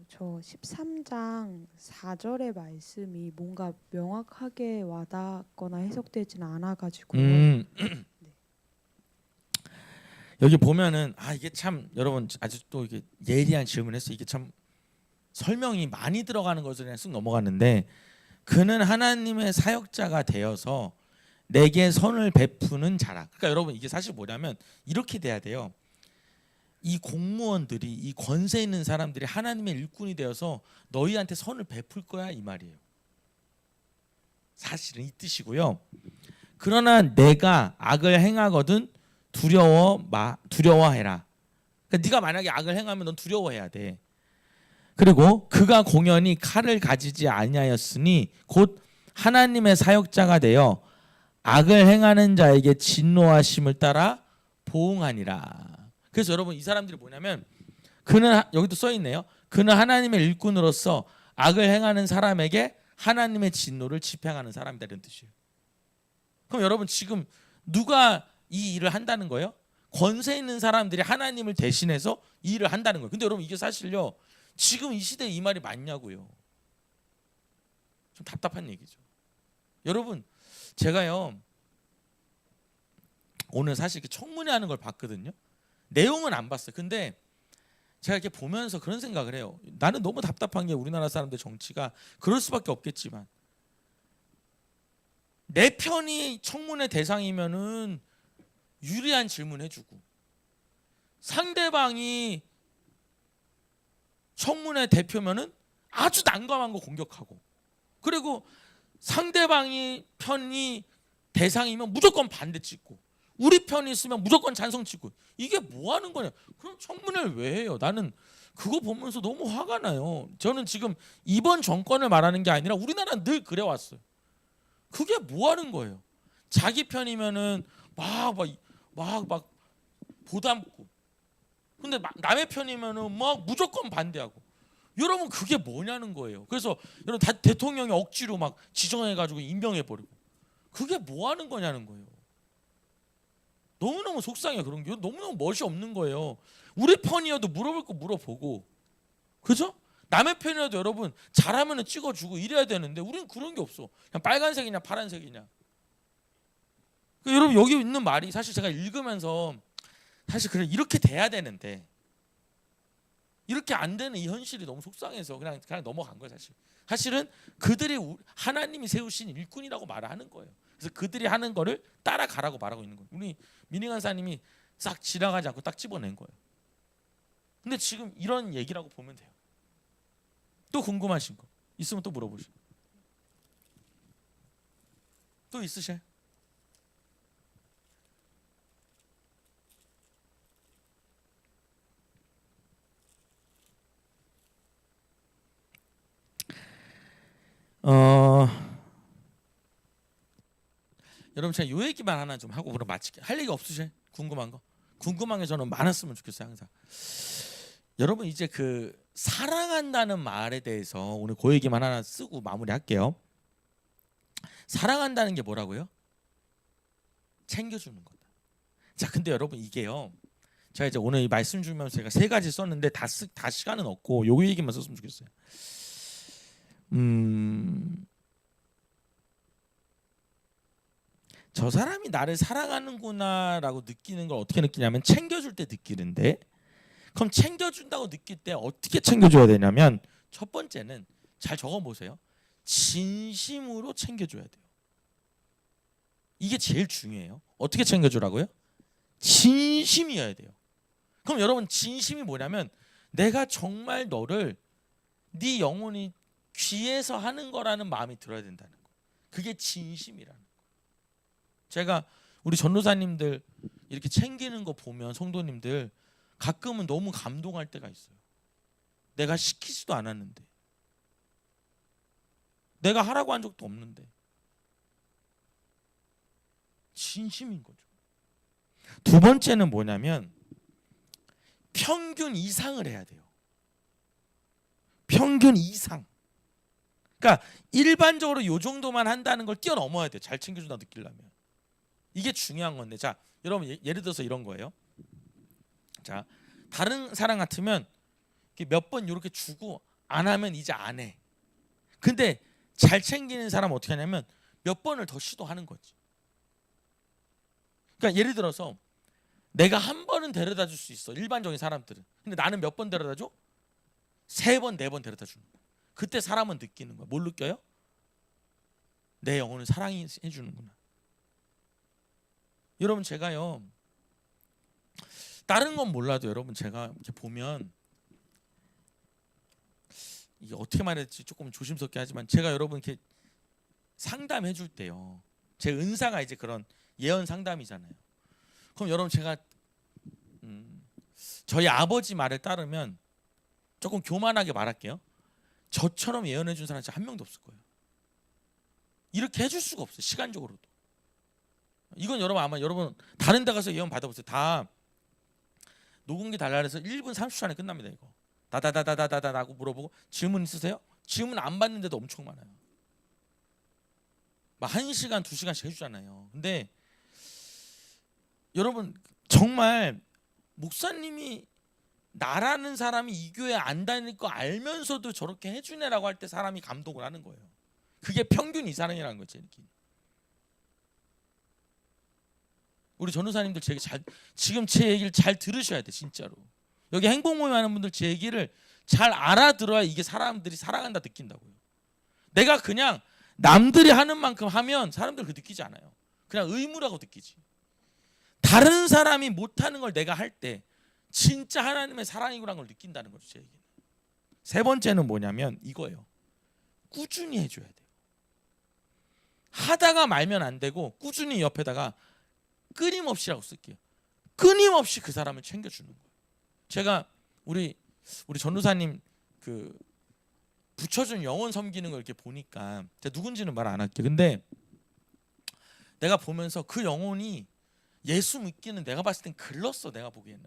저 13장 4절의 말씀이 뭔가 명확하게 와닿거나 해석되지는 않아가지고요. 네. 여기 보면은 이게 참 여러분 아주 또 이게 예리한 질문했어. 이게 참 설명이 많이 들어가는 것을 그냥 쓱 넘어갔는데 그는 하나님의 사역자가 되어서 내게 선을 베푸는 자라. 그러니까 여러분 이게 사실 뭐냐면 이렇게 돼야 돼요. 이 공무원들이 이 권세 있는 사람들이 하나님의 일꾼이 되어서 너희한테 선을 베풀 거야 이 말이에요. 사실은 이 뜻이고요. 그러나 내가 악을 행하거든 두려워해라. 그러니까 네가 만약에 악을 행하면 넌 두려워해야 돼. 그리고 그가 공연히 칼을 가지지 아니하였으니 곧 하나님의 사역자가 되어 악을 행하는 자에게 진노하심을 따라 보응하니라. 그래서 여러분 이 사람들이 뭐냐면 그는 여기도 써 있네요. 그는 하나님의 일꾼으로서 악을 행하는 사람에게 하나님의 진노를 집행하는 사람이다 이런 뜻이에요. 그럼 여러분 지금 누가 이 일을 한다는 거예요? 권세 있는 사람들이 하나님을 대신해서 이 일을 한다는 거예요. 근데 여러분 이게 사실요. 지금 이 시대에 이 말이 맞냐고요. 좀 답답한 얘기죠. 여러분 제가요 오늘 사실 이렇게 청문회 하는 걸 봤거든요. 내용은 안 봤어요. 근데 제가 이렇게 보면서 그런 생각을 해요. 나는 너무 답답한 게 우리나라 사람들 정치가 그럴 수밖에 없겠지만 내 편이 청문회 대상이면은 유리한 질문 해주고 상대방이 청문회 대표면은 아주 난감한 거 공격하고 그리고 상대방이 편이 대상이면 무조건 반대 찍고 우리 편이 있으면 무조건 찬성 찍고 이게 뭐 하는 거냐. 그럼 청문회를 왜 해요? 나는 그거 보면서 너무 화가 나요. 저는 지금 이번 정권을 말하는 게 아니라 우리나라는 늘 그래왔어요. 그게 뭐 하는 거예요? 자기 편이면은 막 막 보담고. 근데 남의 편이면은 막 무조건 반대하고. 여러분 그게 뭐냐는 거예요. 그래서 여러분 대통령이 억지로 막 지정해가지고 임명해버리고. 그게 뭐 하는 거냐는 거예요. 너무너무 속상해요. 그런 게 너무너무 멋이 없는 거예요. 우리 편이어도 물어볼 거 물어보고, 그죠? 남의 편이라도 여러분 잘하면은 찍어주고 이래야 되는데 우리는 그런 게 없어. 그냥 빨간색이냐 파란색이냐. 여러분 여기 있는 말이 사실 제가 읽으면서 사실 그래 이렇게 돼야 되는데 이렇게 안 되는 이 현실이 너무 속상해서 그냥 넘어간 거예요. 사실은 그들이 하나님이 세우신 일꾼이라고 말하는 거예요. 그래서 그들이 하는 거를 따라가라고 말하고 있는 거예요. 우리 민희 간사님이 싹 지나가지 않고 딱 집어낸 거예요. 근데 지금 이런 얘기라고 보면 돼요. 또 궁금하신 거 있으면 또 물어보시고. 또 있으셔요? 여러분 제가 요 얘기만 하나 좀 하고 그럼 마칠게요. 할 얘기 없으세요? 궁금한 거? 궁금한 게 저는 많았으면 좋겠어요. 항상. 여러분 이제 그 사랑한다는 말에 대해서 오늘 그 얘기만 하나 쓰고 마무리할게요. 사랑한다는 게 뭐라고요? 챙겨주는 거다. 자, 근데 여러분 이게요. 제가 이제 오늘 이 말씀 주면서 제가 3가지 썼는데 다 시간은 없고 요 얘기만 썼으면 좋겠어요. 저 사람이 나를 사랑하는구나라고 느끼는 걸 어떻게 느끼냐면 챙겨줄 때 느끼는데, 그럼 챙겨준다고 느낄 때 어떻게 챙겨줘야 되냐면 첫 번째는 잘 적어보세요. 진심으로 챙겨줘야 돼요. 이게 제일 중요해요. 어떻게 챙겨주라고요? 진심이어야 돼요. 그럼 여러분 진심이 뭐냐면 내가 정말 너를 네 영혼이 귀해서 하는 거라는 마음이 들어야 된다는 거. 그게 진심이라는 거. 제가 우리 전도사님들 이렇게 챙기는 거 보면 성도님들 가끔은 너무 감동할 때가 있어요. 내가 시키지도 않았는데, 내가 하라고 한 적도 없는데 진심인 거죠. 두 번째는 뭐냐면 평균 이상을 해야 돼요. 평균 이상. 그러니까 일반적으로 요 정도만 한다는 걸 뛰어넘어야 돼요. 잘 챙겨준다 느끼려면. 이게 중요한 건데, 자 여러분 예를 들어서 이런 거예요. 자 다른 사람 같으면 몇 번 이렇게 주고 안 하면 이제 안 해. 근데 잘 챙기는 사람 어떻게 하냐면 몇 번을 더 시도하는 거지. 그러니까 예를 들어서 내가 한 번은 데려다 줄 수 있어, 일반적인 사람들은. 근데 나는 몇 번 데려다 줘? 3번, 4번 데려다 주는 거야. 그때 사람은 느끼는 거야. 뭘 느껴요? 내 영혼을 사랑해 주는구나. 여러분 제가요, 다른 건 몰라도 여러분 제가 이렇게 보면 이게 어떻게 말할지 조금 조심스럽게 하지만 제가 여러분 이렇게 상담해 줄 때요, 제 은사가 이제 그런 예언 상담이잖아요. 그럼 여러분 제가 저희 아버지 말을 따르면 조금 교만하게 말할게요. 저처럼 예언해 준 사람 진짜 한 명도 없을 거예요. 이렇게 해줄 수가 없어요. 시간적으로도. 이건 여러분 아마 여러분 다른 데 가서 예언 받아보세요. 다 녹음기 달라해서 1분 30초 안에 끝납니다. 이거 다다다다다다다고 물어보고 질문 있으세요? 질문 안 받는데도 엄청 많아요. 막 1시간 2시간씩 해주잖아요. 근데 여러분 정말 목사님이 나라는 사람이 이 교회 안 다닐 거 알면서도 저렇게 해주네라고 할 때 사람이 감동을 하는 거예요. 그게 평균 이상이라는 거죠. 우리 전도사님들 지금 제 얘기를 잘 들으셔야 돼. 진짜로 여기 행복 모임 하는 분들 제 얘기를 잘 알아들어야 이게 사람들이 사랑한다 느낀다고요. 내가 그냥 남들이 하는 만큼 하면 사람들 그 느끼지 않아요. 그냥 의무라고 느끼지. 다른 사람이 못하는 걸 내가 할 때 진짜 하나님의 사랑이구라는 걸 느낀다는 거죠. 제 얘기는. 세 번째는 뭐냐면 이거예요. 꾸준히 해줘야 돼요. 하다가 말면 안 되고 꾸준히 옆에다가 끊임없이라고 쓸게요. 끊임없이 그 사람을 챙겨주는 거예요. 제가 우리 전도사님 그 붙여준 영혼 섬기는 걸 이렇게 보니까 제가 누군지는 말 안 할게요. 근데 내가 보면서 그 영혼이 예수 믿기는 내가 봤을 땐 글렀어. 내가 보기에는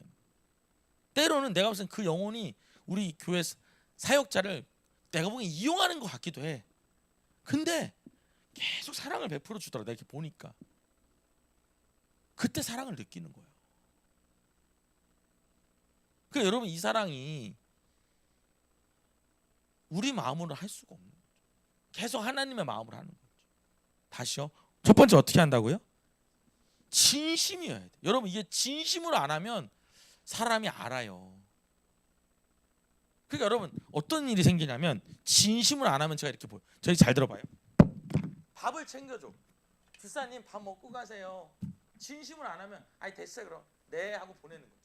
때로는 내가 봤을 땐 그 영혼이 우리 교회 사역자를 내가 보기엔 이용하는 것 같기도 해. 근데 계속 사랑을 베풀어 주더라. 내가 이렇게 보니까 그때 사랑을 느끼는 거예요. 그 여러분 이 사랑이 우리 마음으로 할 수가 없는 거죠. 계속 하나님의 마음으로 하는 거죠. 다시요. 첫 번째 어떻게 한다고요? 진심이어야 돼. 여러분 이게 진심으로 안 하면 사람이 알아요. 그러니까 여러분 어떤 일이 생기냐면 진심으로 안 하면 제가 이렇게 보여. 저희 잘 들어봐요. 밥을 챙겨줘. 집사님 밥 먹고 가세요. 진심으로 안 하면 아니 됐어요 그럼 네 하고 보내는 거지.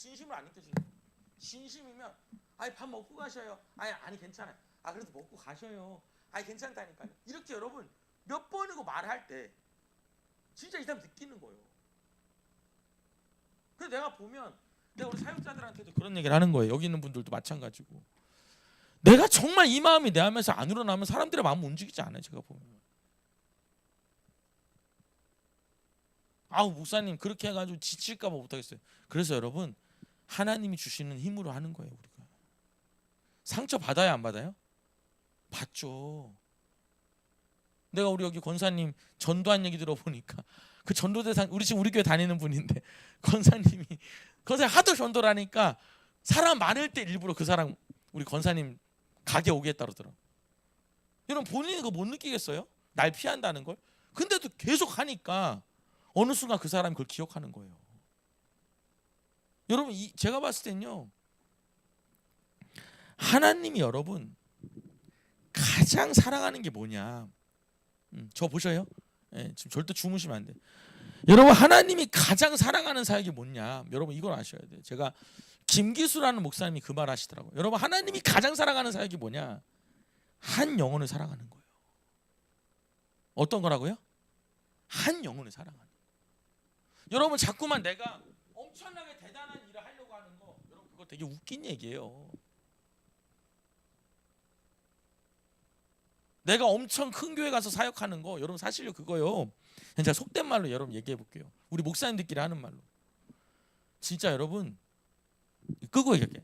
진심으로 안 느껴지는 거예요. 진심이면 아니 밥 먹고 가셔요. 아니 괜찮아요. 그래도 먹고 가셔요. 괜찮다니까요. 이렇게 여러분 몇 번이고 말할 때 진짜 이 사람 느끼는 거예요. 그래서 내가 보면 내가 우리 사역자들한테도 그런 얘기를 하는 거예요. 여기 있는 분들도 마찬가지고. 내가 정말 이 마음이 내 안에서 안 우러나면 사람들의 마음은 움직이지 않아요. 제가 보면. 목사님 그렇게 해가지고 지칠까 봐 못하겠어요. 그래서 여러분 하나님이 주시는 힘으로 하는 거예요. 우리가 상처 받아야 안 받아요? 받죠. 내가 우리 여기 권사님 전도한 얘기 들어보니까 그 전도대상 우리 지금 우리 교회 다니는 분인데 권사님이 하도 전도를 하니까 사람 많을 때 일부러 그 사람 우리 권사님 가게 오겠다 그러더라고. 여러분 본인이 그거 못 느끼겠어요? 날 피한다는 걸? 근데도 계속 하니까 어느 순간 그 사람이 그걸 기억하는 거예요. 여러분 제가 봤을 땐요 하나님이 여러분 가장 사랑하는 게 뭐냐? 저 보셔요? 지금 절대 주무시면 안 돼. 여러분 하나님이 가장 사랑하는 사역이 뭐냐? 여러분 이걸 아셔야 돼요. 제가 김기수라는 목사님이 그 말 하시더라고요. 여러분 하나님이 가장 사랑하는 사역이 뭐냐? 한 영혼을 사랑하는 거예요. 어떤 거라고요? 한 영혼을 사랑하는 거예요. 여러분 자꾸만 내가 엄청나게 대단한 일을 하려고 하는 거 여러분 그거 되게 웃긴 얘기예요. 내가 엄청 큰 교회 가서 사역하는 거 여러분 사실요 그거요. 제가 속된 말로 여러분 얘기해 볼게요. 우리 목사님들끼리 하는 말로. 진짜 여러분 끄고 얘기해.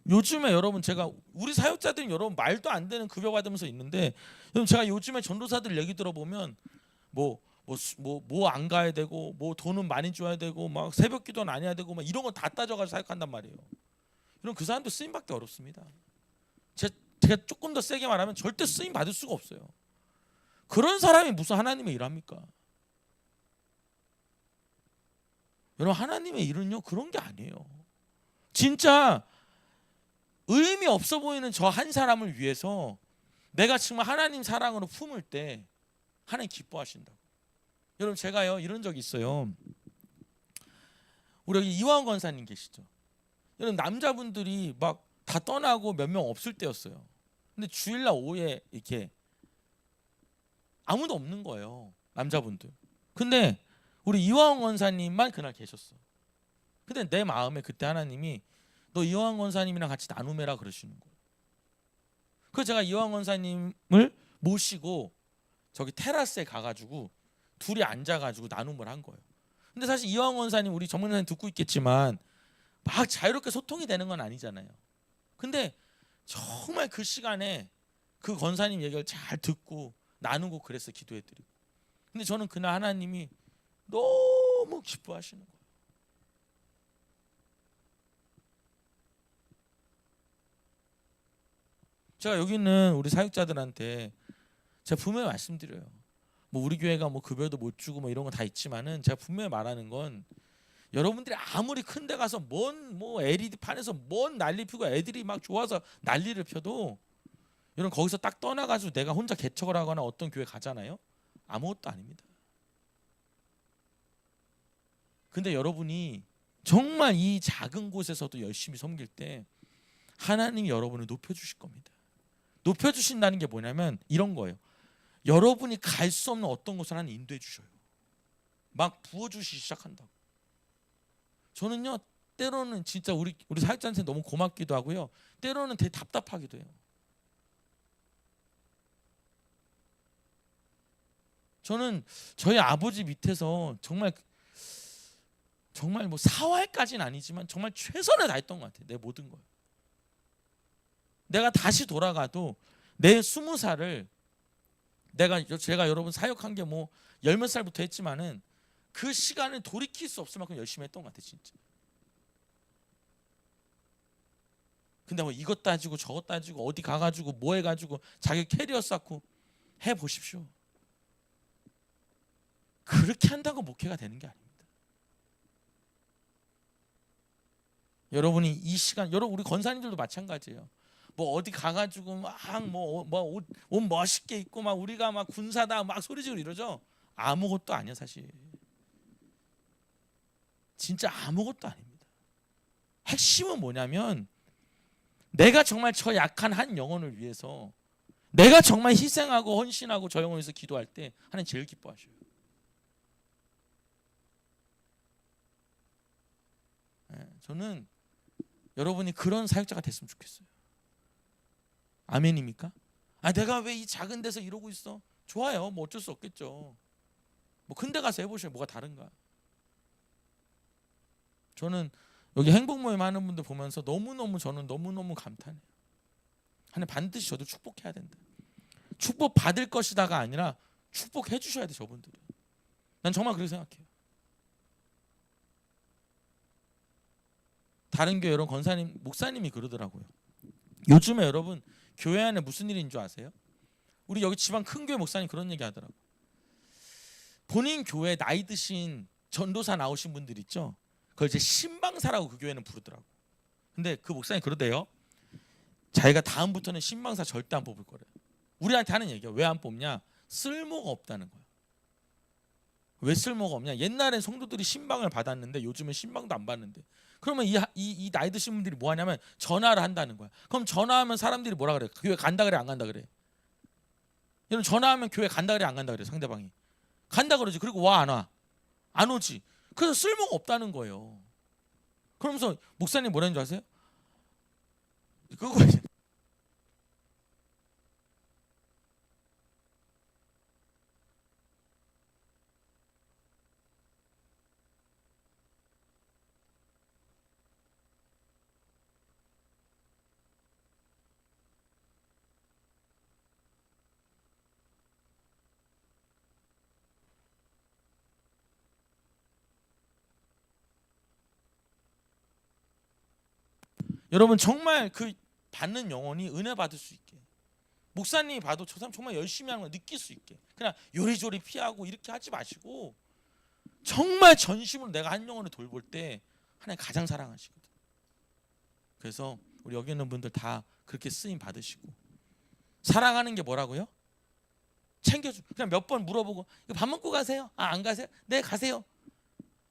요즘에 여러분 제가 우리 사역자들이 여러분 말도 안 되는 급여 받으면서 있는데 여러분 제가 요즘에 전도사들 얘기 들어보면 뭐 안 가야 되고 뭐 돈은 많이 줘야 되고 막 새벽 기도는 안 해야 되고 막 이런 거 다 따져가지고 사역한단 말이에요. 여러분 그 사람도 쓰임 받기 어렵습니다. 제가 조금 더 세게 말하면 절대 쓰임 받을 수가 없어요. 그런 사람이 무슨 하나님의 일 합니까? 여러분 하나님의 일은요 그런 게 아니에요. 진짜 의미 없어 보이는 저 한 사람을 위해서 내가 정말 하나님 사랑으로 품을 때 하나님 기뻐하신다고. 여러분 제가요 이런 적이 있어요. 우리 여기 이화원 권사님 계시죠? 여러분 남자분들이 막 다 떠나고 몇 명 없을 때였어요. 근데 주일날 오후에 이렇게 아무도 없는 거예요. 남자분들. 근데 우리 이화원 권사님만 그날 계셨어. 근데 내 마음에 그때 하나님이 너 이화원 권사님이랑 같이 나눔해라 그러시는 거예요. 그래서 제가 이화원 권사님을 모시고 저기 테라스에 가가지고 둘이 앉아가지고 나눔을 한 거예요. 근데 사실 이화원 권사님 우리 전문 권사님 듣고 있겠지만 막 자유롭게 소통이 되는 건 아니잖아요. 근데 정말 그 시간에 그 권사님 얘기를 잘 듣고 나누고 그래서 기도해드리고. 근데 저는 그날 하나님이 너무 기뻐하시는 거예요. 제가 여기 있는 우리 사역자들한테 제가 분명히 말씀드려요. 뭐 우리 교회가 뭐 급여도 못 주고 뭐 이런 거 다 있지만은 제가 분명히 말하는 건 여러분들이 아무리 큰 데 가서 뭔 뭐 LED 판에서 뭔 난리 피고 애들이 막 좋아서 난리를 펴도 여러분 거기서 딱 떠나가지고 내가 혼자 개척을 하거나 어떤 교회 가잖아요. 아무것도 아닙니다. 근데 여러분이 정말 이 작은 곳에서도 열심히 섬길 때 하나님이 여러분을 높여주실 겁니다. 높여주신다는 게 뭐냐면 이런 거예요. 여러분이 갈 수 없는 어떤 곳을 하나님 인도해 주셔요. 막 부어주시기 시작한다고. 저는요 때로는 진짜 우리 사역자한테 너무 고맙기도 하고요. 때로는 되게 답답하기도 해요. 저는 저희 아버지 밑에서 정말 뭐 사활까지는 아니지만 정말 최선을 다했던 것 같아요. 내 모든 걸. 내가 다시 돌아가도 내 20살을 제가 여러분 사역한 게 뭐 열 몇 살부터 했지만은 그 시간을 돌이킬 수 없을 만큼 열심히 했던 것 같아요. 진짜. 근데 뭐 이것 따지고 저것 따지고 어디 가가지고 뭐 해가지고 자기 캐리어 쌓고 해보십시오. 그렇게 한다고 목회가 되는 게 아닙니다. 여러분이 이 시간, 여러분 우리 권사님들도 마찬가지예요. 뭐 어디 가가지고 막뭐옷 멋있게 입고 막 우리가 막 군사다 막 소리 지르고 이러죠. 아무것도 아니야 사실. 진짜 아무것도 아닙니다. 핵심은 뭐냐면 내가 정말 저 약한 한 영혼을 위해서 내가 정말 희생하고 헌신하고 저 영혼을 위해서 기도할 때 하나님 제일 기뻐하셔요. 저는 여러분이 그런 사역자가 됐으면 좋겠어요. 아멘입니까? 내가 왜 이 작은 데서 이러고 있어? 좋아요. 뭐 어쩔 수 없겠죠. 뭐 큰 데 가서 해보셔요. 뭐가 다른가? 저는 여기 행복 모임 하는 분들 보면서 저는 너무너무 감탄해요. 하나님 반드시 저도 축복해야 된다. 축복 받을 것이다가 아니라 축복해 주셔야 돼 저분들은. 난 정말 그렇게 생각해요. 다른 교회 여러분 권사님, 목사님이 그러더라고요. 요즘에 여러분 교회 안에 무슨 일인 줄 아세요? 우리 여기 지방 큰 교회 목사님 그런 얘기 하더라고요. 본인 교회 나이 드신 전도사 나오신 분들 있죠? 그걸 이제 신방사라고 그 교회는 부르더라고. 근데 그 목사님 그러대요. 자기가 다음부터는 신방사 절대 안 뽑을 거래요. 우리한테 하는 얘기야. 왜 안 뽑냐? 쓸모가 없다는 거야. 왜 쓸모가 없냐? 옛날엔 성도들이 신방을 받았는데 요즘은 신방도 안 받는데. 그러면 이 나이 드신 분들이 뭐 하냐면 전화를 한다는 거야. 그럼 전화하면 사람들이 뭐라 그래? 교회 간다 그래 안 간다 그래? 여러분 전화하면 교회 간다 그래 안 간다 그래? 상대방이 간다 그러지. 그리고 와 안 와? 안 오지. 그래서 쓸모가 없다는 거예요. 그러면서 목사님 뭐라는 줄 아세요? 그거 여러분 정말 그 받는 영혼이 은혜 받을 수 있게 목사님이 봐도 저 사람 정말 열심히 하는 걸 느낄 수 있게 그냥 요리조리 피하고 이렇게 하지 마시고 정말 전심으로 내가 한 영혼을 돌볼 때 하나님 가장 사랑하시거든. 그래서 우리 여기 있는 분들 다 그렇게 쓰임 받으시고 사랑하는 게 뭐라고요? 챙겨주. 그냥 몇 번 물어보고 이거 밥 먹고 가세요? 안 가세요? 네 가세요.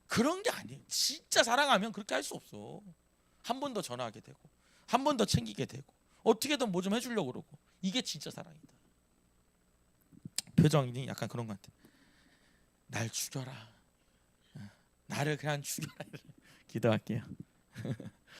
그런 게 아니에요. 진짜 사랑하면 그렇게 할 수 없어. 한 번 더 전화하게 되고 한 번 더 챙기게 되고 어떻게든 뭐 좀 해주려고 그러고 이게 진짜 사랑이다. 표정이 약간 그런 것 같아. 날 죽여라. 나를 그냥 죽여라. 기도할게요.